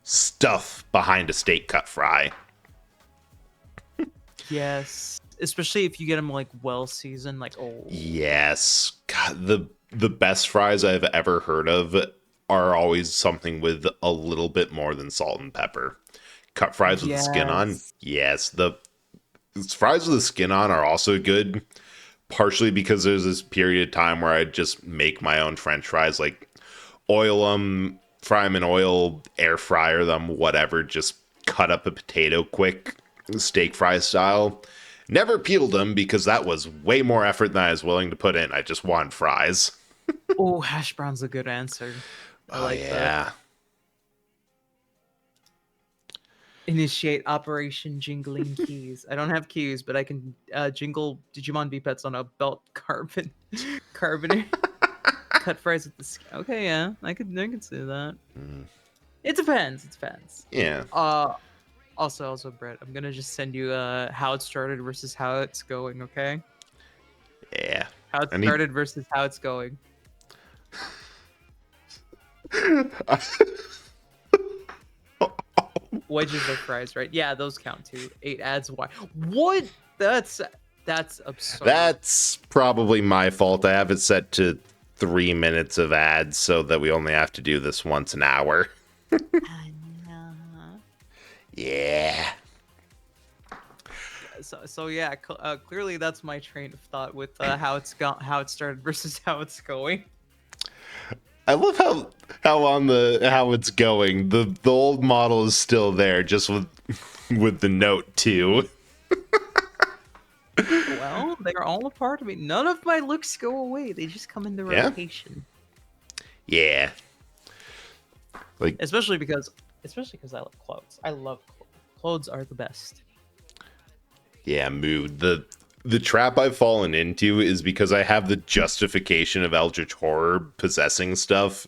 Speaker 1: stuff behind a steak cut fry.
Speaker 2: Yes. Especially if you get them like well seasoned, like
Speaker 1: Yes. God, the best fries I've ever heard of are always something with a little bit more than salt and pepper. Cut fries with the skin on. Yes, the fries with the skin on are also good. Partially because there's this period of time where I just make my own French fries, like oil them, fry them in oil, air fryer them, whatever. Just cut up a potato quick, steak fry style. Never peeled them because that was way more effort than I was willing to put in. I just want fries.
Speaker 2: Oh, hash brown's a good answer. I like that. Initiate Operation Jingling Keys. I don't have keys, but I can jingle Digimon V-Pets on a belt carbon cut fries with the skin. Okay, yeah, I could see that. It depends. It depends.
Speaker 1: Yeah.
Speaker 2: Also, Brett, I'm gonna just send you how it started versus how it's going. Okay,
Speaker 1: Yeah.
Speaker 2: how it started versus how it's going. Wedges of fries, right? Yeah, those count too. 8 ads. Why? What? That's absurd.
Speaker 1: That's probably my fault. I have it set to 3 minutes of ads so that we only have to do this once an hour. Yeah.
Speaker 2: So yeah, clearly that's my train of thought with how it started versus how it's going.
Speaker 1: I love how it's going. The old model is still there, just with the note 2.
Speaker 2: Well, they're all a part of me. None of my looks go away. They just come into
Speaker 1: Yeah?
Speaker 2: rotation.
Speaker 1: Yeah. Like,
Speaker 2: Especially because I love clothes. I love clothes. Clothes are the best.
Speaker 1: yeah, mood. The trap I've fallen into is because I have the justification of Eldritch Horror possessing stuff.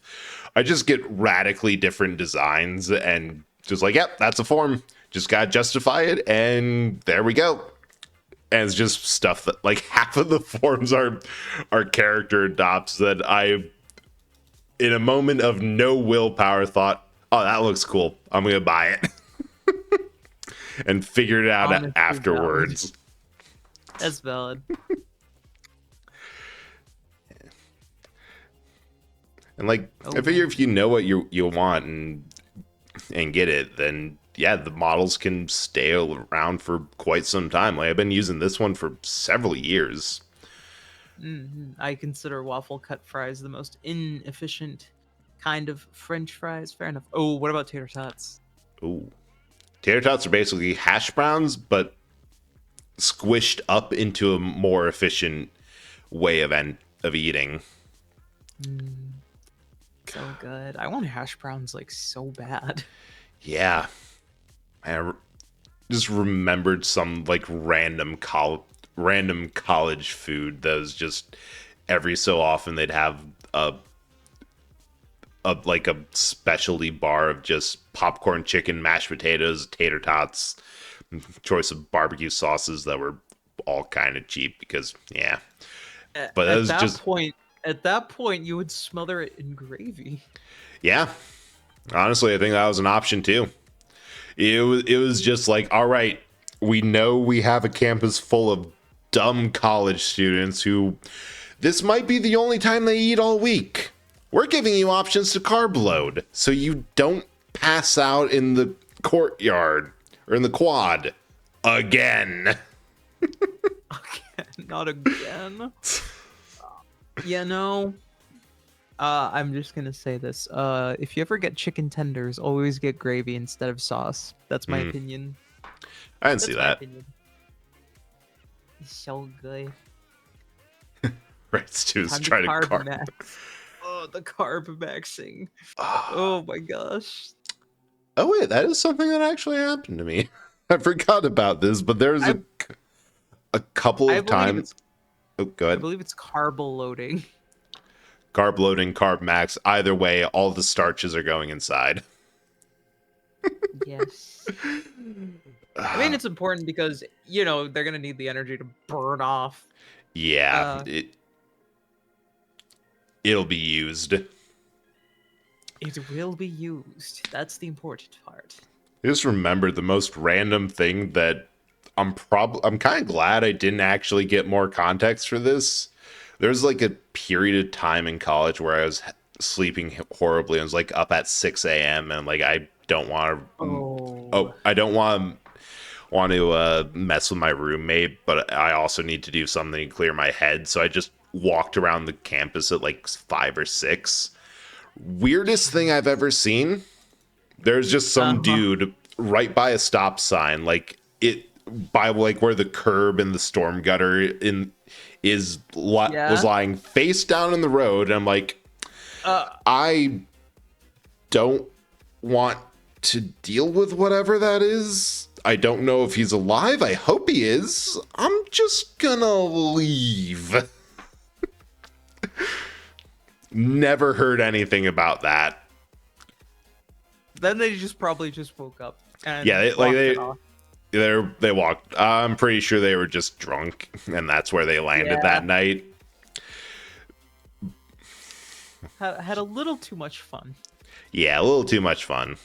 Speaker 1: I just get radically different designs and just like, yep, that's a form. Just gotta justify it, and there we go. And it's just stuff that like half of the forms are character adopts that I, in a moment of no willpower, thought, oh, that looks cool. I'm gonna buy it. And figured it out
Speaker 2: Honestly,
Speaker 1: afterwards.
Speaker 2: That's valid.
Speaker 1: And like, I figure if you know what you want and get it, then yeah, the models can stay around for quite some time. Like I've been using this one for several years.
Speaker 2: I consider waffle cut fries the most inefficient kind of French fries. Fair enough. Oh, what about tater tots?
Speaker 1: Ooh, tater tots are basically hash browns, but squished up into a more efficient way of eating.
Speaker 2: So good. I want hash browns like so bad.
Speaker 1: Yeah, I just remembered some like random college food that was just every so often they'd have a like a specialty bar of just popcorn, chicken, mashed potatoes, tater tots, choice of barbecue sauces that were all kind of cheap because yeah. But that was just
Speaker 2: At that point, you would smother it in gravy.
Speaker 1: yeah. Honestly, I think that was an option too. It was just like, all right, we know we have a campus full of dumb college students who this might be the only time they eat all week. We're giving you options to carb load so you don't pass out in the courtyard or in the quad again.
Speaker 2: Not again. You know, I'm just gonna say this. If you ever get chicken tenders, always get gravy instead of sauce. That's my opinion.
Speaker 1: I didn't see that.
Speaker 2: It's so good.
Speaker 1: Right, Stu's
Speaker 2: Time
Speaker 1: trying to carb.
Speaker 2: max. Oh, the carb maxing. Oh my gosh.
Speaker 1: Oh wait, that is something that actually happened to me. I forgot about this, but there's a couple of times. Oh, go
Speaker 2: I
Speaker 1: ahead.
Speaker 2: believe it's carb loading.
Speaker 1: Carb loading, carb max. Either way, all the starches are going inside.
Speaker 2: Yes. I mean, it's important because, you know, they're going to need the energy to burn off.
Speaker 1: Yeah, it'll be used.
Speaker 2: It will be used. That's the important part.
Speaker 1: I just remembered the most random thing that I'm kind of glad I didn't actually get more context for this. There's like a period of time in college where I was sleeping horribly. I was like up at 6 a.m. and like I don't want to. I don't want to mess with my roommate, but I also need to do something to clear my head. So I just walked around the campus at like 5 or 6. Weirdest thing I've ever seen. There's just some dude right by a stop sign, like it by like where the curb and the storm gutter was lying face down in the road. And I'm like, I don't want to deal with whatever that is. I don't know if he's alive. I hope he is. I'm just gonna leave. Never heard anything about that.
Speaker 2: Then they just probably just woke up. And
Speaker 1: Yeah,
Speaker 2: walked it off.
Speaker 1: they walked. I'm pretty sure they were just drunk, and that's where they landed
Speaker 2: Yeah.
Speaker 1: that night.
Speaker 2: Had a little too much fun.
Speaker 1: Yeah, a little too much fun.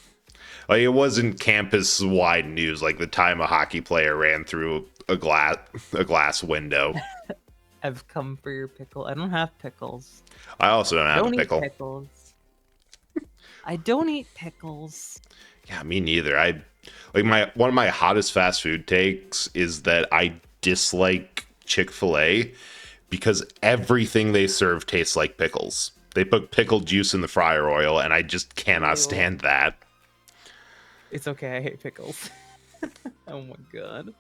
Speaker 1: Like, it wasn't campus-wide news like the time a hockey player ran through a glass window.
Speaker 2: I've come for your pickle. I don't have pickles.
Speaker 1: I also don't have
Speaker 2: Don't
Speaker 1: a pickle.
Speaker 2: eat pickles. I don't eat pickles.
Speaker 1: Yeah, me neither. One of my hottest fast food takes is that I dislike Chick-fil-A because everything they serve tastes like pickles. They put pickle juice in the fryer oil, and I just cannot
Speaker 2: Ew.
Speaker 1: stand that.
Speaker 2: It's okay. I hate pickles. Oh my god.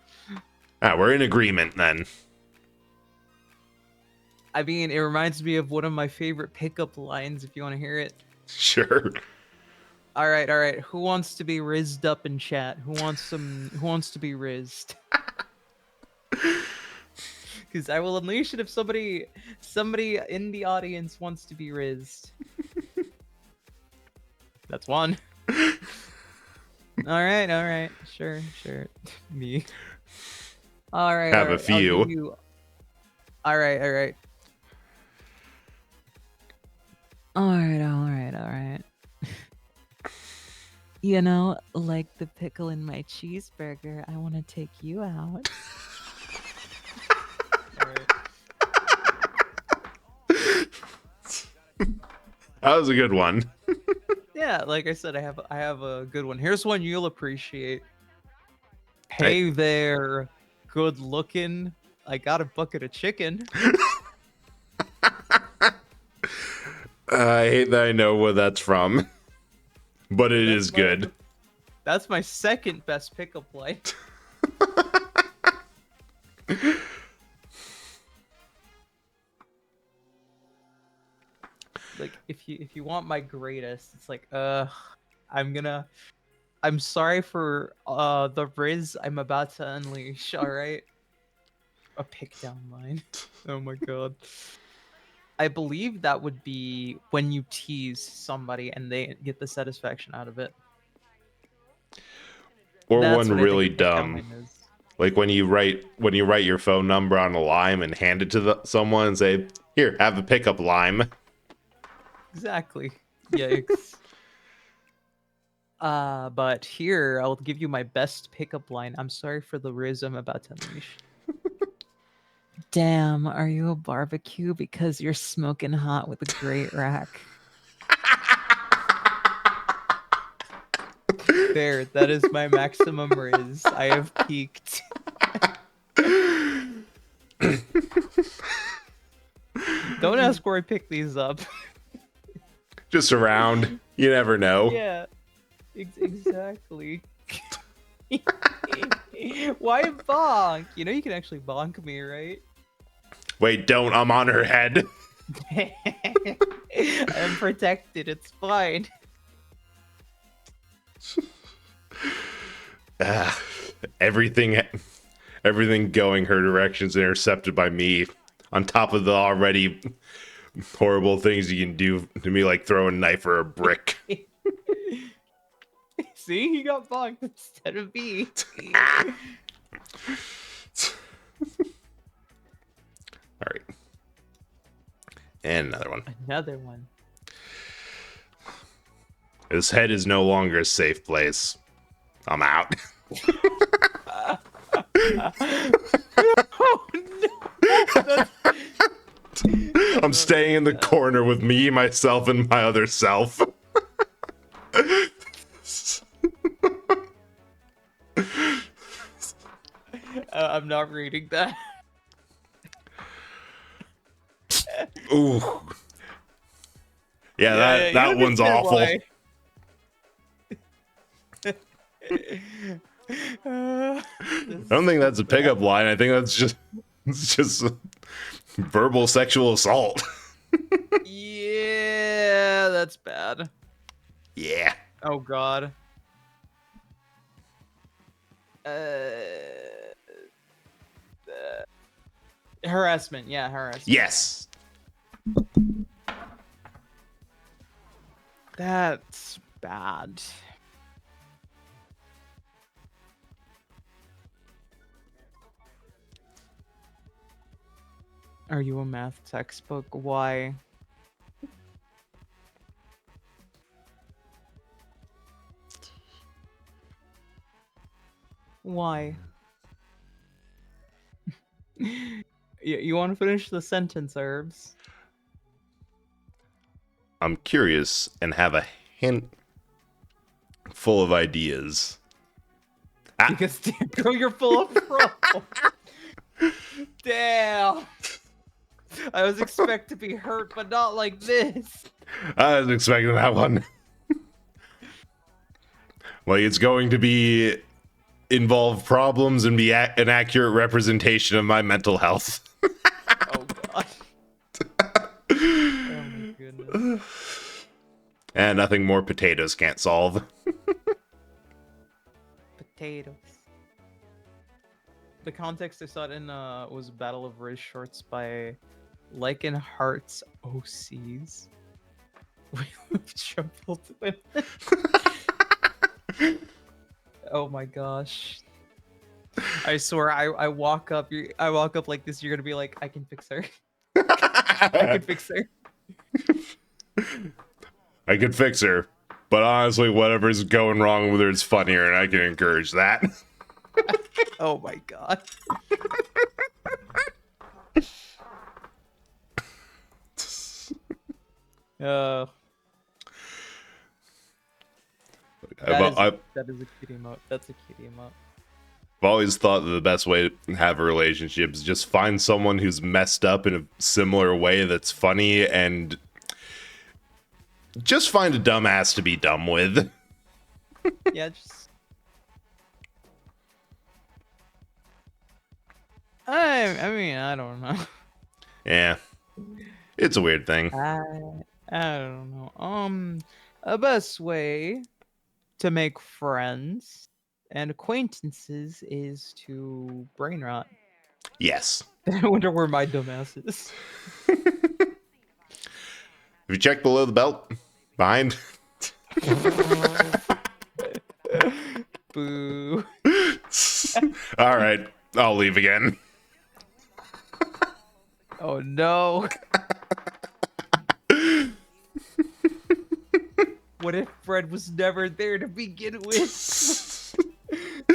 Speaker 1: We're in agreement then.
Speaker 2: I mean, it reminds me of one of my favorite pickup lines. If you want to hear it.
Speaker 1: Sure.
Speaker 2: All right, all right. Who wants to be rizzed up in chat? Who wants to be rizzed? Because I will unleash it if somebody in the audience wants to be rizzed. That's one. All right. Sure. Me. All right.
Speaker 1: Have
Speaker 2: all
Speaker 1: a
Speaker 2: right, I'll
Speaker 1: few.
Speaker 2: give you- All right. All right. You know, like the pickle in my cheeseburger, I want to take you out.
Speaker 1: That was a good one.
Speaker 2: Yeah, like I said, I have a good one. Here's one you'll appreciate. Hey there, good looking. I got a bucket of chicken.
Speaker 1: I hate that I know where that's from, but it is good.
Speaker 2: That's my second best pickup line. Like if you want my greatest, it's like I'm sorry for the Riz I'm about to unleash, alright? A pick down line. Oh my god. I believe that would be when you tease somebody and they get the satisfaction out of it.
Speaker 1: Or
Speaker 2: That's
Speaker 1: one
Speaker 2: what I think
Speaker 1: really
Speaker 2: a pick down
Speaker 1: dumb,
Speaker 2: line is.
Speaker 1: like when you write your phone number on a lime and hand it to someone and say, "Here, have a pickup lime."
Speaker 2: Exactly. Yikes. But here I'll give you my best pickup line. I'm sorry for the Riz I'm about to unleash. Damn, are you a barbecue because you're smoking hot with a great rack? There, that is my maximum Riz. I have peaked. Don't ask where I pick these up.
Speaker 1: Just around. You never know.
Speaker 2: Yeah, exactly. Why bonk? You know you can actually bonk me, right?
Speaker 1: Wait, don't. I'm on her head.
Speaker 2: I'm protected. It's fine.
Speaker 1: Everything going her direction's intercepted by me. On top of the already horrible things you can do to me, like throw a knife or a brick.
Speaker 2: See, he got bonked instead of me.
Speaker 1: All right. And another one.
Speaker 2: Another one.
Speaker 1: His head is no longer a safe place. I'm out.
Speaker 2: Oh no!
Speaker 1: I'm staying in the corner with me, myself, and my other self.
Speaker 2: I'm not reading that.
Speaker 1: Ooh. Yeah, that
Speaker 2: you
Speaker 1: one's
Speaker 2: understand
Speaker 1: awful.
Speaker 2: why.
Speaker 1: I don't think that's a pickup line. I think it's just verbal sexual assault.
Speaker 2: Yeah, that's bad.
Speaker 1: Yeah.
Speaker 2: Oh god. Harassment. Yeah, harassment.
Speaker 1: Yes.
Speaker 2: That's bad. Are you a math textbook? Why? Why? You want to finish the sentence, Herbs?
Speaker 1: I'm curious and have a hint full of ideas. Ah.
Speaker 2: Because damn, girl, you're full of trouble. Damn. I was expect to be hurt, but not like this.
Speaker 1: I was expecting that one. Like, it's going to be involve problems and be an accurate representation of my mental health.
Speaker 2: Oh god. Oh my goodness.
Speaker 1: And nothing more potatoes can't solve.
Speaker 2: Potatoes. The context I saw it in was Battle of Riz Shorts by Lycan Hearts OCs. With triple twin. Oh my gosh. I swear I walk up I walk up like this, you're gonna be like, I can fix her. I can fix her.
Speaker 1: I could fix her, but honestly, whatever's going wrong with her is funnier, and I can encourage that.
Speaker 2: Oh my god. Uh,
Speaker 1: I've
Speaker 2: that is a kitty emote. That's a kitty emote.
Speaker 1: always thought that the best way to have a relationship is just find someone who's messed up in a similar way that's funny, and just find a dumbass to be dumb with.
Speaker 2: Yeah, just. I mean, I don't know.
Speaker 1: Yeah, it's a weird thing.
Speaker 2: I don't know. A best way to make friends and acquaintances is to brain rot.
Speaker 1: Yes.
Speaker 2: I wonder where my dumbass is.
Speaker 1: Have you checked below the belt? Behind?
Speaker 2: Boo.
Speaker 1: All right, I'll leave again.
Speaker 2: Oh no. What if Fred was never there to begin with?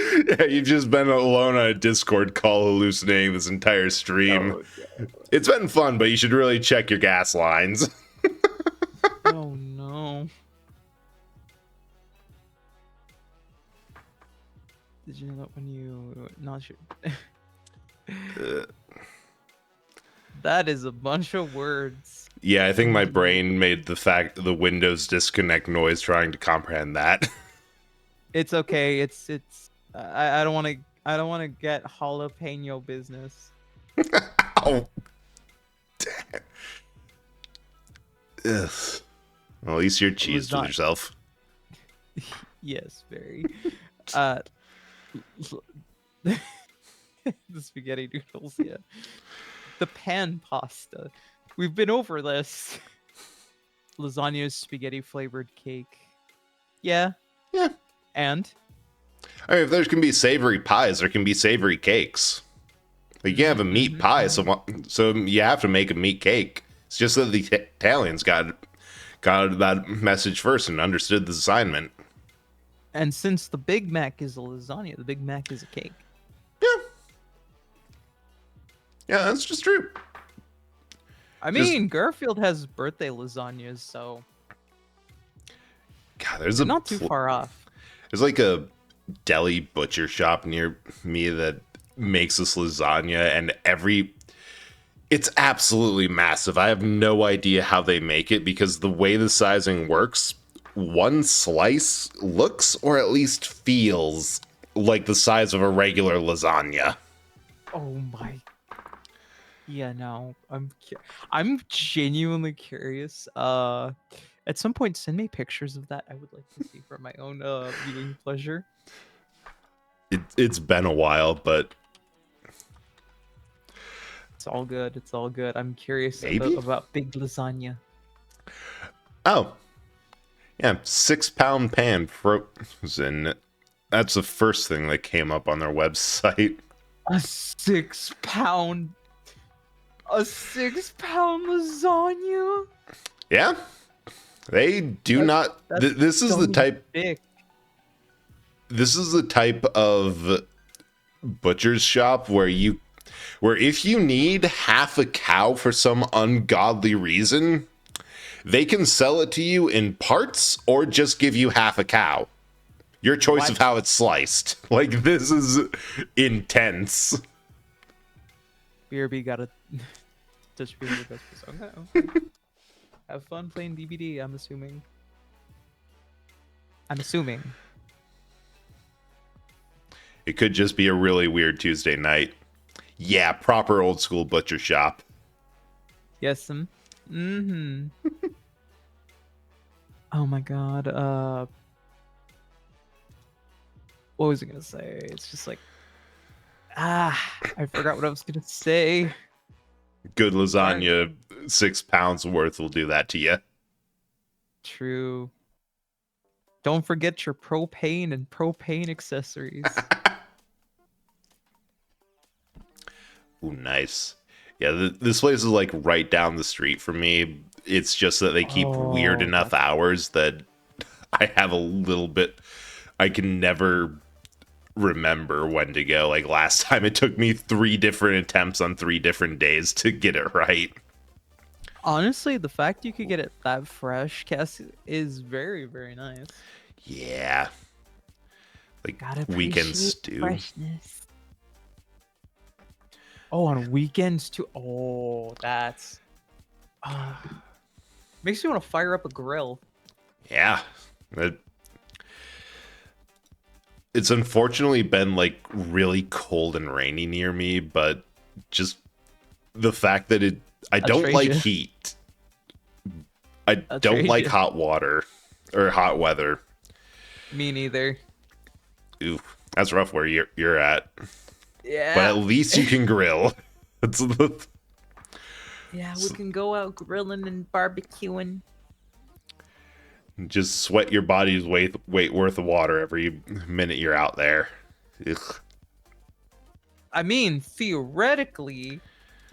Speaker 1: Yeah, you've just been alone on a Discord call hallucinating this entire stream.
Speaker 2: Oh, no.
Speaker 1: It's been fun, but you should really check your gas lines.
Speaker 2: Oh no. Did you know that when you not sure? That is a bunch of words.
Speaker 1: Yeah, I think my brain made the Windows disconnect noise trying to comprehend that.
Speaker 2: It's okay. I don't want to get jalapeno business.
Speaker 1: Oh. Damn. Ugh. Well, at least you're cheesed with
Speaker 2: not-
Speaker 1: yourself.
Speaker 2: Yes, very. The spaghetti noodles, yeah. The pan pasta. We've been over this. Lasagna is spaghetti flavored cake. Yeah.
Speaker 1: Yeah.
Speaker 2: And
Speaker 1: I mean, if there can be savory pies, there can be savory cakes. Like, you have a meat pie, so you have to make a meat cake. It's just that the Italians got that message first and understood the assignment.
Speaker 2: and since the Big Mac is a lasagna, the Big Mac is a cake.
Speaker 1: Yeah, that's just true.
Speaker 2: I
Speaker 1: Just-
Speaker 2: mean, Garfield has birthday lasagnas, so
Speaker 1: God, there's a
Speaker 2: not too far off.
Speaker 1: There's like a deli butcher shop near me that makes this lasagna, and it's absolutely massive. I have no idea how they make it, because the way the sizing works, one slice looks, or at least feels, like the size of a regular lasagna.
Speaker 2: Oh my. Yeah, no. I'm genuinely curious. At some point send me pictures of that. I would like to see for my own viewing pleasure.
Speaker 1: It's been a while, but
Speaker 2: It's all good. It's all good. I'm curious
Speaker 1: Maybe?
Speaker 2: about big lasagna.
Speaker 1: oh, yeah, 6 pound pan frozen. That's the first thing that came up on their website.
Speaker 2: A 6 pound, a 6 pound lasagna.
Speaker 1: Yeah, they do
Speaker 2: That's-
Speaker 1: not.
Speaker 2: that's
Speaker 1: This is
Speaker 2: so
Speaker 1: the type.
Speaker 2: big.
Speaker 1: This is the type of butcher's shop where if you need half a cow for some ungodly reason, they can sell it to you in parts or just give you half a cow. Your choice of
Speaker 2: What?
Speaker 1: how it's sliced. Like, this is intense.
Speaker 2: BRB got a distributor with us. Okay, okay. Have fun playing DBD. I'm assuming.
Speaker 1: It could just be a really weird Tuesday night. Yeah, proper old school butcher shop.
Speaker 2: Yes. Mm-hmm. Oh my god. What was I gonna say? It's just like, I forgot what I was gonna say.
Speaker 1: Good lasagna, 6 pounds worth will do that to you.
Speaker 2: True. Don't forget your propane and propane accessories.
Speaker 1: Ooh, nice. Yeah, this place is like right down the street from me. It's just that they keep weird
Speaker 2: Oh,
Speaker 1: enough hours that I have a little bit. I can never remember when to go. Like last time, it took me 3 different attempts on 3 different days to get it right.
Speaker 2: Honestly, the fact you could get it that fresh, Cass, is very, very nice.
Speaker 1: Yeah. Like
Speaker 2: Gotta
Speaker 1: weekend
Speaker 2: appreciate
Speaker 1: stew.
Speaker 2: freshness. Oh, on weekends too. Oh, that's makes me want to fire up a grill.
Speaker 1: Yeah. It's unfortunately been like really cold and rainy near me, but just the fact that I don't
Speaker 2: trade
Speaker 1: like
Speaker 2: you.
Speaker 1: heat. I
Speaker 2: I'll
Speaker 1: don't
Speaker 2: trade
Speaker 1: like
Speaker 2: you.
Speaker 1: hot water or hot weather.
Speaker 2: Me neither.
Speaker 1: Ooh, that's rough where you're at.
Speaker 2: Yeah.
Speaker 1: But at least you can grill. That's the
Speaker 2: Yeah, we can go out grilling and barbecuing.
Speaker 1: just sweat your body's weight worth of water every minute you're out there. Ugh.
Speaker 2: I mean, theoretically,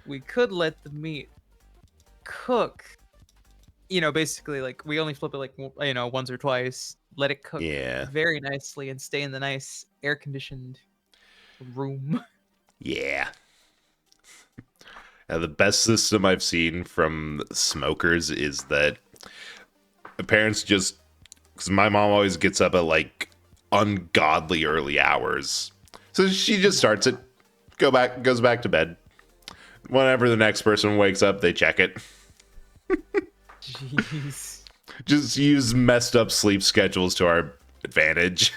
Speaker 2: we could let the meat cook. You know, basically, like we only flip it like once or twice. Let it cook
Speaker 1: Yeah.
Speaker 2: very nicely and stay in the nice air-conditioned room.
Speaker 1: Yeah. Now, the best system I've seen from smokers is that parents just, because my mom always gets up at like ungodly early hours, so she just starts it, goes back to bed. Whenever the next person wakes up, they check it.
Speaker 2: Jeez.
Speaker 1: Just use messed up sleep schedules to our advantage.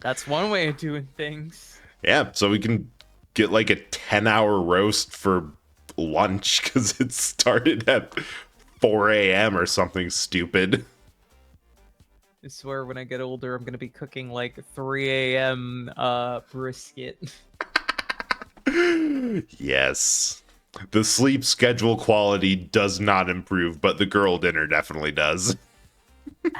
Speaker 2: That's one way of doing things.
Speaker 1: Yeah, so we can get like a 10-hour roast for lunch because it started at 4 a.m. or something stupid.
Speaker 2: I swear when I get older, I'm going to be cooking like 3 a.m. Brisket.
Speaker 1: Yes. The sleep schedule quality does not improve, but the girl dinner definitely does.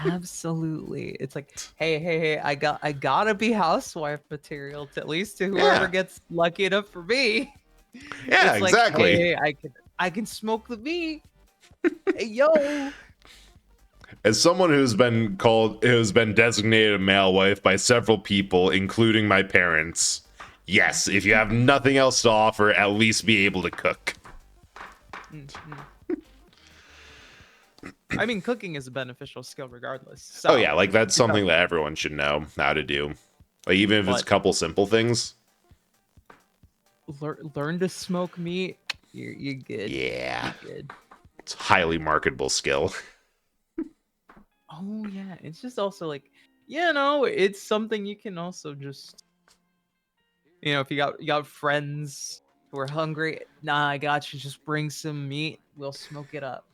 Speaker 2: Absolutely. It's like, hey, I gotta be housewife material to at least to whoever
Speaker 1: Yeah.
Speaker 2: gets lucky enough for me.
Speaker 1: Yeah,
Speaker 2: It's like,
Speaker 1: exactly.
Speaker 2: hey, I can smoke the meat. Hey, yo.
Speaker 1: As someone who's been designated a male wife by several people, including my parents, yes, if you have nothing else to offer, at least be able to cook.
Speaker 2: Mhm. I mean, cooking is a beneficial skill regardless.
Speaker 1: Oh
Speaker 2: So,
Speaker 1: yeah, like that's something that everyone should know how to do. Like even if it's a
Speaker 2: But-
Speaker 1: couple simple things.
Speaker 2: learn to smoke meat. You're good.
Speaker 1: Yeah.
Speaker 2: You're good.
Speaker 1: It's a highly marketable skill.
Speaker 2: Oh yeah, it's just also like, it's something you can also just, if you got friends who are hungry, nah, I got you. Just bring some meat. We'll smoke it up.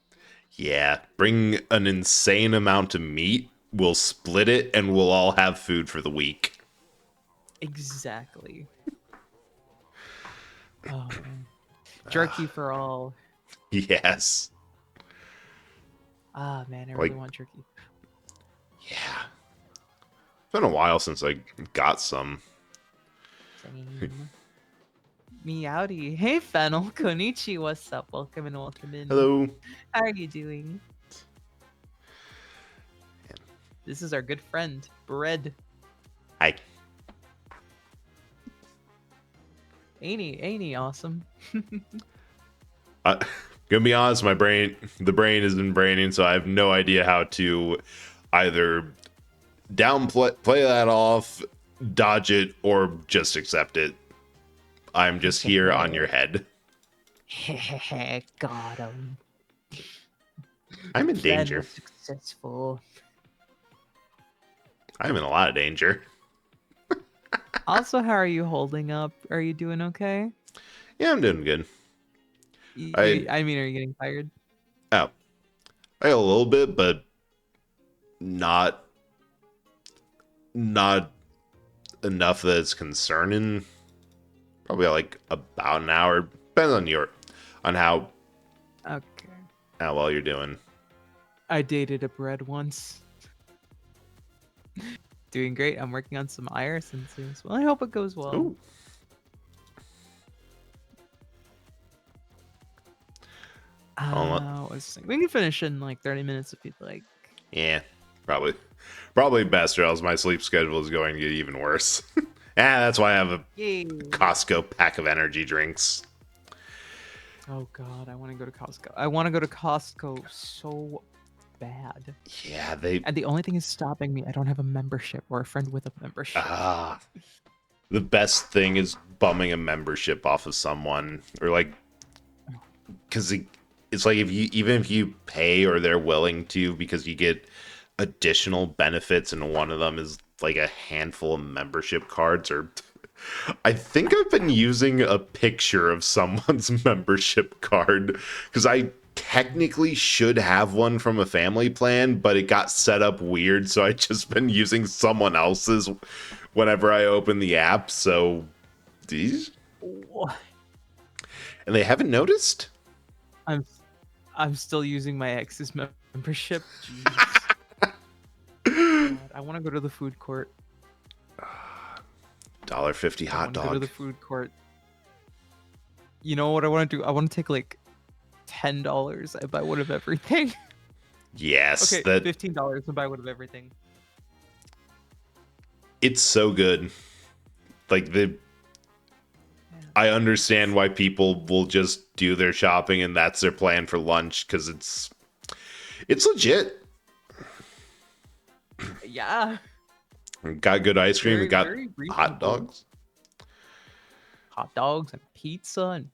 Speaker 1: Yeah, bring an insane amount of meat. We'll split it and we'll all have food for the week.
Speaker 2: Exactly. Oh man. Jerky for all.
Speaker 1: Yes.
Speaker 2: Ah man, I
Speaker 1: Like-
Speaker 2: really want jerky.
Speaker 1: Yeah. It's been a while since I got some.
Speaker 2: Same. Meowdy. Hey Fennel. Konichi, what's up? Welcome and welcome in.
Speaker 1: Hello.
Speaker 2: How are you doing? This is our good friend, Bread.
Speaker 1: Hi.
Speaker 2: Ain't he awesome?
Speaker 1: Gonna be honest, the brain has been braining, so I have no idea how to either play that off, dodge it, or just accept it. I'm just here on your head.
Speaker 2: Got him.
Speaker 1: I'm in
Speaker 2: Plan
Speaker 1: danger.
Speaker 2: was successful.
Speaker 1: I'm in a lot of danger.
Speaker 2: Also, how are you holding up? Are you doing okay?
Speaker 1: Yeah, I'm doing good.
Speaker 2: I mean, are you getting tired?
Speaker 1: Oh, I got a little bit, but not enough that it's concerning. Probably like about an hour. Depends on how
Speaker 2: Okay.
Speaker 1: well you're doing.
Speaker 2: I dated a Bread once. Doing great. I'm working on some IRS and things. Well, I hope it goes well.
Speaker 1: Ooh.
Speaker 2: We can finish in like 30 minutes if you'd like.
Speaker 1: Yeah, probably best, or else my sleep schedule is going to get even worse. That's why I have a
Speaker 2: Yay.
Speaker 1: Costco pack of energy drinks.
Speaker 2: Oh god, I want to go to Costco. I want to go to Costco so bad.
Speaker 1: Yeah, they
Speaker 2: And the only thing is stopping me, I don't have a membership or a friend with a membership.
Speaker 1: the best thing is bumming a membership off of someone, or like, because it's like even if you pay or they're willing to, because you get additional benefits, and one of them is like a handful of membership cards. Or I think I've been using a picture of someone's membership card, because I technically should have one from a family plan, but it got set up weird, so I just been using someone else's whenever I open the app. So these,
Speaker 2: What?
Speaker 1: and they haven't noticed.
Speaker 2: I'm still using my ex's membership. Jeez. God, I want to go to the food court.
Speaker 1: $1.50
Speaker 2: I
Speaker 1: hot
Speaker 2: want to go to
Speaker 1: dog.
Speaker 2: the food court. You know what I want to do? I want to take like $10. I buy one of everything.
Speaker 1: Yes,
Speaker 2: Okay,
Speaker 1: that
Speaker 2: $15 and buy one of everything.
Speaker 1: it's so good. Like I understand why people will just do their shopping and that's their plan for lunch, because it's legit.
Speaker 2: Yeah.
Speaker 1: Got good ice cream.
Speaker 2: Very,
Speaker 1: We got
Speaker 2: very
Speaker 1: hot
Speaker 2: reasonable.
Speaker 1: dogs.
Speaker 2: Hot dogs and pizza and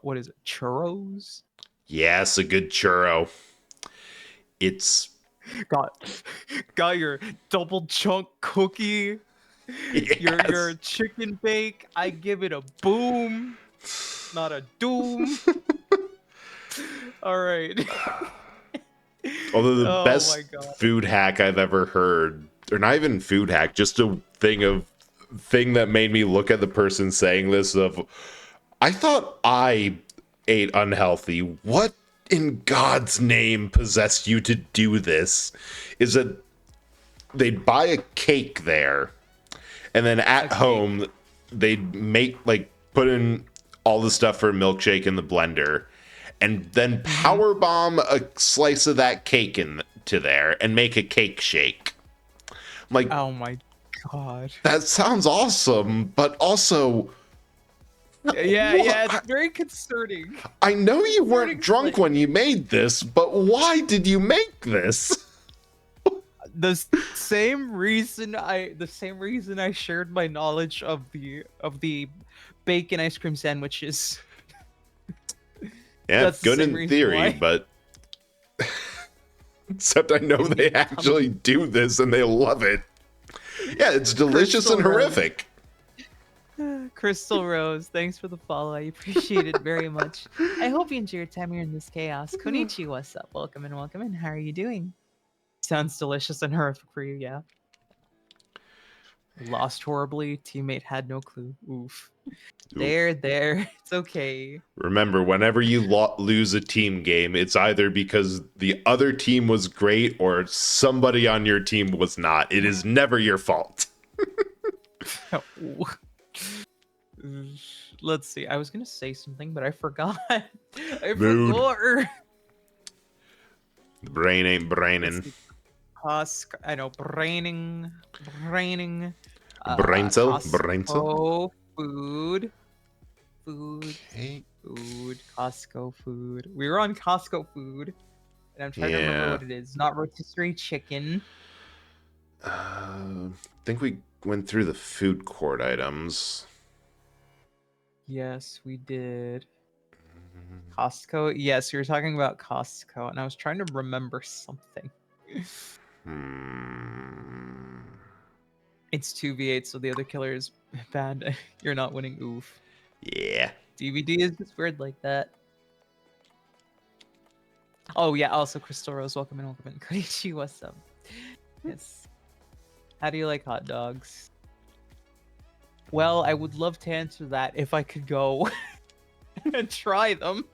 Speaker 2: what is it? Churros.
Speaker 1: Yes, a good churro. It's
Speaker 2: Got your double chunk cookie. Your
Speaker 1: yes.
Speaker 2: chicken bake. I give it a boom, not a doom. All right.
Speaker 1: Although the
Speaker 2: Oh my
Speaker 1: best
Speaker 2: God.
Speaker 1: food hack I've ever heard, or not even food hack, just a thing that made me look at the person saying this of, I thought I ate unhealthy. What in God's name possessed you to do this? Is that they'd buy a cake there, and then at home they'd make, like, put in all the stuff for a milkshake in the blender, and then power bomb a slice of that cake into there and make a cake shake. I'm like,
Speaker 2: Oh my God.
Speaker 1: that sounds awesome, but also,
Speaker 2: Yeah,
Speaker 1: What?
Speaker 2: yeah, it's very concerning.
Speaker 1: I know you weren't
Speaker 2: Very
Speaker 1: drunk
Speaker 2: exciting.
Speaker 1: when you made this, but why did you make this?
Speaker 2: The same reason I shared my knowledge of the bacon ice cream sandwiches.
Speaker 1: Yeah,
Speaker 2: That's the
Speaker 1: good
Speaker 2: same
Speaker 1: in
Speaker 2: reason
Speaker 1: theory,
Speaker 2: why.
Speaker 1: but except I know they actually do this and they love it. Yeah, it's delicious
Speaker 2: Crystal
Speaker 1: and
Speaker 2: Rose.
Speaker 1: horrific.
Speaker 2: Crystal Rose, thanks for the follow. I appreciate it very much. I hope you enjoy your time here in this chaos. Konichi, what's up? Welcome and welcome in. How are you doing? Sounds delicious and horrific for you, yeah. Lost horribly. Teammate had no clue. Oof.
Speaker 1: Oof.
Speaker 2: There. It's okay.
Speaker 1: Remember, whenever you lose a team game, it's either because the other team was great or somebody on your team was not. It is never your fault.
Speaker 2: Let's see. I was gonna say something, but I forgot. I
Speaker 1: Mood.
Speaker 2: forgot.
Speaker 1: The brain ain't braining.
Speaker 2: Husk. I know. Braining.
Speaker 1: Brain cell? Brain cell?
Speaker 2: Costco food. Food.
Speaker 1: Okay.
Speaker 2: Food. Costco food. We were on Costco food. And I'm trying to remember what it is. Not rotisserie chicken.
Speaker 1: I think we went through the food court items.
Speaker 2: Yes, we did. Costco. Yes, we were talking about Costco, and I was trying to remember something. It's 2v8, so the other killer is bad. You're not winning. Oof.
Speaker 1: Yeah.
Speaker 2: DVD is just weird like that. Oh yeah. Also, Crystal Rose, welcome in. Konnichiwa, what's up? Yes. How do you like hot dogs? Well, I would love to answer that if I could go and try them.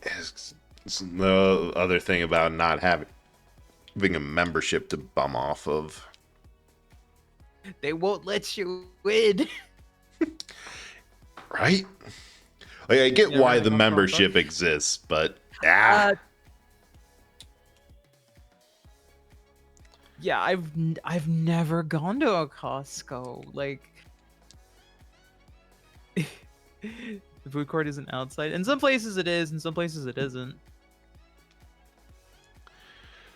Speaker 1: It's the other thing about not having a membership to bum off of.
Speaker 2: They won't let you in.
Speaker 1: Right? Like, I get
Speaker 2: Yeah,
Speaker 1: why
Speaker 2: right,
Speaker 1: the
Speaker 2: no
Speaker 1: membership exists, but
Speaker 2: yeah, I've never gone to a Costco. Like, the food court isn't outside. In some places it is, in some places it isn't.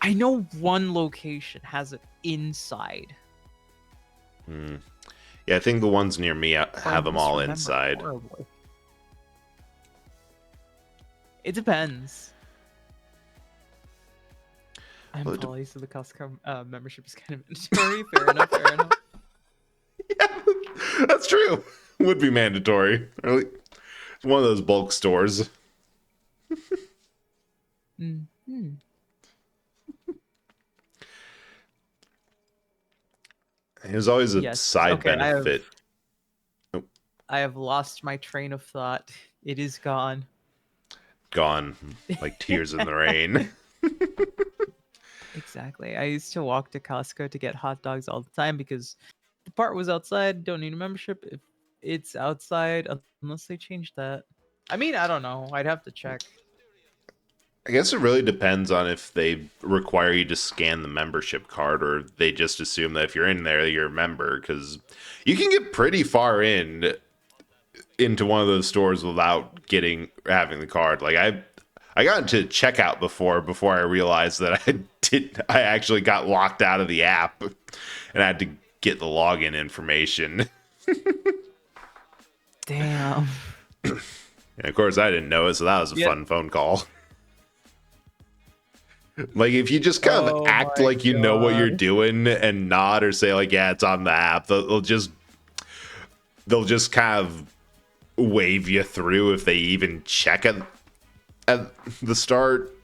Speaker 2: I know one location has it inside.
Speaker 1: Yeah, I think the ones near me have them all
Speaker 2: misremember
Speaker 1: inside.
Speaker 2: horribly. It depends. I'm
Speaker 1: Well,
Speaker 2: Polly, so the Costco membership is kind of mandatory. Fair enough, fair enough.
Speaker 1: Yeah, that's true. Would be mandatory. It's one of those bulk stores.
Speaker 2: Mm-hmm.
Speaker 1: There's always a
Speaker 2: Yes,
Speaker 1: side
Speaker 2: okay,
Speaker 1: benefit.
Speaker 2: I have lost my train of thought. It is gone.
Speaker 1: Gone like tears in the rain.
Speaker 2: Exactly. I used to walk to Costco to get hot dogs all the time because the part was outside. Don't need a membership if it's outside, unless they change that. I mean, I don't know. I'd have to check.
Speaker 1: I guess it really depends on if they require you to scan the membership card or they just assume that if you're in there, you're a member. Because you can get pretty far into one of those stores without having the card. Like I got into checkout before I realized that I actually got locked out of the app and I had to get the login information.
Speaker 2: Damn.
Speaker 1: And of course I didn't know it, so that was a fun phone call. Like, if you just kind of act like you know what you're doing and nod or say like, yeah, it's on the app, they'll just kind of wave you through if they even check at the start.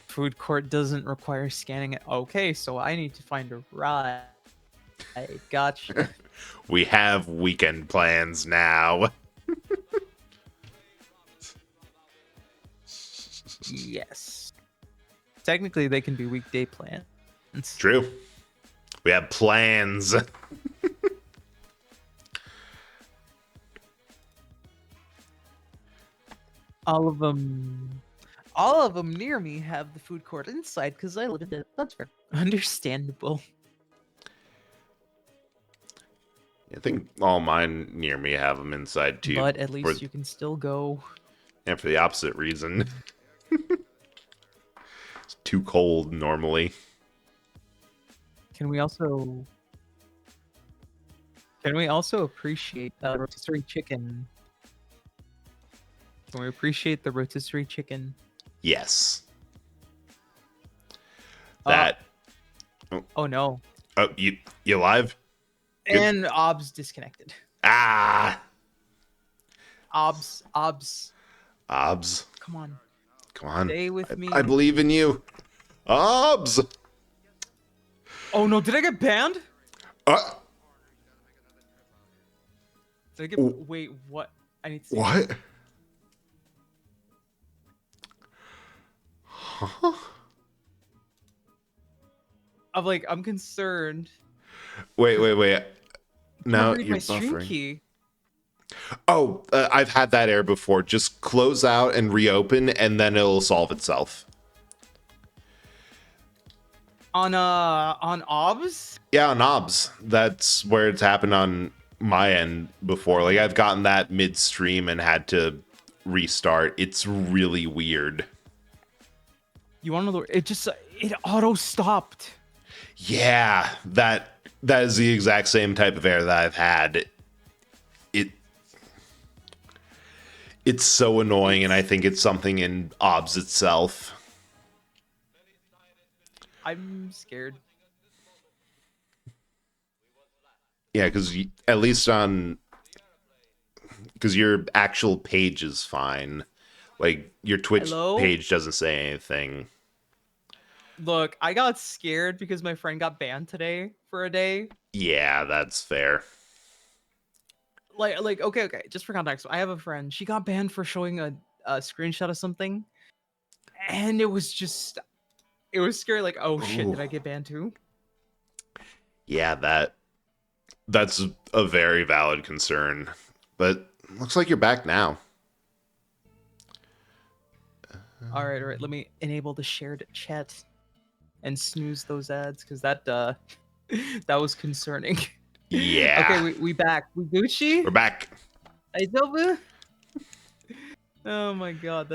Speaker 2: Food court doesn't require scanning it. Okay, so I need to find a ride. I gotcha.
Speaker 1: We have weekend plans now.
Speaker 2: Yes. Technically, they can be weekday plans.
Speaker 1: True. We have plans.
Speaker 2: All of them near me have the food court inside because I live in it. That's fair. Understandable.
Speaker 1: I think all mine near me have them inside too.
Speaker 2: But at least you can still go.
Speaker 1: And for the opposite reason. It's too cold normally.
Speaker 2: Can we also appreciate rotisserie chicken? Can we appreciate the rotisserie chicken?
Speaker 1: Yes. That.
Speaker 2: Oh no.
Speaker 1: Oh, you live? Good.
Speaker 2: And Obs disconnected.
Speaker 1: Ah.
Speaker 2: Obs.
Speaker 1: Come
Speaker 2: Come on.
Speaker 1: on.
Speaker 2: Stay with me.
Speaker 1: I believe in you. Obs.
Speaker 2: Oh no, did I get banned?
Speaker 1: Uh,
Speaker 2: Did I get?
Speaker 1: w-
Speaker 2: Wait, what? I need to see.
Speaker 1: what? Huh?
Speaker 2: I'm concerned.
Speaker 1: Wait.
Speaker 2: I can't
Speaker 1: No,
Speaker 2: read
Speaker 1: you're
Speaker 2: my stream
Speaker 1: buffering.
Speaker 2: key.
Speaker 1: Oh, I've had that error before. Just close out and reopen, and then it'll solve itself.
Speaker 2: On OBS?
Speaker 1: Yeah, on knobs. That's where it's happened on my end before. Like I've gotten that midstream and had to restart. It's really weird.
Speaker 2: You want to know? It auto stopped.
Speaker 1: Yeah, that is the exact same type of error that I've had. It's so annoying, and I think it's something in OBS itself.
Speaker 2: I'm scared.
Speaker 1: Yeah, because at least because your actual page is fine. Like your Twitch
Speaker 2: Hello?
Speaker 1: page doesn't say anything.
Speaker 2: Look, I got scared because my friend got banned today for a day.
Speaker 1: Yeah, that's fair.
Speaker 2: Okay. Just for context, I have a friend. She got banned for showing a screenshot of something, and it was scary. Like, oh shit,
Speaker 1: Ooh.
Speaker 2: did I get banned too?
Speaker 1: Yeah, that's a very valid concern. But looks like you're back now.
Speaker 2: All right. Let me enable the shared chat and snooze those ads because that that was concerning.
Speaker 1: Yeah.
Speaker 2: Okay, we back. We Gucci.
Speaker 1: We're back.
Speaker 2: I double. Oh my god,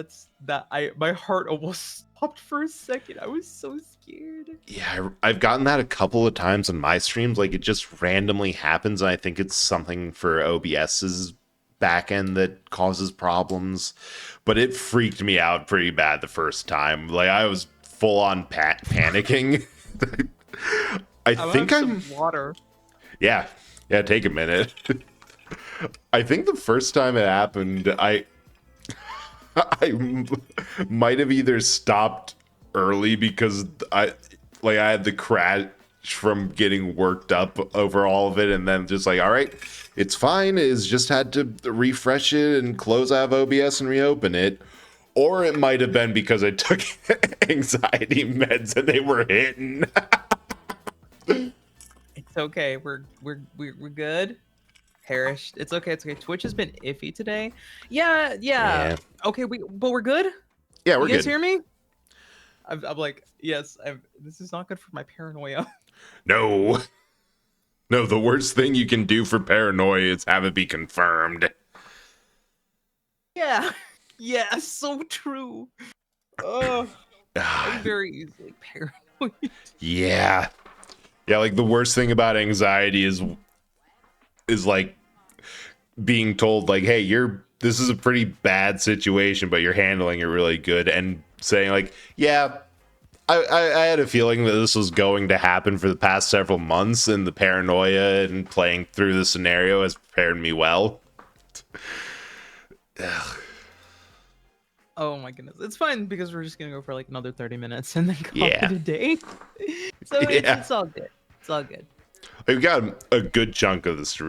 Speaker 2: my heart almost stopped for a second. I was so scared.
Speaker 1: Yeah, I've gotten that a couple of times on my streams. Like it just randomly happens, and I think it's something for OBS's backend that causes problems. But it freaked me out pretty bad the first time. Like I was full on panicking. I think I'm.
Speaker 2: Water.
Speaker 1: Yeah, take a minute. I think the first time it happened, I might have either stopped early because I had the crash from getting worked up over all of it, and then just like, all right, it's fine. Is just had to refresh it and close out of OBS and reopen it. Or it might have been because I took anxiety meds and they were hitting.
Speaker 2: It's okay. We're good. Perished. It's okay. Twitch has been iffy today. Yeah. Okay, but we're good.
Speaker 1: Yeah, we're
Speaker 2: You guys
Speaker 1: good.
Speaker 2: hear me? I'm like, yes. This is not good for my paranoia.
Speaker 1: No, the worst thing you can do for paranoia is have it be confirmed.
Speaker 2: Yeah. Yeah. So true. Oh, I'm very easily paranoid.
Speaker 1: Yeah. Like the worst thing about anxiety is like being told like, hey, this is a pretty bad situation, but you're handling it really good, and saying like, yeah, I had a feeling that this was going to happen for the past several months, and the paranoia and playing through the scenario has prepared me well.
Speaker 2: Oh my goodness. It's fine because we're just gonna go for like another 30 minutes and then call
Speaker 1: Yeah.
Speaker 2: it a day. So
Speaker 1: Yeah.
Speaker 2: it's all good. It's all good.
Speaker 1: We've got a good chunk of this,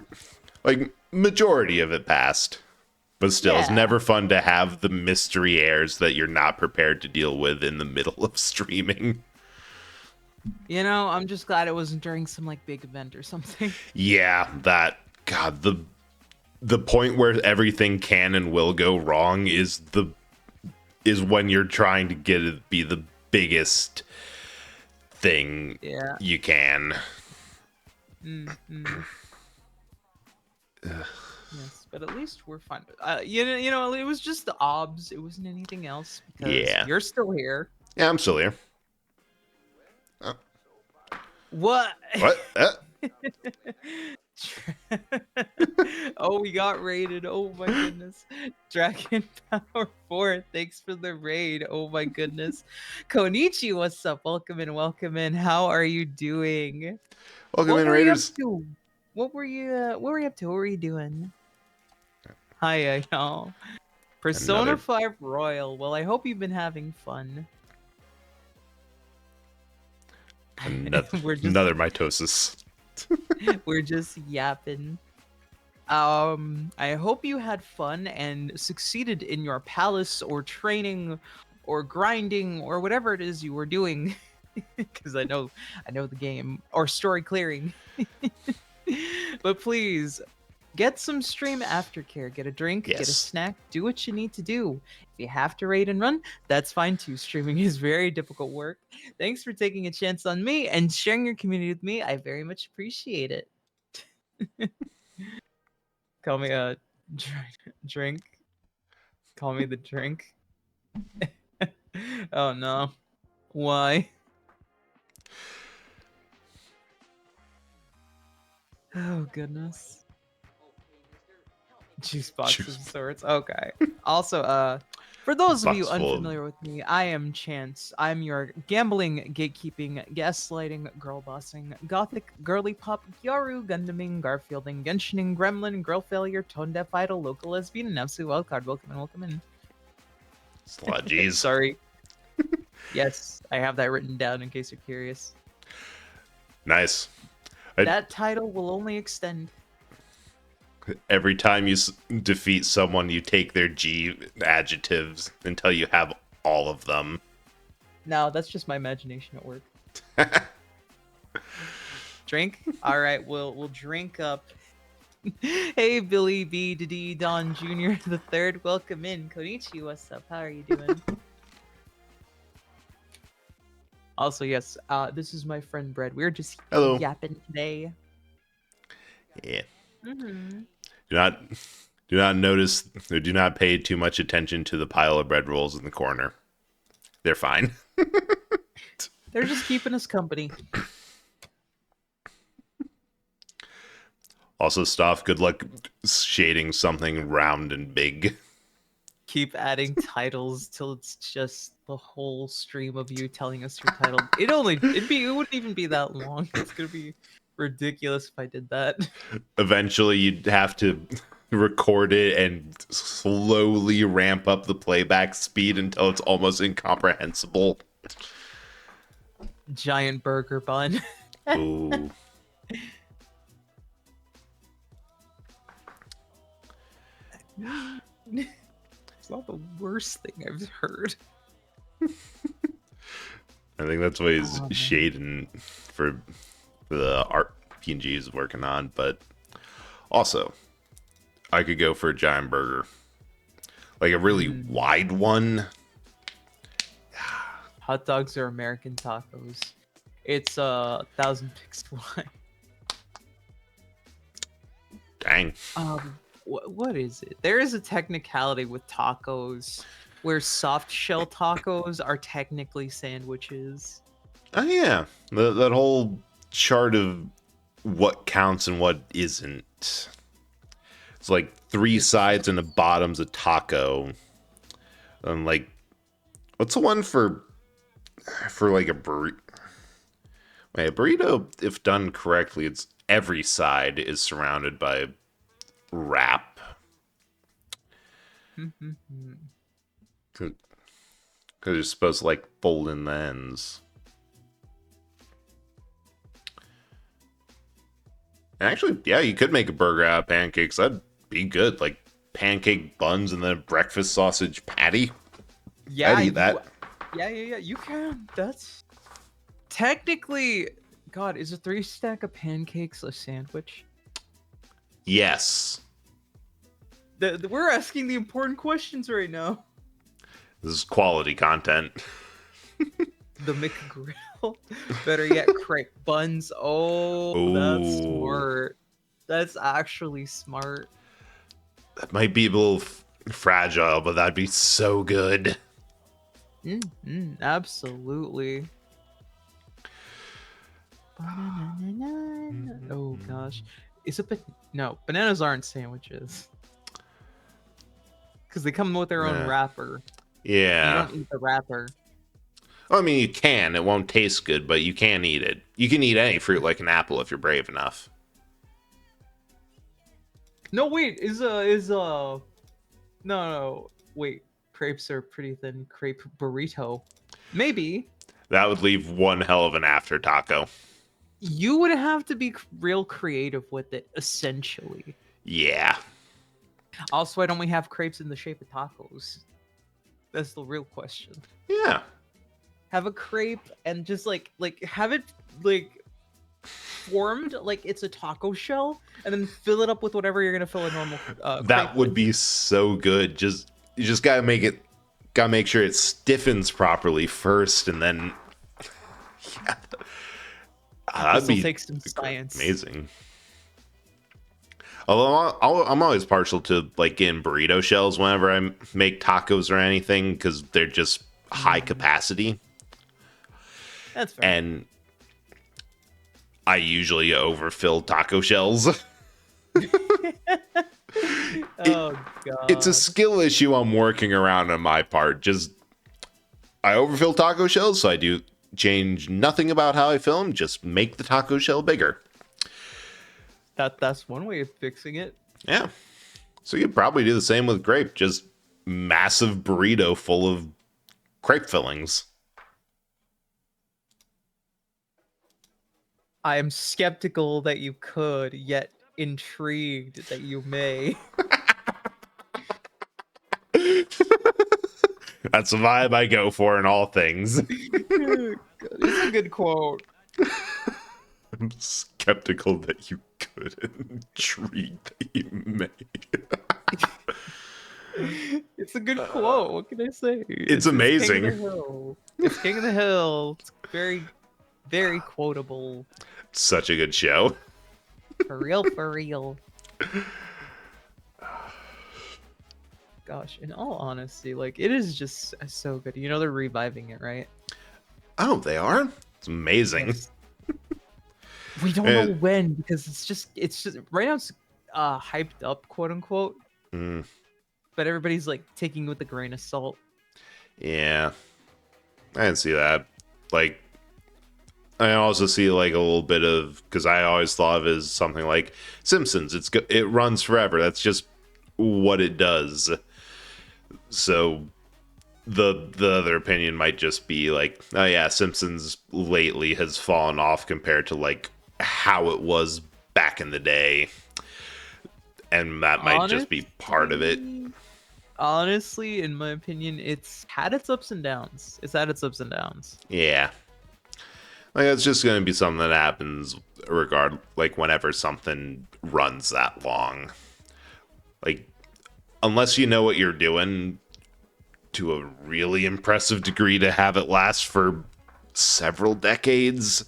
Speaker 1: like majority of it passed. But still, it's
Speaker 2: Yeah.
Speaker 1: never fun to have the mystery airs that you're not prepared to deal with in the middle of streaming.
Speaker 2: You know, I'm just glad it wasn't during some like big event or something.
Speaker 1: Yeah, the point where everything can and will go wrong is when you're trying to get it to be the biggest thing you can.
Speaker 2: Yes, but at least we're fine. You know, it was just the OBS. It wasn't anything else. Because you're still here.
Speaker 1: Yeah, I'm still here.
Speaker 2: What?
Speaker 1: What?
Speaker 2: Oh, we got raided. Oh my goodness. Dragon Power 4, thanks for the raid. Oh my goodness. Konichi, what's up? Welcome in. How are you doing?
Speaker 1: Welcome in, Raiders.
Speaker 2: What were you up to? What were you doing? Hi, y'all. Persona 5 Royal. Well, I hope you've been having fun.
Speaker 1: Another,
Speaker 2: We're just
Speaker 1: another mitosis.
Speaker 2: we're just yapping. I hope you had fun and succeeded in your palace or training or grinding or whatever it is you were doing. Because I know the game or story clearing. But please get some stream aftercare. Get a drink, get a
Speaker 1: Yes.
Speaker 2: snack, do what you need to do. If you have to raid and run, that's fine too. Streaming is very difficult work. Thanks for taking a chance on me and sharing your community with me. I very much appreciate it. Call me a drink. Call me the drink. Oh no. Why? Oh goodness. Juice box of
Speaker 1: Juice-
Speaker 2: sorts. Okay. Also, for those of you
Speaker 1: Box full of-
Speaker 2: unfamiliar with me, I am Chance. I'm your gambling, gatekeeping, gaslighting, girl bossing, gothic, girly pop, Gyaru, Gundaming, Garfielding, Genshining, gremlin, girl failure, tone deaf idol, local lesbian, and absolute wildcard. Welcome in, welcome in.
Speaker 1: It's a lot of G's.
Speaker 2: Sorry. Yes, I have that written down in case you're curious.
Speaker 1: Nice.
Speaker 2: That title will only extend.
Speaker 1: Every time you defeat someone, you take their G adjectives until you have all of them.
Speaker 2: No, that's just my imagination at work. Drink? All right, we'll drink up. Hey, Billy B. D. Don Jr. the third, welcome in. Konichi, what's up? How are you doing? Also, yes, this is my friend Bread. We're just
Speaker 1: Hello.
Speaker 2: yapping today.
Speaker 1: Yeah.
Speaker 2: Mm-hmm.
Speaker 1: Do not notice or do not pay too much attention to the pile of bread rolls in the corner. They're fine.
Speaker 2: They're just keeping us company.
Speaker 1: Also, Stoff, good luck shading something round and big.
Speaker 2: Keep adding titles till it's just the whole stream of you telling us your title. It wouldn't even be that long. It's gonna be ridiculous if I did that.
Speaker 1: Eventually, you'd have to record it and slowly ramp up the playback speed until it's almost incomprehensible.
Speaker 2: Giant burger bun.
Speaker 1: Ooh.
Speaker 2: It's not the worst thing I've heard.
Speaker 1: I think that's what he's
Speaker 2: Oh, man.
Speaker 1: shading for the RPG is working on, but also I could go for a giant burger. Like a really wide one.
Speaker 2: Hot dogs are American tacos. It's 1,000 pixel wide.
Speaker 1: Dang.
Speaker 2: What is it? There is a technicality with tacos where soft shell tacos are technically sandwiches.
Speaker 1: Oh yeah. That whole chart of what counts and what isn't. It's like 3 sides and the bottom's a taco. And like what's the one for like a burrito? Wait, a burrito, if done correctly, it's every side is surrounded by wrap. Because you're supposed to like fold in the ends. Actually, yeah, you could make a burger out of pancakes. That'd be good. Like pancake buns and then a breakfast sausage patty.
Speaker 2: Yeah,
Speaker 1: I'd eat that.
Speaker 2: Yeah, you can. That's technically. God, is a 3-stack of pancakes a sandwich?
Speaker 1: Yes.
Speaker 2: We're asking the important questions right now.
Speaker 1: This is quality content.
Speaker 2: The McGrill. Better yet, crepe buns. Oh, that's
Speaker 1: Ooh.
Speaker 2: smart. That's actually smart.
Speaker 1: That might be a little fragile, but that'd be so good.
Speaker 2: Absolutely. Oh gosh, is it? No, bananas aren't sandwiches because they come with their own
Speaker 1: Nah.
Speaker 2: wrapper.
Speaker 1: Yeah.
Speaker 2: You don't eat the wrapper.
Speaker 1: I mean, you can. It won't taste good, but you can eat it. You can eat any fruit like an apple if you're brave enough.
Speaker 2: No, wait. No, wait. Crepes are pretty thin. Crepe burrito. Maybe.
Speaker 1: That would leave one hell of an after taco.
Speaker 2: You would have to be real creative with it, essentially.
Speaker 1: Yeah.
Speaker 2: Also, why don't we have crepes in the shape of tacos? That's the real question.
Speaker 1: Yeah.
Speaker 2: Have a crepe and just like have it like formed like it's a taco shell, and then fill it up with whatever you're gonna fill a normal.
Speaker 1: That
Speaker 2: crepe
Speaker 1: would
Speaker 2: with.
Speaker 1: be so good. You just gotta make sure it stiffens properly first, and then yeah, that'd
Speaker 2: This'll
Speaker 1: be
Speaker 2: take some science.
Speaker 1: amazing. Although I'm always partial to like getting burrito shells whenever I make tacos or anything, because they're just high capacity,
Speaker 2: That's fair.
Speaker 1: and I usually overfill taco shells.
Speaker 2: Oh god.
Speaker 1: It's a skill issue I'm working around on my part. Just I overfill taco shells, so I do change nothing about how I fill them. Just make the taco shell bigger.
Speaker 2: That's one way of fixing it.
Speaker 1: Yeah. So you'd probably do the same with grape. Just massive burrito full of crepe fillings.
Speaker 2: I am skeptical that you could, yet intrigued that you may.
Speaker 1: That's the vibe I go for in all things.
Speaker 2: It's a good quote.
Speaker 1: I'm skeptical that you could, and intrigued that you may.
Speaker 2: It's a good quote. What can I say?
Speaker 1: It's amazing.
Speaker 2: King of the Hill. It's King of the Hill. It's very, very quotable.
Speaker 1: Such a good show.
Speaker 2: For real, for real. Gosh, in all honesty, like it is just so good. You know they're reviving it, right?
Speaker 1: Oh, they are? It's amazing.
Speaker 2: Yes. We don't know when because it's just right now it's hyped up, quote unquote.
Speaker 1: Mm,
Speaker 2: But everybody's like taking it with a grain of salt.
Speaker 1: yeah. I didn't see that. Like, I also see like a little bit of, because I always thought of it as something like Simpsons. It runs forever. That's just what it does. So the other opinion might just be like, oh yeah, Simpsons lately has fallen off compared to like how it was back in the day, and that might just be part of it.
Speaker 2: Honestly, in my opinion, it's had its ups and downs. It's had its ups and downs.
Speaker 1: Yeah. Like, it's just going to be something that happens like whenever something runs that long. Like, unless you know what you're doing to a really impressive degree to have it last for several decades,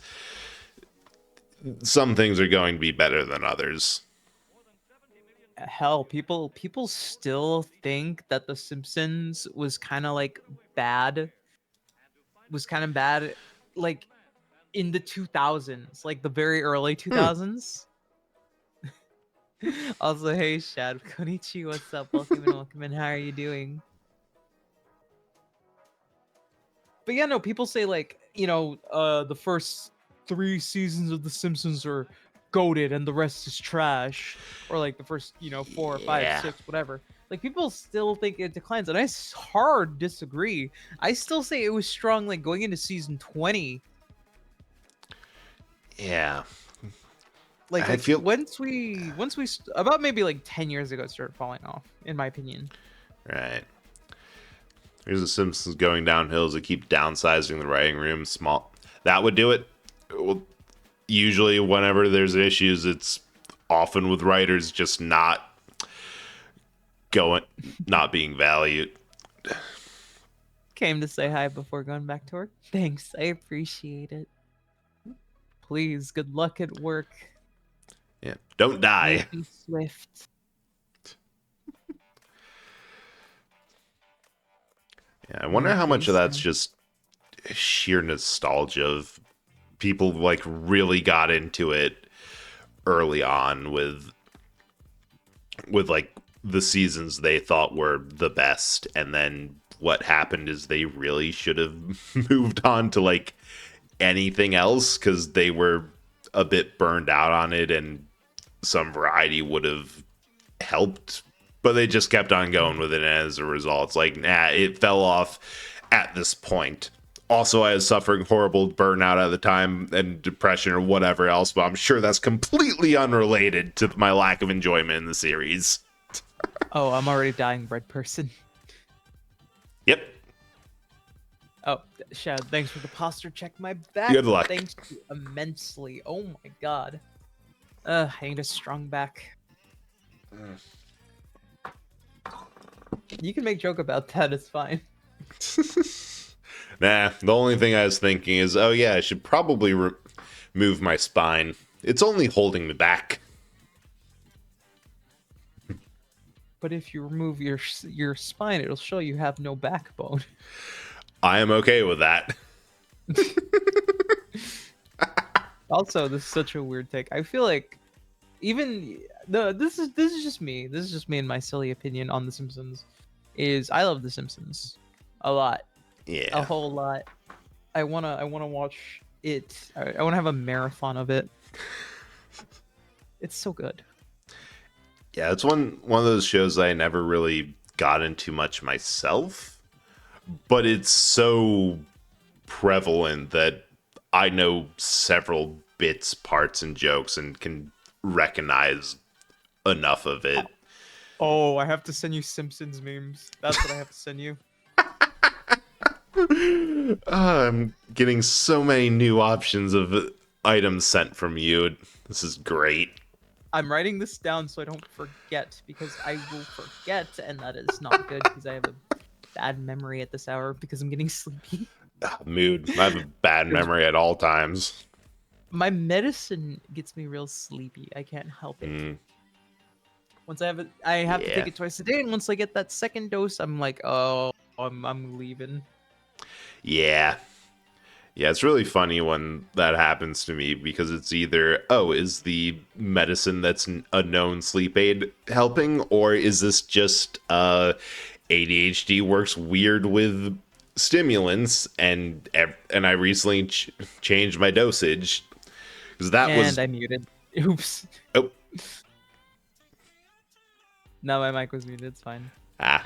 Speaker 1: some things are going to be better than others.
Speaker 2: Hell, people still think that The Simpsons was kind of bad, like in the 2000s, like the very early 2000s. Also, hey Shad, konnichiwa, what's up? Welcome in. How are you doing? But yeah, no, people say the first 3 seasons of The Simpsons are goated and the rest is trash, or like the first 4 or 5 6 whatever. Like, people still think it declines, and I hard disagree. I still say it was strong like going into season 20.
Speaker 1: Yeah.
Speaker 2: Like
Speaker 1: I feel
Speaker 2: once we about maybe like 10 years ago it started falling off, in my opinion.
Speaker 1: right. Here's the Simpsons going downhill as they keep downsizing the writing room. Small. That would do it. Well, usually whenever there's issues, it's often with writers just not being valued.
Speaker 2: Came to say hi before going back to work. Thanks, I appreciate it. Please, good luck at work.
Speaker 1: Yeah. Don't die.
Speaker 2: Be swift.
Speaker 1: Yeah, I wonder how much of that's just sheer nostalgia of people like really got into it early on with like the seasons they thought were the best, and then what happened is they really should have moved on to like anything else because they were a bit burned out on it, and some variety would have helped, but they just kept on going with it, and as a result it's like, nah, it fell off at this point. Also, I was suffering horrible burnout at the time and depression or whatever else, but I'm sure that's completely unrelated to my lack of enjoyment in the series.
Speaker 2: Oh, I'm already dying bread person.
Speaker 1: Yep.
Speaker 2: Oh, Shad, thanks for the posture check. My back.
Speaker 1: Good luck.
Speaker 2: Thanks you immensely. Oh my god. I need a strong back. You can make joke about that. It's fine.
Speaker 1: Nah, the only thing I was thinking is, oh yeah, I should probably move my spine. It's only holding me back.
Speaker 2: But if you remove your spine, it'll show you have no backbone.
Speaker 1: I am okay with that.
Speaker 2: Also, this is such a weird take. I feel like even this is just me. This is just me and my silly opinion on The Simpsons. Is I love The Simpsons a lot, a
Speaker 1: Yeah.
Speaker 2: whole lot. I wanna watch it. I wanna have a marathon of it. It's so good.
Speaker 1: Yeah, it's one of those shows that I never really got into much myself, but it's so prevalent that I know several bits, parts, and jokes and can recognize enough of it.
Speaker 2: Oh, I have to send you Simpsons memes. That's what I have to send you.
Speaker 1: I'm getting so many new options of items sent from you. This is great.
Speaker 2: I'm writing this down so I don't forget, because I will forget, and that is not good because I have a bad memory at this hour because I'm getting sleepy.
Speaker 1: Mood. I have a bad memory at all times.
Speaker 2: My medicine gets me real sleepy. I can't help it. Once I have it, I have to take it twice a day, and once I get that second dose, I'm like, oh, I'm leaving.
Speaker 1: Yeah. Yeah, it's really funny when that happens to me because it's either, oh, is the medicine that's a known sleep aid helping, or is this just ADHD works weird with stimulants, and I recently changed my dosage because that
Speaker 2: And
Speaker 1: was
Speaker 2: I muted. Oops.
Speaker 1: oh
Speaker 2: No, my mic was muted. It's fine.
Speaker 1: Because,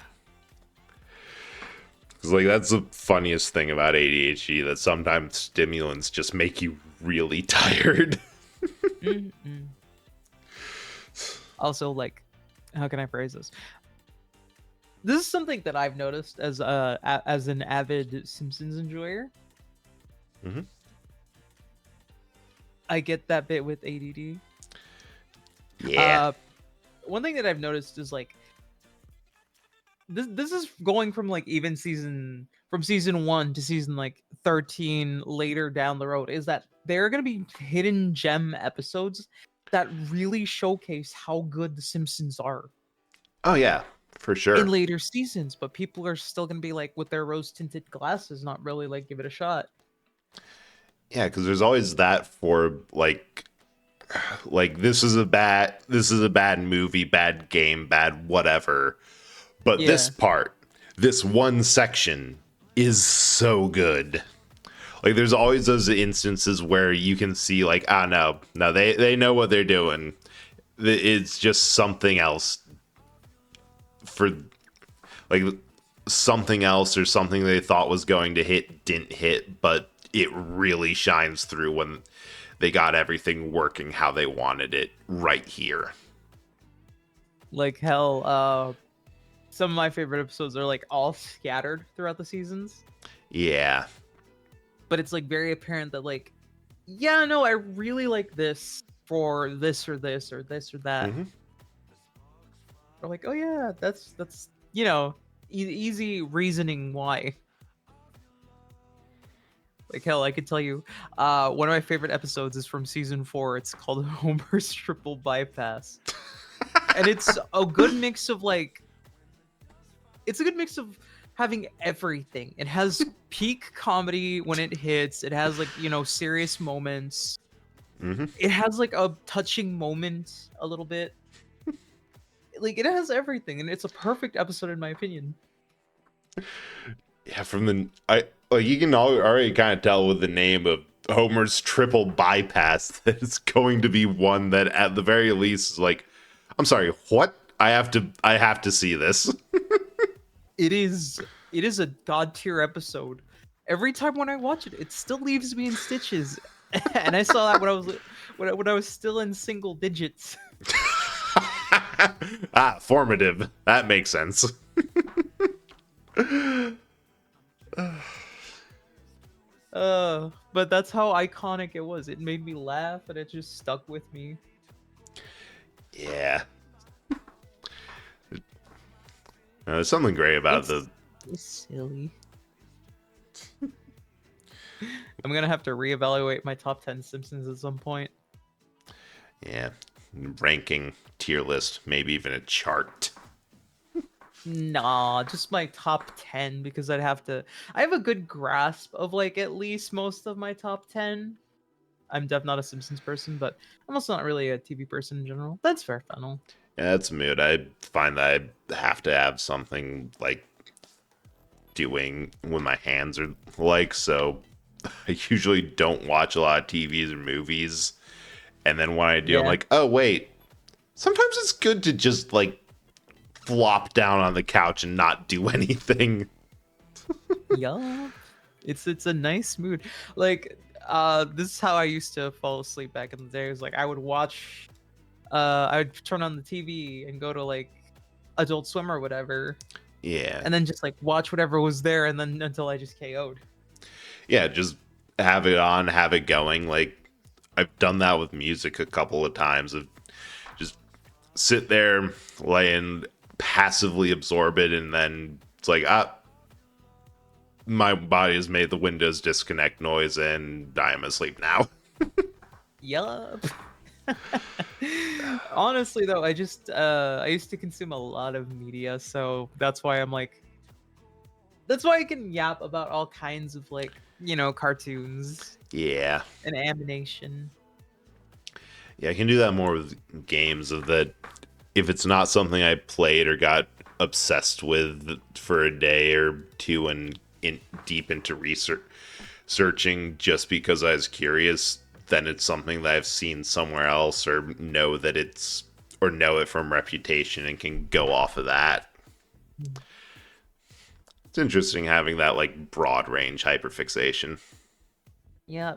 Speaker 1: like, that's the funniest thing about ADHD, that sometimes stimulants just make you really tired.
Speaker 2: Also, like, how can I phrase this? This is something that I've noticed as an avid Simpsons enjoyer.
Speaker 1: Mhm.
Speaker 2: I get that bit with ADD.
Speaker 1: Yeah.
Speaker 2: One thing that I've noticed is, like, this is going from, like, even season 1 to season, like, 13 later down the road, is that there are going to be hidden gem episodes that really showcase how good the Simpsons are
Speaker 1: Oh, yeah, for sure.
Speaker 2: in later seasons, but people are still going to be, like, with their rose-tinted glasses, not really, like, give it a shot.
Speaker 1: Yeah, because there's always that for, like this is a bad movie, bad game, bad whatever. But this part, this one section is so good. Like, there's always those instances where you can see, like, no, they know what they're doing. It's just something else for, like, something else or something they thought was going to hit didn't hit, but it really shines through when they got everything working how they wanted it right here.
Speaker 2: Like, hell, some of my favorite episodes are, like, all scattered throughout the seasons.
Speaker 1: Yeah.
Speaker 2: But it's, like, very apparent that, like, yeah, no, I really like this for this or this or this or that.
Speaker 1: Mhm.
Speaker 2: Or like, oh yeah, that's you know, easy reasoning why. Like, hell, I could tell you, one of my favorite episodes is from season 4. It's called Homer's Triple Bypass, and it's a good mix of, like, it's a good mix of having everything. It has peak comedy when it hits. It has, like, you know, serious moments.
Speaker 1: Mhm.
Speaker 2: It has, like, a touching moment a little bit. Like, it has everything, and it's a perfect episode in my opinion.
Speaker 1: Yeah, you can already kind of tell with the name of Homer's Triple Bypass that it's going to be one that at the very least is like, I'm sorry, what? I have to see this.
Speaker 2: It is a god tier episode every time when I watch it, it still leaves me in stitches. And I saw that when I was when I was still in single digits.
Speaker 1: Ah, formative. That makes sense.
Speaker 2: But that's how iconic it was. It made me laugh, and it just stuck with me.
Speaker 1: Yeah. There's something great about
Speaker 2: It's silly. I'm gonna have to reevaluate my top 10 Simpsons at some point.
Speaker 1: yeah, ranking, tier list, maybe even a chart.
Speaker 2: Nah, just my top 10 because I have a good grasp of like at least most of my top 10. I'm definitely not a Simpsons person, but I'm also not really a TV person in general. That's fair, Fennel.
Speaker 1: Yeah, that's mood. I find that I have to have something like doing when my hands are like, so I usually don't watch a lot of TVs or movies. And then when I do, I'm
Speaker 2: Yeah.
Speaker 1: like, oh, wait. Sometimes it's good to just like flop down on the couch and not do anything.
Speaker 2: Yup. It's a nice mood. Like this is how I used to fall asleep back in the day. It was like I would watch I would turn on the TV and go to like Adult Swim or whatever,
Speaker 1: Yeah.
Speaker 2: and then just like watch whatever was there, and then until I just KO'd.
Speaker 1: Yeah, just have it on, have it going. Like, I've done that with music a couple of times. Of just sit there, lay and passively absorb it, and then it's like, my body has made the Windows disconnect noise, and I am asleep now.
Speaker 2: Yup. Honestly though, I used to consume a lot of media, so that's why that's why I can yap about all kinds of like, cartoons
Speaker 1: Yeah.
Speaker 2: and animation.
Speaker 1: Yeah, I can do that more with games of that. If it's not something I played or got obsessed with for a day or two and deep into research searching just because I was curious, then it's something that I've seen somewhere else or know that it's or know it from reputation and can go off of that. It's interesting having that like broad range hyperfixation.
Speaker 2: Yeah.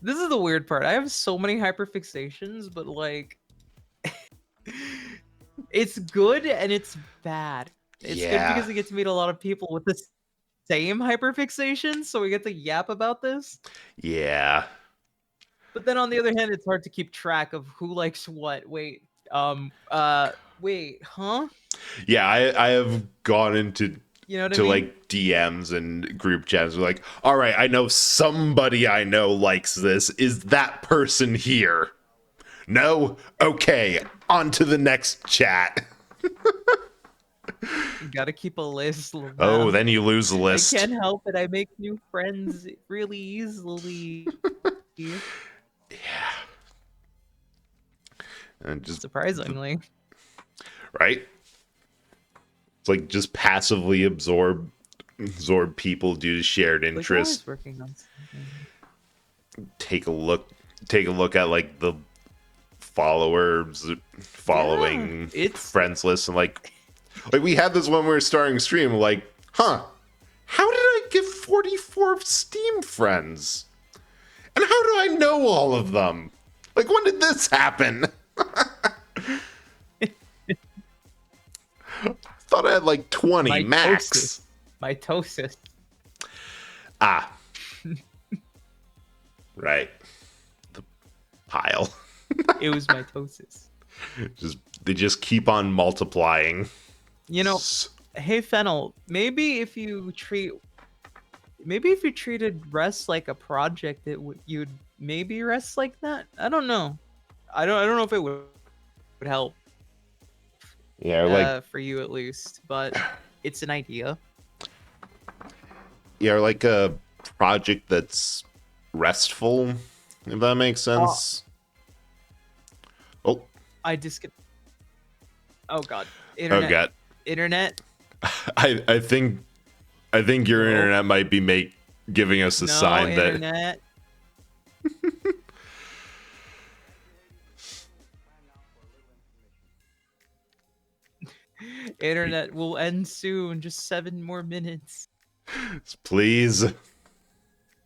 Speaker 2: This is the weird part. I have so many hyperfixations, but like it's good and it's bad. It's good
Speaker 1: Yeah.
Speaker 2: because we get to meet a lot of people with the same hyperfixation, so we get to yap about this.
Speaker 1: Yeah.
Speaker 2: But then on the other hand, it's hard to keep track of who likes what. Wait, huh?
Speaker 1: Yeah, I have gone into
Speaker 2: You know what I
Speaker 1: to
Speaker 2: mean?
Speaker 1: like DMs and group chats like, all right, I know somebody I know likes this. Is that person here? No? Okay, on to the next chat.
Speaker 2: You gotta keep a list.
Speaker 1: Oh,
Speaker 2: Lavelle.
Speaker 1: then you lose the
Speaker 2: I
Speaker 1: list.
Speaker 2: can't help it. I make new friends really easily.
Speaker 1: Yeah. And just
Speaker 2: Surprisingly.
Speaker 1: right? It's like just passively absorb people due to shared
Speaker 2: Like,
Speaker 1: interests.
Speaker 2: always working on something.
Speaker 1: Take a look at like the followers following
Speaker 2: it's
Speaker 1: friends list and like we had this when we were starting stream like, how did I get 44 Steam friends? And how do I know all of them? Like, when did this happen? Thought I had like 20 max.
Speaker 2: Mitosis.
Speaker 1: Ah. Right. The pile.
Speaker 2: It was mitosis.
Speaker 1: They just keep on multiplying.
Speaker 2: You know, hey Fennel, maybe if you treated rest like a project, you'd maybe rest like that. I don't know. I don't know if it would help.
Speaker 1: Yeah, like
Speaker 2: for you at least, but it's an idea.
Speaker 1: yeah, like a project that's restful, if that makes sense. Oh,
Speaker 2: I just get. Oh god,
Speaker 1: oh god.
Speaker 2: Internet.
Speaker 1: I think your
Speaker 2: No.
Speaker 1: internet might be giving us a
Speaker 2: No
Speaker 1: sign that
Speaker 2: internet. Internet will end soon. Just 7 more minutes.
Speaker 1: Please.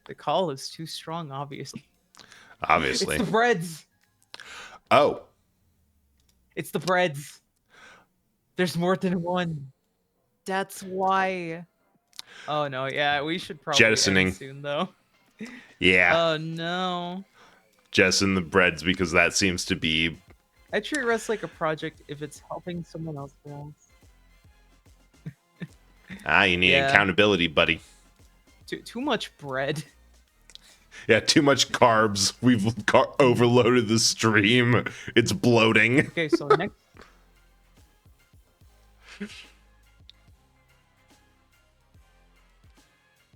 Speaker 2: The call is too strong, obviously.
Speaker 1: Obviously.
Speaker 2: It's the breads.
Speaker 1: Oh,
Speaker 2: It's the breads. There's more than one. That's why. Oh no, yeah, we should probably
Speaker 1: Jettisoning.
Speaker 2: end soon though.
Speaker 1: yeah.
Speaker 2: Oh no.
Speaker 1: Jettison the breads because that seems to be.
Speaker 2: I treat rest like a project if it's helping someone else else.
Speaker 1: You need
Speaker 2: Yeah.
Speaker 1: accountability, buddy.
Speaker 2: Too much bread.
Speaker 1: Yeah, too much carbs. We've overloaded the stream. It's bloating.
Speaker 2: Okay, so next.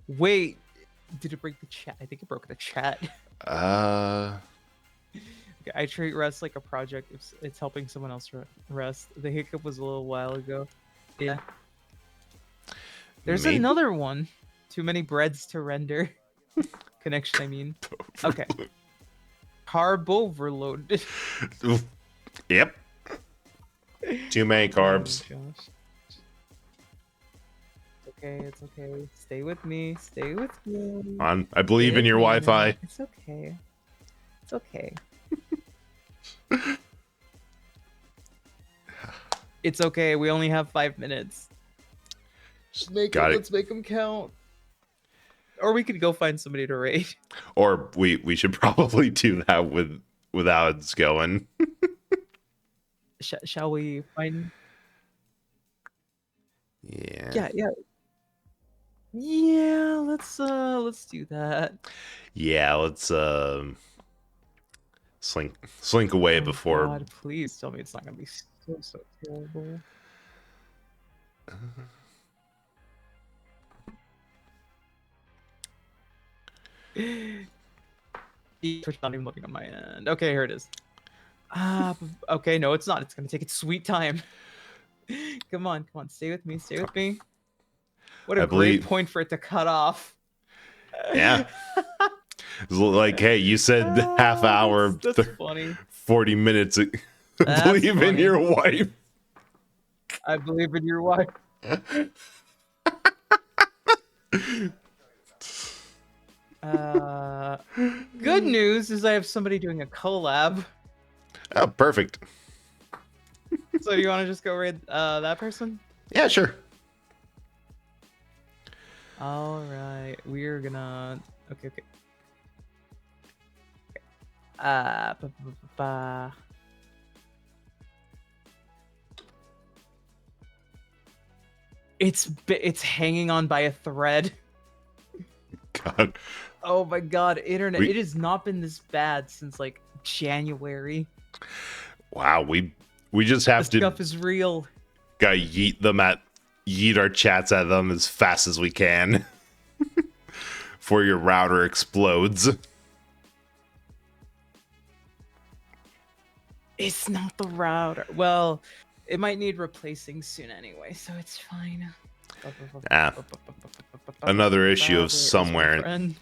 Speaker 2: Wait, did it break the chat? I think it broke the chat. Okay, I treat rest like a project if it's helping someone else rest. The hiccup was a little while ago. Yeah. There's
Speaker 1: Maybe.
Speaker 2: another one. Too many breads to render. Connection, I mean. Okay. Carb overload.
Speaker 1: Yep. Too many carbs.
Speaker 2: Oh, Josh. It's okay, it's okay. Stay with me. Stay with me.
Speaker 1: I believe in your Wi-Fi.
Speaker 2: It's okay. It's okay. It's okay. We only have 5 minutes. Let's make them count. Or we could go find somebody to raid.
Speaker 1: Or we should probably do that without it's going.
Speaker 2: Shall we find?
Speaker 1: Yeah.
Speaker 2: Yeah. Let's do that.
Speaker 1: Yeah, let's slink away
Speaker 2: Oh,
Speaker 1: before.
Speaker 2: God, please tell me it's not gonna be so terrible. Twitch not even looking on my end. Okay, here it is. Okay, no, it's not. It's gonna take its sweet time. Come on, stay with me, stay with me. What a great
Speaker 1: believe-
Speaker 2: point for it to cut off.
Speaker 1: Yeah. It's like, hey, you said half hour,
Speaker 2: That's funny.
Speaker 1: 40 minutes.
Speaker 2: That's
Speaker 1: Believe in
Speaker 2: funny.
Speaker 1: your wife.
Speaker 2: I believe in your wife. Good news is I have somebody doing a collab.
Speaker 1: Oh, perfect.
Speaker 2: So do you want to just go raid that person?
Speaker 1: Yeah, sure.
Speaker 2: All right, we're gonna. Okay. Ba. It's hanging on by a thread.
Speaker 1: God.
Speaker 2: Oh my god, internet!
Speaker 1: We-
Speaker 2: It has not been this bad since like January.
Speaker 1: Wow, we just have
Speaker 2: This
Speaker 1: to
Speaker 2: stuff is real.
Speaker 1: gotta yeet our chats at them as fast as we can before your router explodes.
Speaker 2: It's not the router. Well, it might need replacing soon anyway, so it's fine.
Speaker 1: Another issue
Speaker 2: Where
Speaker 1: of
Speaker 2: is my
Speaker 1: somewhere
Speaker 2: friend?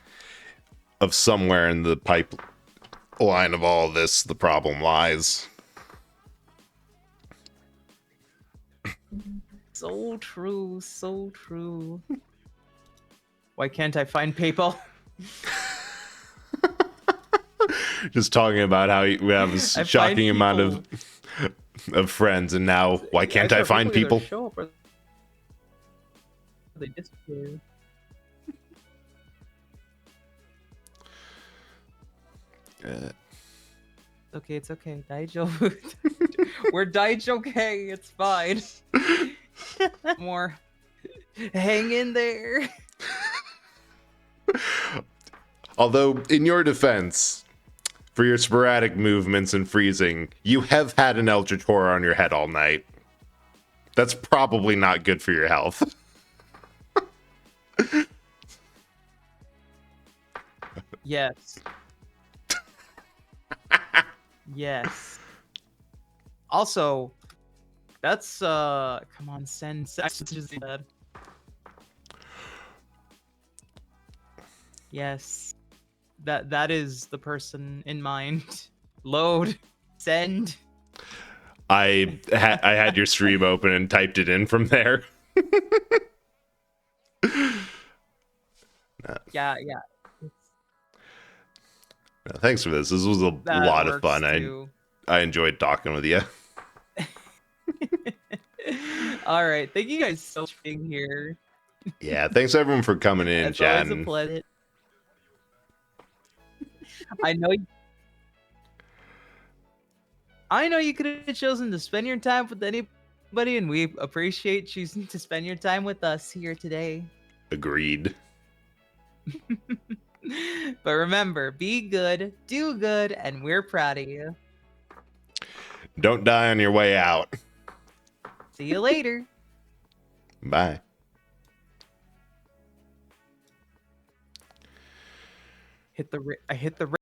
Speaker 1: in the pipeline of all this, the problem lies.
Speaker 2: So true, so true. Why can't I find PayPal?
Speaker 1: Just talking about how we have a
Speaker 2: I find
Speaker 1: shocking amount
Speaker 2: people.
Speaker 1: of friends, and now why can't I
Speaker 2: swear
Speaker 1: find
Speaker 2: either
Speaker 1: people?
Speaker 2: Show up or they disappear. Okay, it's okay. Daijo. We're Daijo-okay. It's fine. More. Hang in there.
Speaker 1: Although, in your defense, for your sporadic movements and freezing, you have had an Eldritch Horror on your head all night. That's probably not good for your health.
Speaker 2: Yes. Yes. Also, that's come on, send messages to that. Yes. That is the person in mind. Load. Send.
Speaker 1: I had your stream open and typed it in from there.
Speaker 2: Yeah.
Speaker 1: Thanks for this. This was a
Speaker 2: That
Speaker 1: lot of
Speaker 2: works
Speaker 1: fun.
Speaker 2: too.
Speaker 1: I enjoyed talking with you.
Speaker 2: All right. Thank you guys so much for being here.
Speaker 1: Yeah, thanks everyone for coming in,
Speaker 2: It's always a
Speaker 1: chatting.
Speaker 2: pleasure. I know. I know you could have chosen to spend your time with anybody, and we appreciate choosing to spend your time with us here today.
Speaker 1: Agreed.
Speaker 2: But remember, be good, do good, and we're proud of you.
Speaker 1: Don't die on your way out.
Speaker 2: See you later.
Speaker 1: Bye.
Speaker 2: I hit the